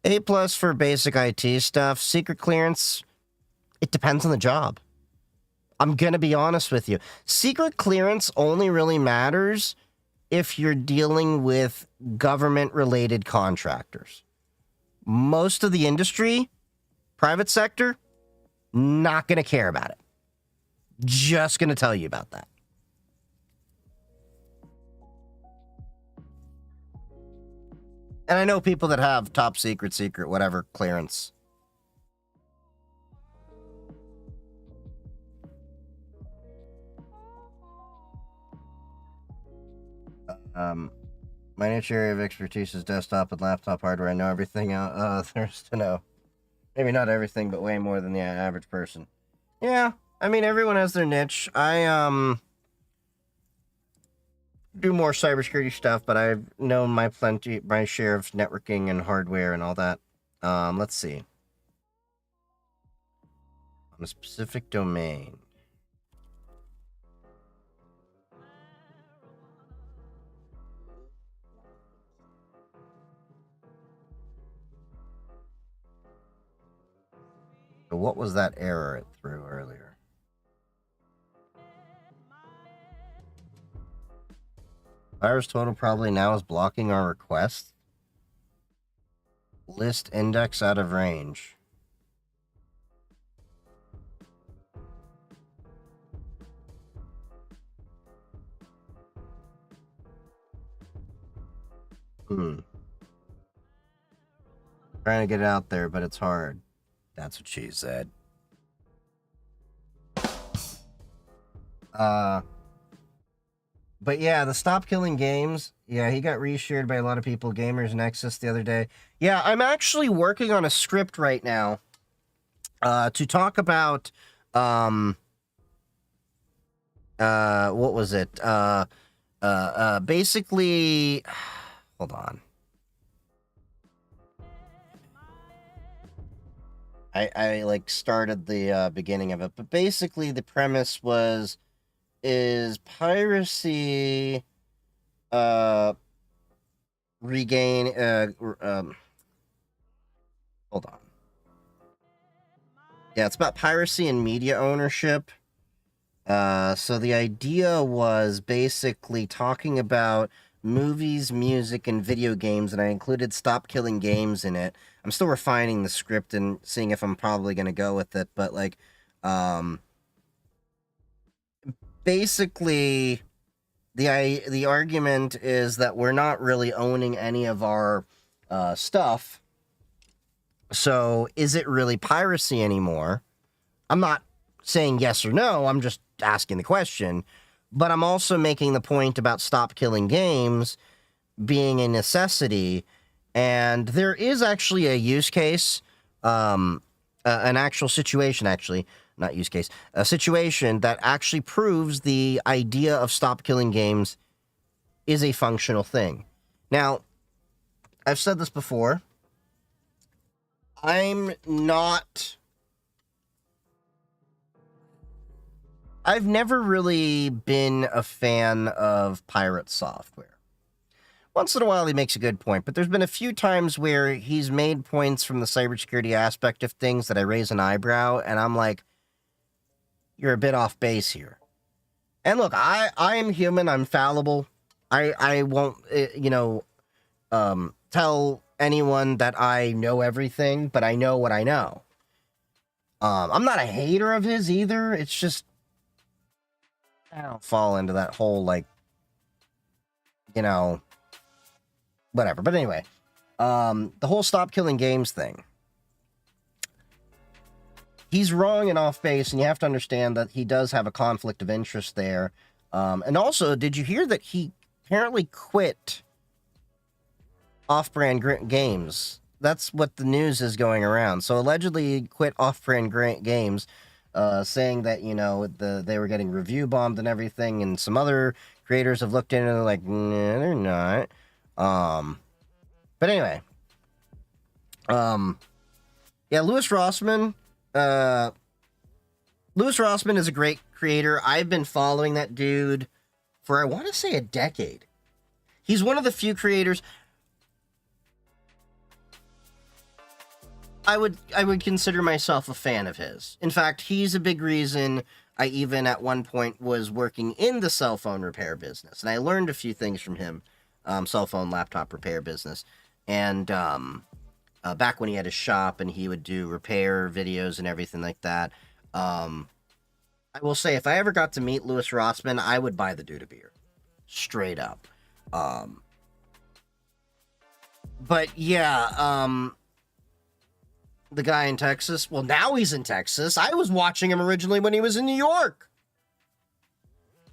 A+ for basic IT stuff. Secret clearance, it depends on the job. I'm going to be honest with you. Secret clearance only really matters if you're dealing with government-related contractors. Most of the industry, private sector, not going to care about it. Just going to tell you about that. And I know people that have top secret, whatever clearance. My niche area of expertise is desktop and laptop hardware. I know everything out there's to know. Maybe not everything, but way more than the average person. Yeah, I mean, everyone has their niche. I do more cybersecurity stuff, but I've known my share of networking and hardware and all that. Let's see. On a specific domain. So what was that error it threw earlier? Virus total probably now is blocking our request. List index out of range. Trying to get it out there, but it's hard. That's what she said. But yeah, the Stop Killing Games. Yeah, he got reshared by a lot of people. Gamers Nexus the other day. Yeah, I'm actually working on a script right now to talk about what was it? Basically, hold on. I like started the beginning of it, but basically the premise is piracy regain hold on. Yeah, it's about piracy and media ownership. So the idea was basically talking about movies, music, and video games, and I included Stop Killing Games in it. I'm still refining the script and seeing if I'm probably going to go with it, but like, basically, the argument is that we're not really owning any of our stuff. So is it really piracy anymore? I'm not saying yes or no. I'm just asking the question. But I'm also making the point about Stop Killing Games being a necessity. And there is actually a use case, an actual situation, actually, not use case, a situation that actually proves the idea of Stop Killing Games is a functional thing. Now, I've said this before. I've never really been a fan of pirate software. Once in a while, he makes a good point, but there's been a few times where he's made points from the cybersecurity aspect of things that I raise an eyebrow, and I'm like, you're a bit off base here. And look, I am human. I'm fallible. I won't, tell anyone that I know everything, but I know what I know. I'm not a hater of his either. It's just I don't fall into that whole like, whatever. But anyway, the whole Stop Killing Games thing. He's wrong and off base, and you have to understand that he does have a conflict of interest there. And also, did you hear that he apparently quit off-brand games? That's what the news is going around. So allegedly, he quit off-brand games, saying that they were getting review bombed and everything, and some other creators have looked into it and they're like, nah, they're not. But anyway, yeah, Louis Rossmann is a great creator. I've been following that dude for, I want to say, a decade. He's one of the few creators I would consider myself a fan of his. In fact, he's a big reason I even at one point was working in the cell phone repair business. And I learned a few things from him, cell phone, laptop repair business. And back when he had his shop and he would do repair videos and everything like that. I will say, if I ever got to meet Louis Rossmann, I would buy the dude a beer. Straight up. But yeah, the guy in Texas, well, now he's in Texas. I was watching him originally when he was in New York.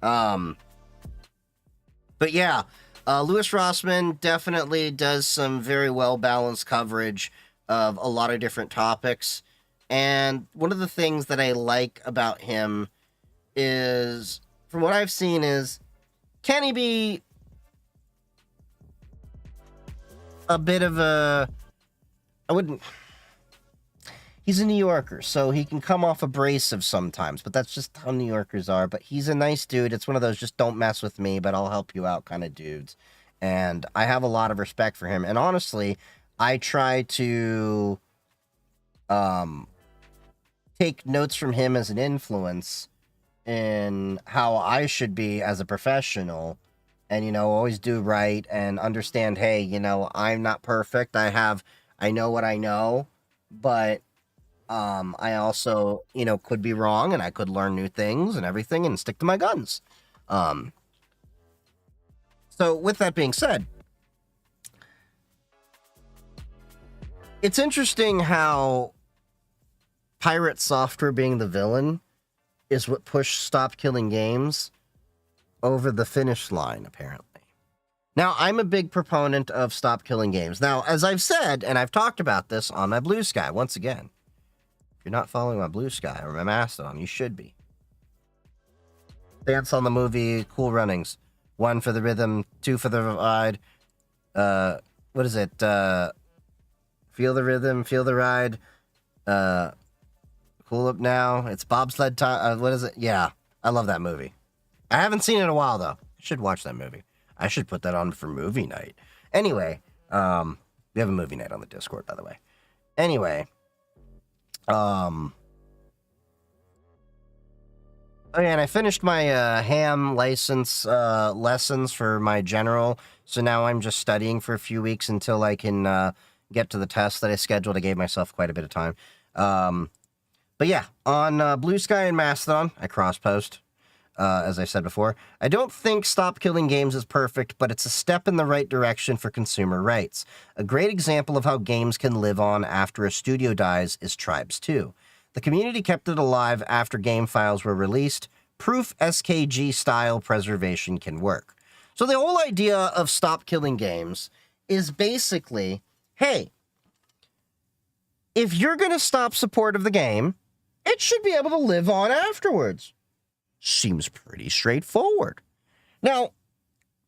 But yeah, Louis Rossmann definitely does some very well-balanced coverage of a lot of different topics. And one of the things that I like about him is, from what I've seen, is can he be a bit of a... I wouldn't... He's a New Yorker, so he can come off abrasive sometimes, but that's just how New Yorkers are. But he's a nice dude. It's one of those just don't mess with me, but I'll help you out kind of dudes. And I have a lot of respect for him. And honestly, I try to take notes from him as an influence in how I should be as a professional. And, you know, always do right and understand, hey, you know, I'm not perfect. I know what I know, but I also, you know, could be wrong, and I could learn new things and everything and stick to my guns. So with that being said, it's interesting how Pirate Software being the villain is what pushed Stop Killing Games over the finish line, apparently. Now, I'm a big proponent of Stop Killing Games. Now, as I've said, and I've talked about this on my Blue Sky, once again, if you're not following my Blue Sky or my Mastodon, you should be. Dance on the movie, Cool Runnings. 1 for the rhythm, 2 for the ride. What is it? Feel the rhythm, feel the ride. Cool Up Now. It's bobsled time. What is it? Yeah, I love that movie. I haven't seen it in a while, though. I should watch that movie. I should put that on for movie night. Anyway, we have a movie night on the Discord, by the way. Anyway, oh yeah, and I finished my ham license lessons for my general, so now I'm just studying for a few weeks until I can get to the test that I scheduled. I gave myself quite a bit of time. But yeah, on Blue Sky and Mastodon, I cross-post, as I said before. I don't think Stop Killing Games is perfect, but it's a step in the right direction for consumer rights. A great example of how games can live on after a studio dies is Tribes 2. The community kept it alive after game files were released. Proof SKG-style preservation can work. So the whole idea of Stop Killing Games is basically, hey, if you're going to stop support of the game, it should be able to live on afterwards. Seems pretty straightforward. Now,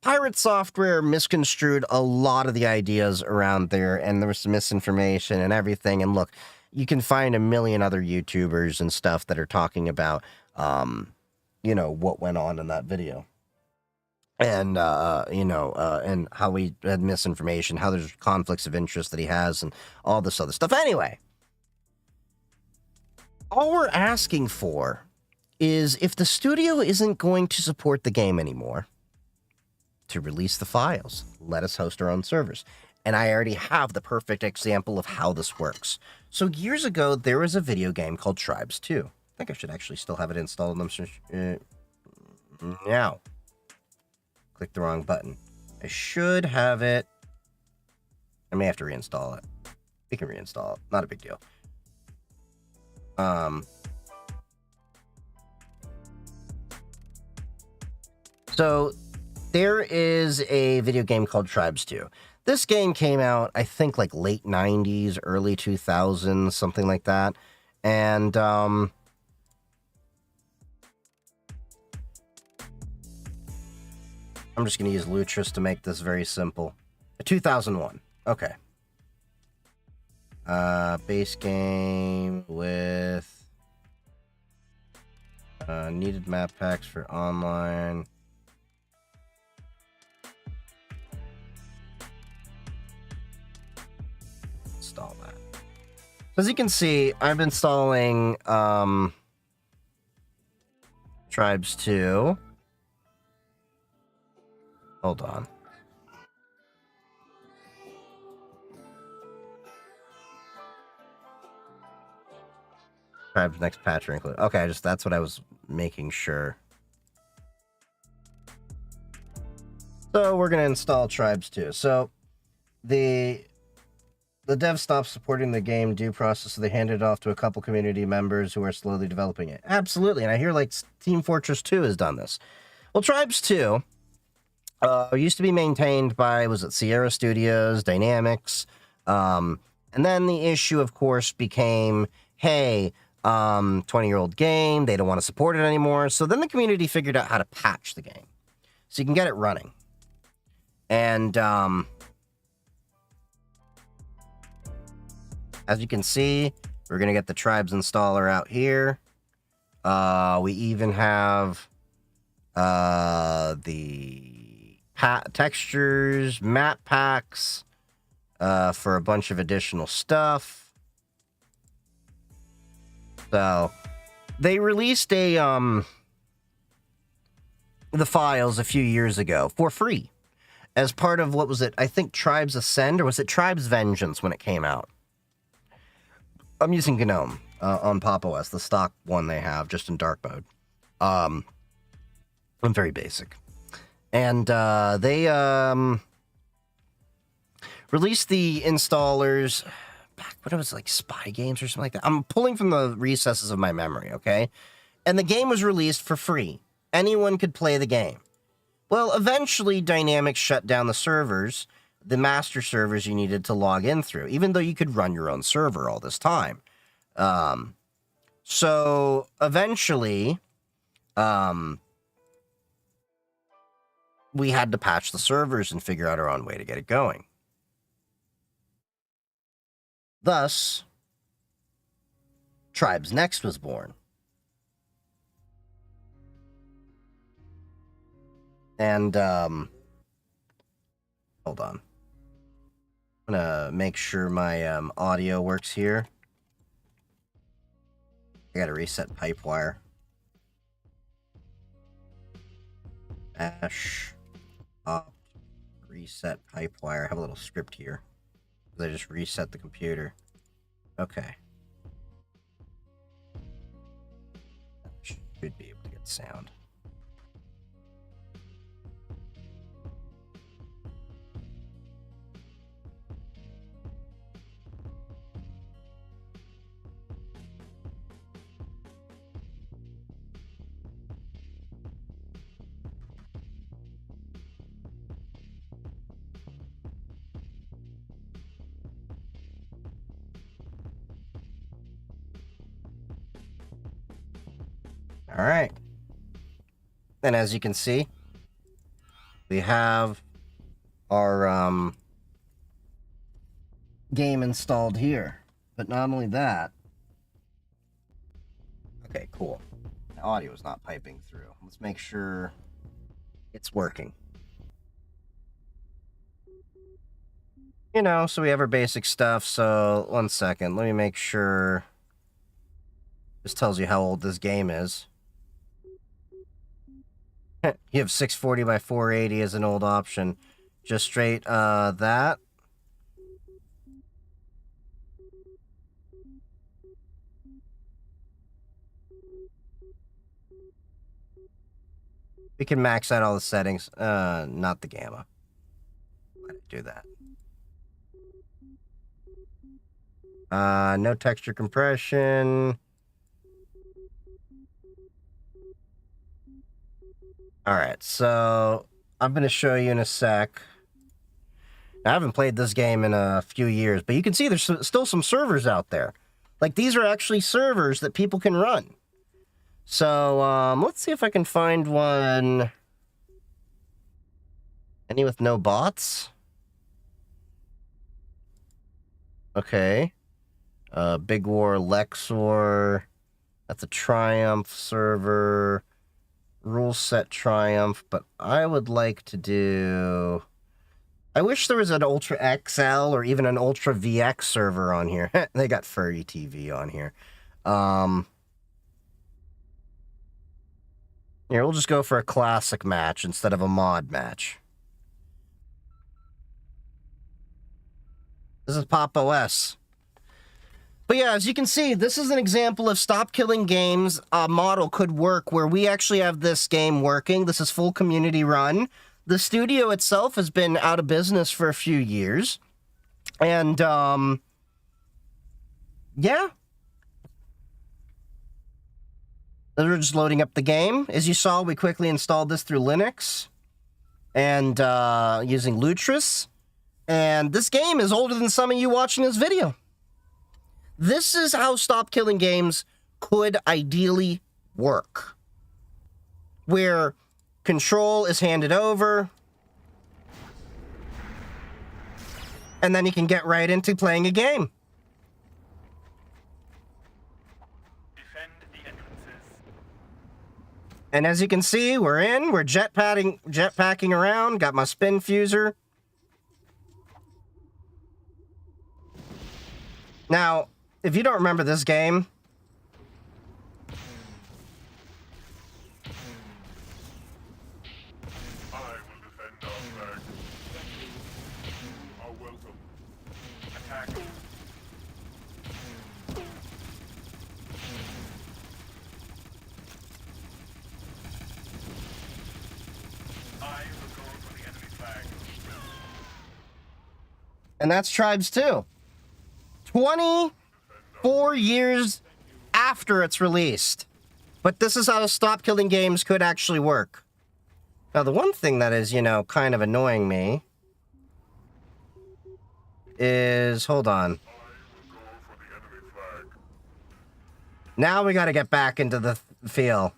Pirate Software misconstrued a lot of the ideas around there, and there was some misinformation and everything. And look, you can find a million other YouTubers and stuff that are talking about, you know, what went on in that video. And, and how he had misinformation, how there's conflicts of interest that he has, and all this other stuff. Anyway, all we're asking for is if the studio isn't going to support the game anymore, to release the files. Let us host our own servers. And I already have the perfect example of how this works. So years ago, there was a video game called Tribes 2. I think I should actually still have it installed. Now. Click the wrong button. I should have it. I may have to reinstall it. We can reinstall it. Not a big deal. So there is a video game called Tribes 2. This game came out, I think, like late 90s, early 2000s, something like that. And I'm just going to use Lutris to make this very simple. 2001. Okay. Base game with needed map packs for online. Install that. So as you can see, I'm installing Tribes 2. Hold on. Tribes next patch are included. Okay, that's what I was making sure. So we're gonna install Tribes 2. So the dev stopped supporting the game due process, so they handed it off to a couple community members who are slowly developing it. Absolutely, and I hear like Team Fortress 2 has done this. Well, Tribes 2 used to be maintained by, was it Sierra Studios, Dynamics, and then the issue, of course, became, hey, 20-year-old game, they don't want to support it anymore. So then the community figured out how to patch the game so you can get it running. And as you can see, we're going to get the Tribes installer out here. We even have the textures, map packs for a bunch of additional stuff. So they released the files a few years ago for free as part of, what was it? I think Tribes Ascend, or was it Tribes Vengeance when it came out? I'm using GNOME on Pop! OS, the stock one they have, just in dark mode. I'm very basic. And they released the installers back when it was like Spy Games or something like that. I'm pulling from the recesses of my memory, okay? And the game was released for free. Anyone could play the game. Well, eventually Dynamics shut down the servers, the master servers you needed to log in through, even though you could run your own server all this time. So eventually, we had to patch the servers and figure out our own way to get it going. Thus, Tribes Next was born. And, hold on. I'm gonna make sure my audio works here. I gotta reset Pipewire. Dash opt reset Pipewire. I have a little script here. I just reset the computer. Okay. Should be able to get sound. All right. And as you can see, we have our game installed here. But not only that. Okay, cool. The audio is not piping through. Let's make sure it's working. You know, so we have our basic stuff. So, 1 second. Let me make sure. This tells you how old this game is. You have 640 by 480 as an old option. Just straight that. We can max out all the settings. Not the gamma. Why did I do that? No texture compression. Alright, so I'm going to show you in a sec. I haven't played this game in a few years, but you can see there's still some servers out there. Like, these are actually servers that people can run. So, let's see if I can find one. Any with no bots? Okay. Big War Lexor. That's a Triumph server. Rule set Triumph, but I would like to do... I wish there was an Ultra XL or even an Ultra VX server on here. They got Furry TV on here. Here, we'll just go for a classic match instead of a mod match. This is Pop! OS. But yeah, as you can see, this is an example of Stop Killing Games model could work where we actually have this game working. This is full community run. The studio itself has been out of business for a few years. And, yeah. We're just loading up the game. As you saw, we quickly installed this through Linux. And, using Lutris. And this game is older than some of you watching this video. This is how Stop Killing Games could ideally work. Where control is handed over, and then you can get right into playing a game. Defend the entrances. And as you can see, we're jetpacking around, got my spin fuser. Now, if you don't remember this game, I will defend our flag. You are welcome. Attack. I will go for the enemy flag. and that's Tribes 2. 24 years after it's released. But this is how Stop Killing Games could actually work. Now, the one thing that is, kind of annoying me is... Hold on. I will go for the enemy flag. Now we got to get back into the field.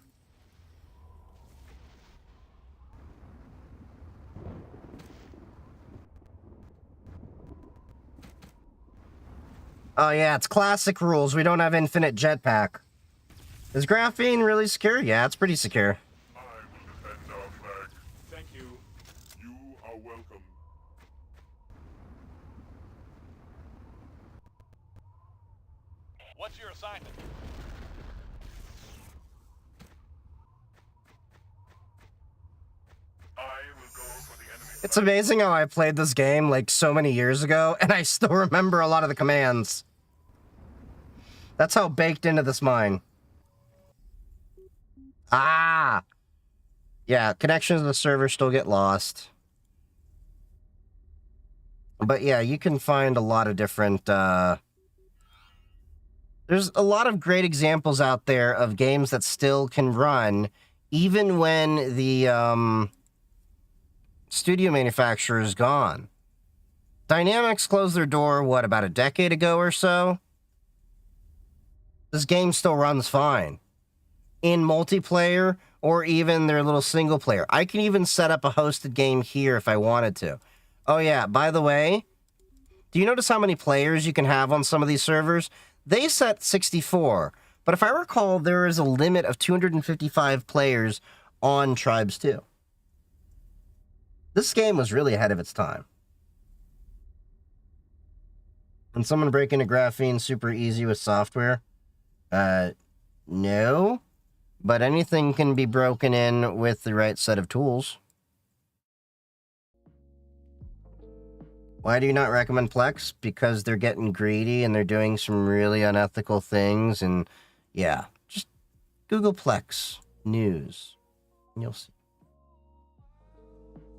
Oh yeah, it's classic rules. We don't have infinite jetpack. Is graphene really secure? Yeah, it's pretty secure. I will defend our flag. Thank you. You are welcome. What's your assignment? I will go for the enemy It's amazing how I played this game like so many years ago, and I still remember a lot of the commands. That's how baked into this mine. Ah! Yeah, connections to the server still get lost. But yeah, you can find a lot of different, there's a lot of great examples out there of games that still can run, even when the, studio manufacturer is gone. Dynamics closed their door, what, about a decade ago or so? This game still runs fine. In multiplayer, or even their little single player. I can even set up a hosted game here if I wanted to. Oh yeah, by the way, do you notice how many players you can have on some of these servers? They set 64, but if I recall, there is a limit of 255 players on Tribes 2. This game was really ahead of its time. Can someone break into graphene super easy with software? No. But anything can be broken in with the right set of tools. Why do you not recommend Plex? Because they're getting greedy and they're doing some really unethical things. And yeah, just Google Plex News. And you'll see.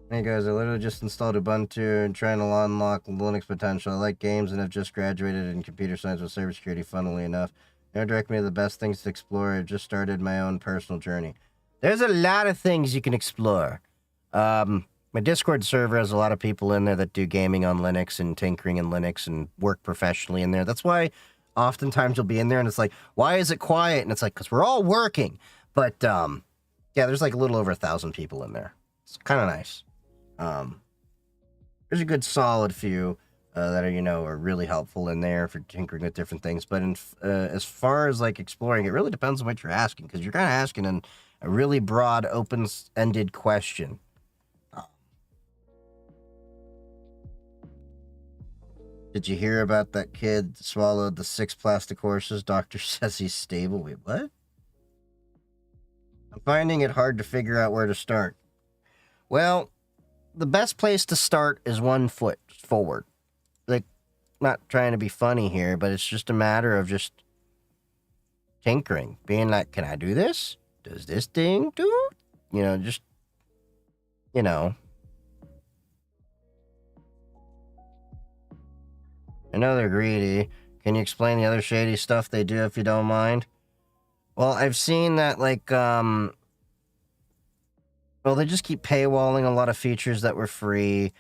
Hey guys, I literally just installed Ubuntu and trying to unlock Linux potential. I like games and have just graduated in computer science with cybersecurity, funnily enough. Now direct me to the best things to explore. I've just started my own personal journey. There's a lot of things you can explore. My Discord server has a lot of people in there that do gaming on Linux and tinkering in Linux and work professionally in there. That's why oftentimes you'll be in there and it's like, why is it quiet? And it's like, because we're all working. But, yeah, there's like a little over 1,000 people in there. It's kind of nice. There's a good solid few that are, are really helpful in there for tinkering with different things. But as far as like exploring, it really depends on what you're asking, because you're kind of asking a really broad, open-ended question. Did you hear about that kid that swallowed the 6 plastic horses? Doctor says he's stable. Wait, what? I'm finding it hard to figure out where to start. Well, the best place to start is 1 foot forward. Like, not trying to be funny here, but it's just a matter of just tinkering. Being like, can I do this? Does this thing do it? Just, I know they're greedy. Can you explain the other shady stuff they do if you don't mind? Well, I've seen that, like, well, they just keep paywalling a lot of features that were free.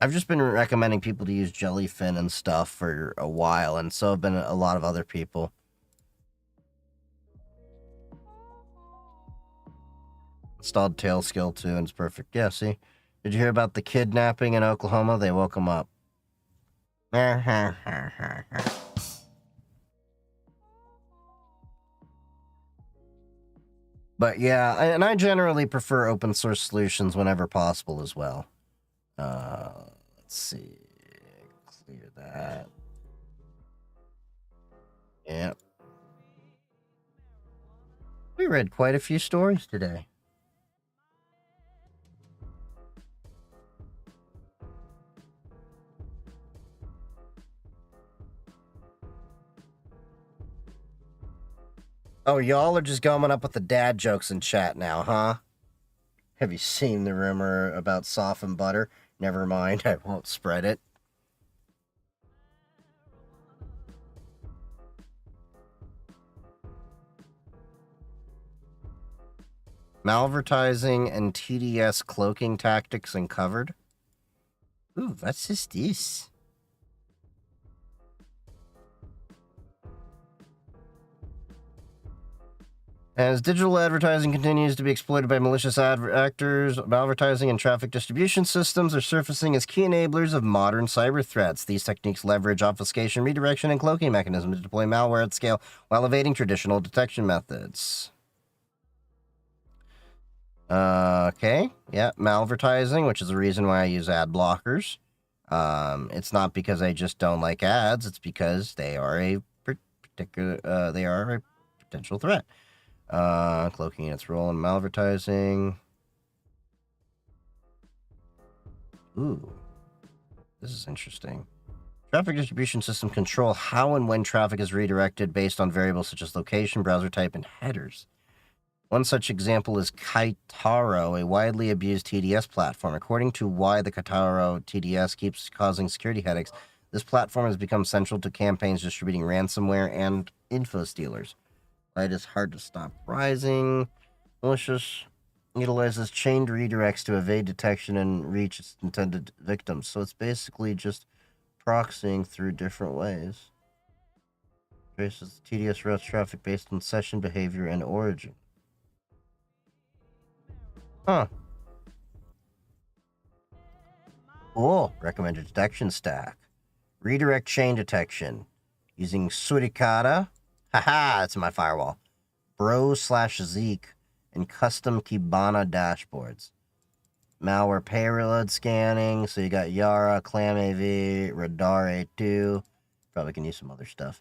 I've just been recommending people to use Jellyfin and stuff for a while, and so have been a lot of other people. Installed Tailskill too, and it's perfect. Yeah, see? Did you hear about the kidnapping in Oklahoma? They woke him up. But yeah, and I generally prefer open source solutions whenever possible as well. Let's see. Clear that. Yep. We read quite a few stories today. Oh, y'all are just going up with the dad jokes in chat now, huh? Have you seen the rumor about softened butter? Never mind, I won't spread it. Malvertising and TDS cloaking tactics uncovered. Ooh, what's this? As digital advertising continues to be exploited by malicious actors, malvertising and traffic distribution systems are surfacing as key enablers of modern cyber threats. These techniques leverage obfuscation, redirection, and cloaking mechanisms to deploy malware at scale while evading traditional detection methods. Okay, yeah, malvertising, which is the reason why I use ad blockers. It's not because I just don't like ads; it's because they are a potential threat. Cloaking and its role in malvertising. Ooh, this is interesting. Traffic distribution system control how and when traffic is redirected based on variables such as location, browser type, and headers. One such example is Kaitaro, a widely abused TDS platform. According to why the Kaitaro TDS keeps causing security headaches, this platform has become central to campaigns distributing ransomware and info stealers. Light is hard to stop rising. Malicious utilizes chained redirects to evade detection and reach its intended victims. So it's basically just proxying through different ways. Traces TDS routes traffic based on session behavior and origin. Huh. Cool. Recommended detection stack. Redirect chain detection. Using Suricata. Haha, it's my firewall. Bro/Zeek and custom Kibana dashboards. Malware payload scanning. So you got Yara, ClamAV, Radar A2. Probably can use some other stuff.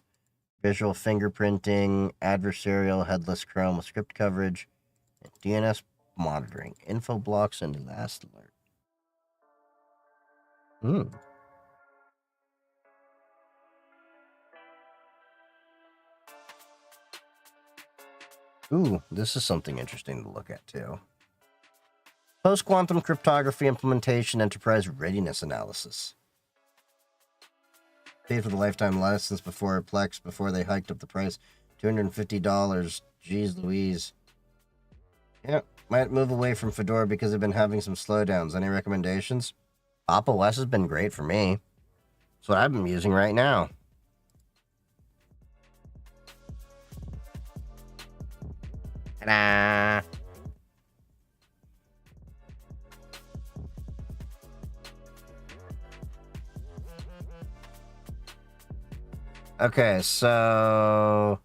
Visual fingerprinting, adversarial headless Chrome with script coverage, and DNS monitoring, info blocks, and last alert. Ooh, this is something interesting to look at too. Post-quantum cryptography implementation enterprise readiness analysis. Paid for the lifetime license before Plex, before they hiked up the price. $250. Jeez Louise. Yep, might move away from Fedora because they've been having some slowdowns. Any recommendations? Pop! OS has been great for me. That's what I've been using right now. Ta-da! Okay, so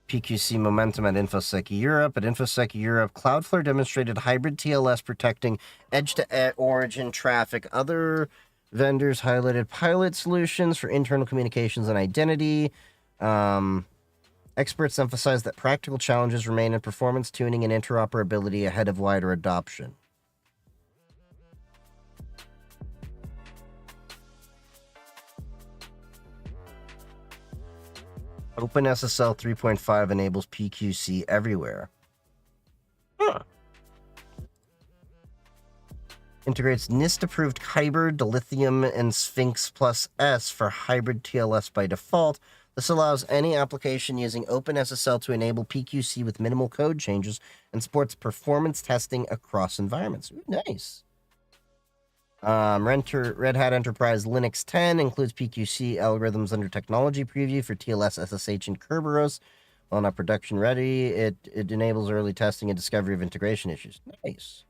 PQC momentum at InfoSec Europe. At InfoSec Europe, Cloudflare demonstrated hybrid TLS protecting edge-to-origin traffic. Other vendors highlighted pilot solutions for internal communications and identity. Experts emphasize that practical challenges remain in performance tuning and interoperability ahead of wider adoption. OpenSSL 3.5 enables PQC everywhere. Huh. Integrates NIST-approved Kyber, Dilithium, and Sphinx Plus S for hybrid TLS by default. This allows any application using OpenSSL to enable PQC with minimal code changes and supports performance testing across environments. Ooh, nice. Red Hat Enterprise Linux 10 includes PQC algorithms under technology preview for TLS, SSH, and Kerberos. While not production ready, it enables early testing and discovery of integration issues. Nice.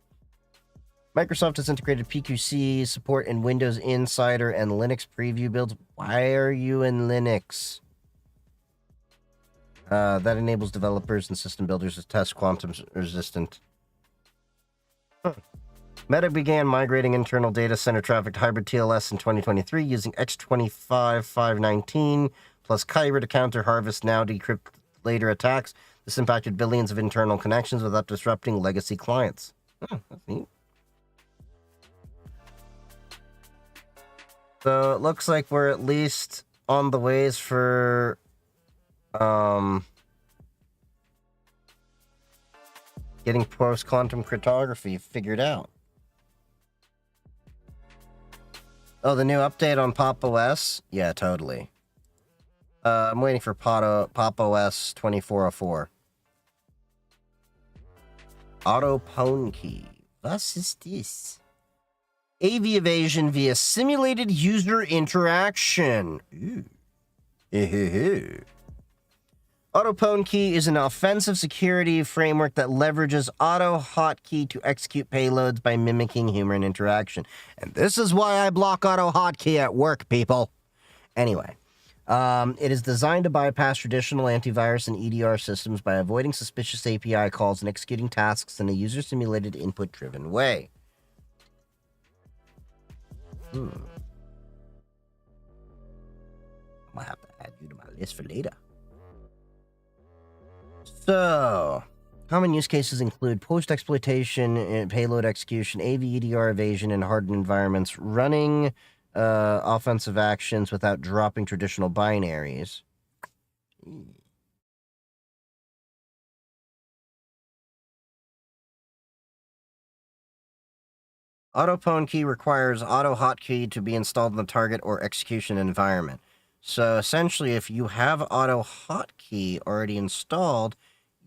Microsoft has integrated PQC support in Windows Insider and Linux preview builds. Why are you in Linux? That enables developers and system builders to test quantum resistant. Meta began migrating internal data center traffic to hybrid TLS in 2023 using X25519 plus Kyber to counter Harvest Now decrypt later attacks. This impacted billions of internal connections without disrupting legacy clients. Oh, that's neat. So it looks like we're at least on the ways for getting post-quantum cryptography figured out. Oh, the new update on Pop OS? Yeah, totally. I'm waiting for Pop OS 2404. Auto Pwn Key. What is this? AV evasion via simulated user interaction. Auto Pwn Key is an offensive security framework that leverages auto hotkey to execute payloads by mimicking human interaction. And this is why I block auto hotkey at work, people. Anyway, it is designed to bypass traditional antivirus and EDR systems by avoiding suspicious API calls and executing tasks in a user-simulated, input-driven way. I might have to add you to my list for later. So, common use cases include post-exploitation, payload execution, AV EDR evasion in hardened environments, running offensive actions without dropping traditional binaries. Auto Pwn Key requires auto hotkey to be installed in the target or execution environment. So essentially, if you have auto hotkey already installed,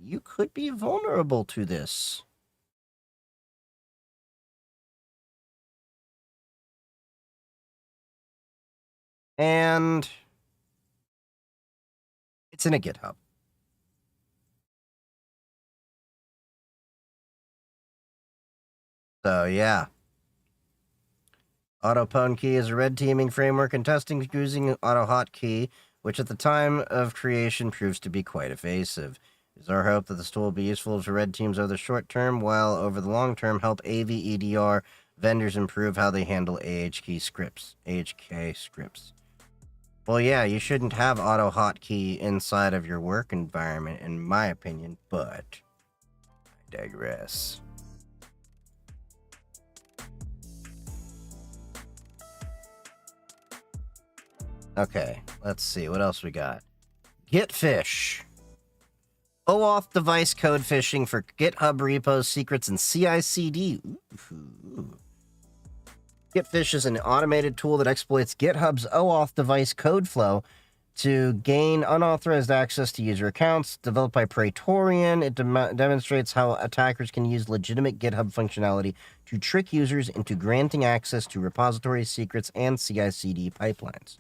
you could be vulnerable to this. And it's in a GitHub. So yeah. Auto Pwn Key is a red teaming framework and testing using auto hotkey, which at the time of creation proves to be quite evasive. It is our hope that this tool will be useful for red teams over the short term, while over the long term help AV EDR vendors improve how they handle AHK scripts. Well, yeah, you shouldn't have auto hotkey inside of your work environment, in my opinion, but I digress. Okay, let's see. What else we got? Gitfish. OAuth device code phishing for GitHub repos, secrets, and CI/CD. Gitfish is an automated tool that exploits GitHub's OAuth device code flow to gain unauthorized access to user accounts. Developed by Praetorian, it demonstrates how attackers can use legitimate GitHub functionality to trick users into granting access to repository secrets and CI/CD pipelines.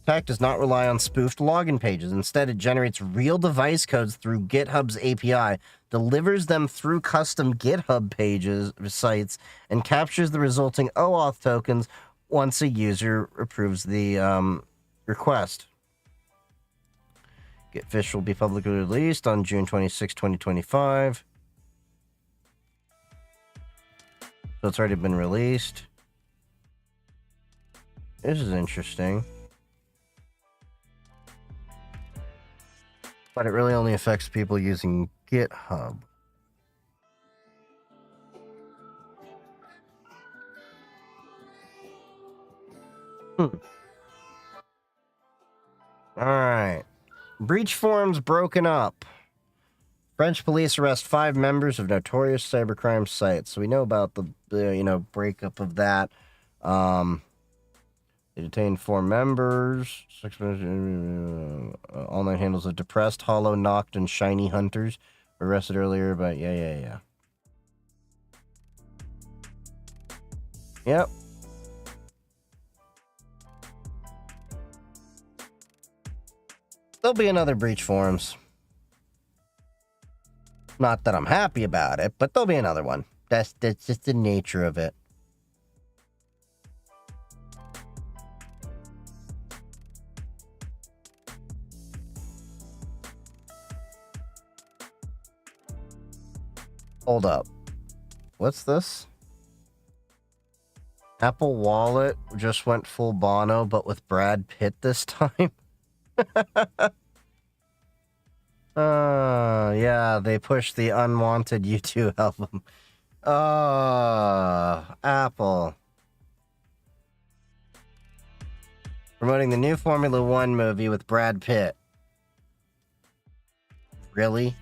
Attack does not rely on spoofed login pages. Instead, it generates real device codes through GitHub's API, delivers them through custom GitHub pages, sites, and captures the resulting OAuth tokens once a user approves the request. Gitfish will be publicly released on June 26, 2025. So it's already been released. This is interesting. But it really only affects people using GitHub. Alright. Breach forums broken up. French police arrest 5 members of notorious cybercrime sites. So we know about the breakup of that. They detained 4 members. 6 online handles of Depressed, Hollow, Knocked, and Shiny Hunters were arrested earlier, but yeah. Yep. There'll be another breach forums. Not that I'm happy about it, but there'll be another one. That's just the nature of it. Hold up. What's this? Apple Wallet just went full Bono, but with Brad Pitt this time. Yeah, they pushed the unwanted U2 album. Apple. Promoting the new Formula One movie with Brad Pitt. Really?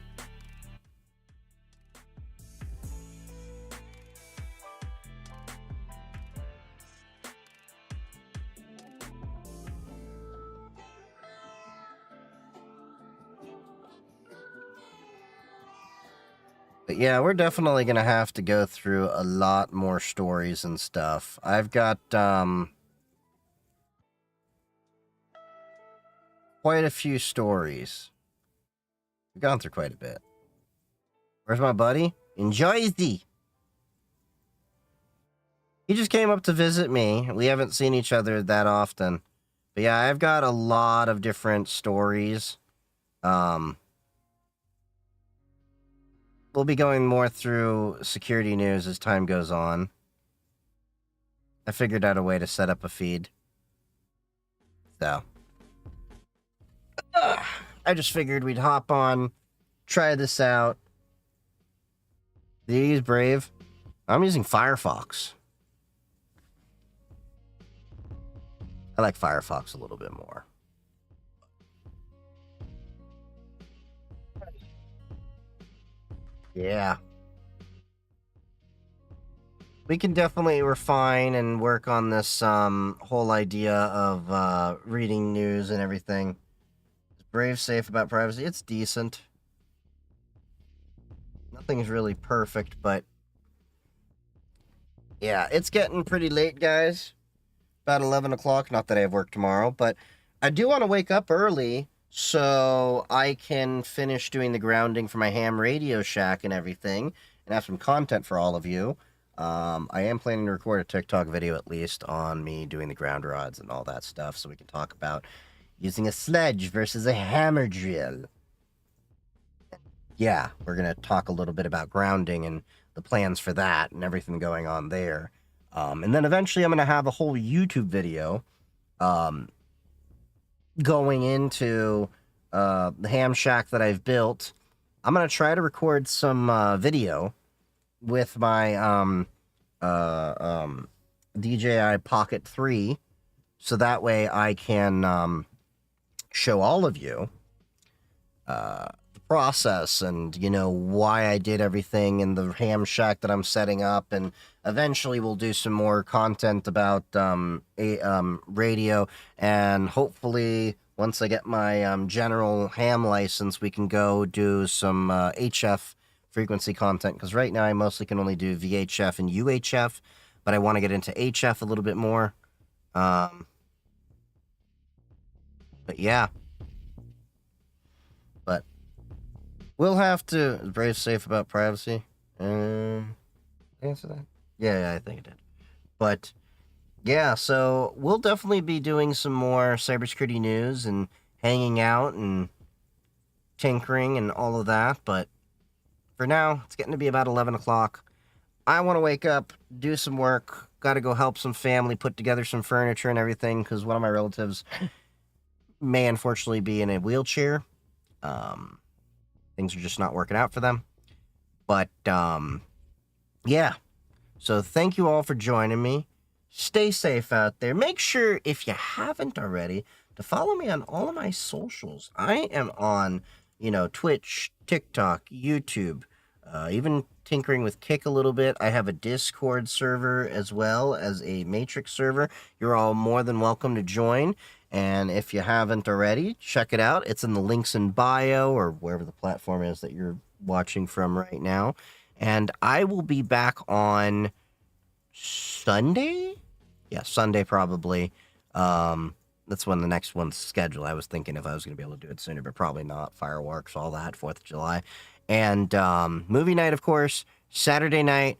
But yeah, we're definitely going to have to go through a lot more stories and stuff. I've got, quite a few stories. We've gone through quite a bit. Where's my buddy? In Jersey. He just came up to visit me. We haven't seen each other that often. But yeah, I've got a lot of different stories. We'll be going more through security news as time goes on. I figured out a way to set up a feed. So. I just figured we'd hop on, try this out. These Brave. I'm using Firefox. I like Firefox a little bit more. Yeah. We can definitely refine and work on this whole idea of reading news and everything. Is Brave safe about privacy? It's decent. Nothing's really perfect, but yeah, it's getting pretty late, guys. About 11 o'clock. Not that I have work tomorrow, but I do want to wake up early so I can finish doing the grounding for my ham Radio Shack and everything and have some content for all of you. I am planning to record a TikTok video at least on me doing the ground rods and all that stuff so we can talk about using a sledge versus a hammer drill. Yeah, we're going to talk a little bit about grounding and the plans for that and everything going on there. And then eventually I'm going to have a whole YouTube video going into the ham shack that I've built. I'm going to try to record some video with my DJI Pocket 3 so that way I can show all of you the process and, you know, why I did everything in the ham shack that I'm setting up, and eventually we'll do some more content about radio, and hopefully once I get my general ham license we can go do some HF frequency content, because right now I mostly can only do VHF and UHF, but I want to get into HF a little bit more. But yeah. But we'll have to... Is Brave safe about privacy? Answer that? Yeah, I think it did. But yeah, so we'll definitely be doing some more cybersecurity news and hanging out and tinkering and all of that, but for now, it's getting to be about 11 o'clock. I want to wake up, do some work, got to go help some family put together some furniture and everything, because one of my relatives may unfortunately be in a wheelchair. Things are just not working out for them. But, yeah. So thank you all for joining me. Stay safe out there. Make sure, if you haven't already, to follow me on all of my socials. I am on, you know, Twitch, TikTok, YouTube, even tinkering with Kick a little bit. I have a Discord server as well as a Matrix server. You're all more than welcome to join. And if you haven't already, check it out. It's in the links in bio or wherever the platform is that you're watching from right now. And I will be back on Sunday? Yeah, Sunday probably. That's when the next one's scheduled. I was thinking if I was going to be able to do it sooner, but probably not. Fireworks, all that, 4th of July. And movie night, of course, Saturday night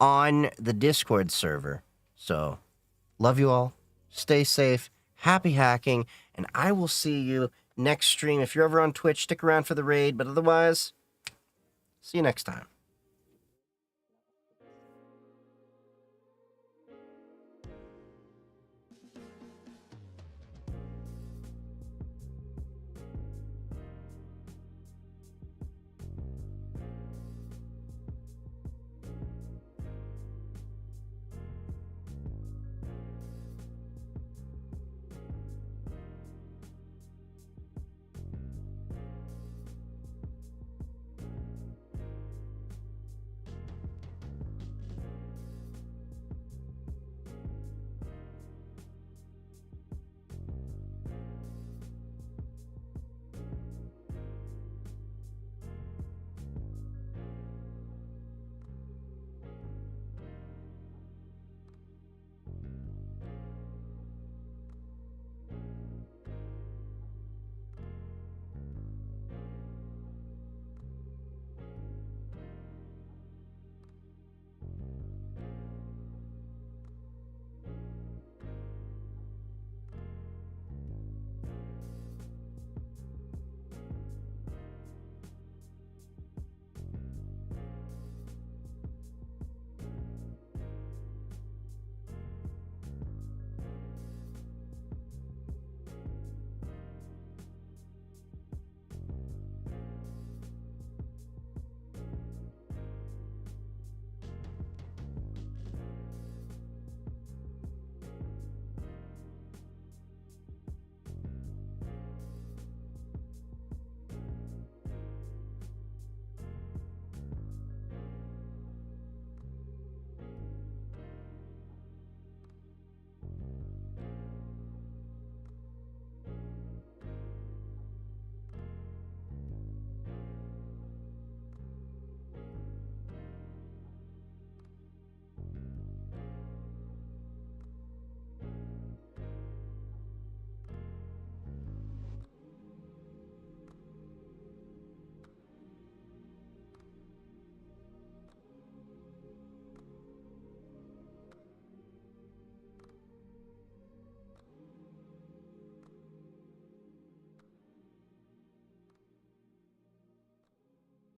on the Discord server. So, love you all. Stay safe. Happy hacking. And I will see you next stream. If you're ever on Twitch, stick around for the raid. But otherwise, see you next time.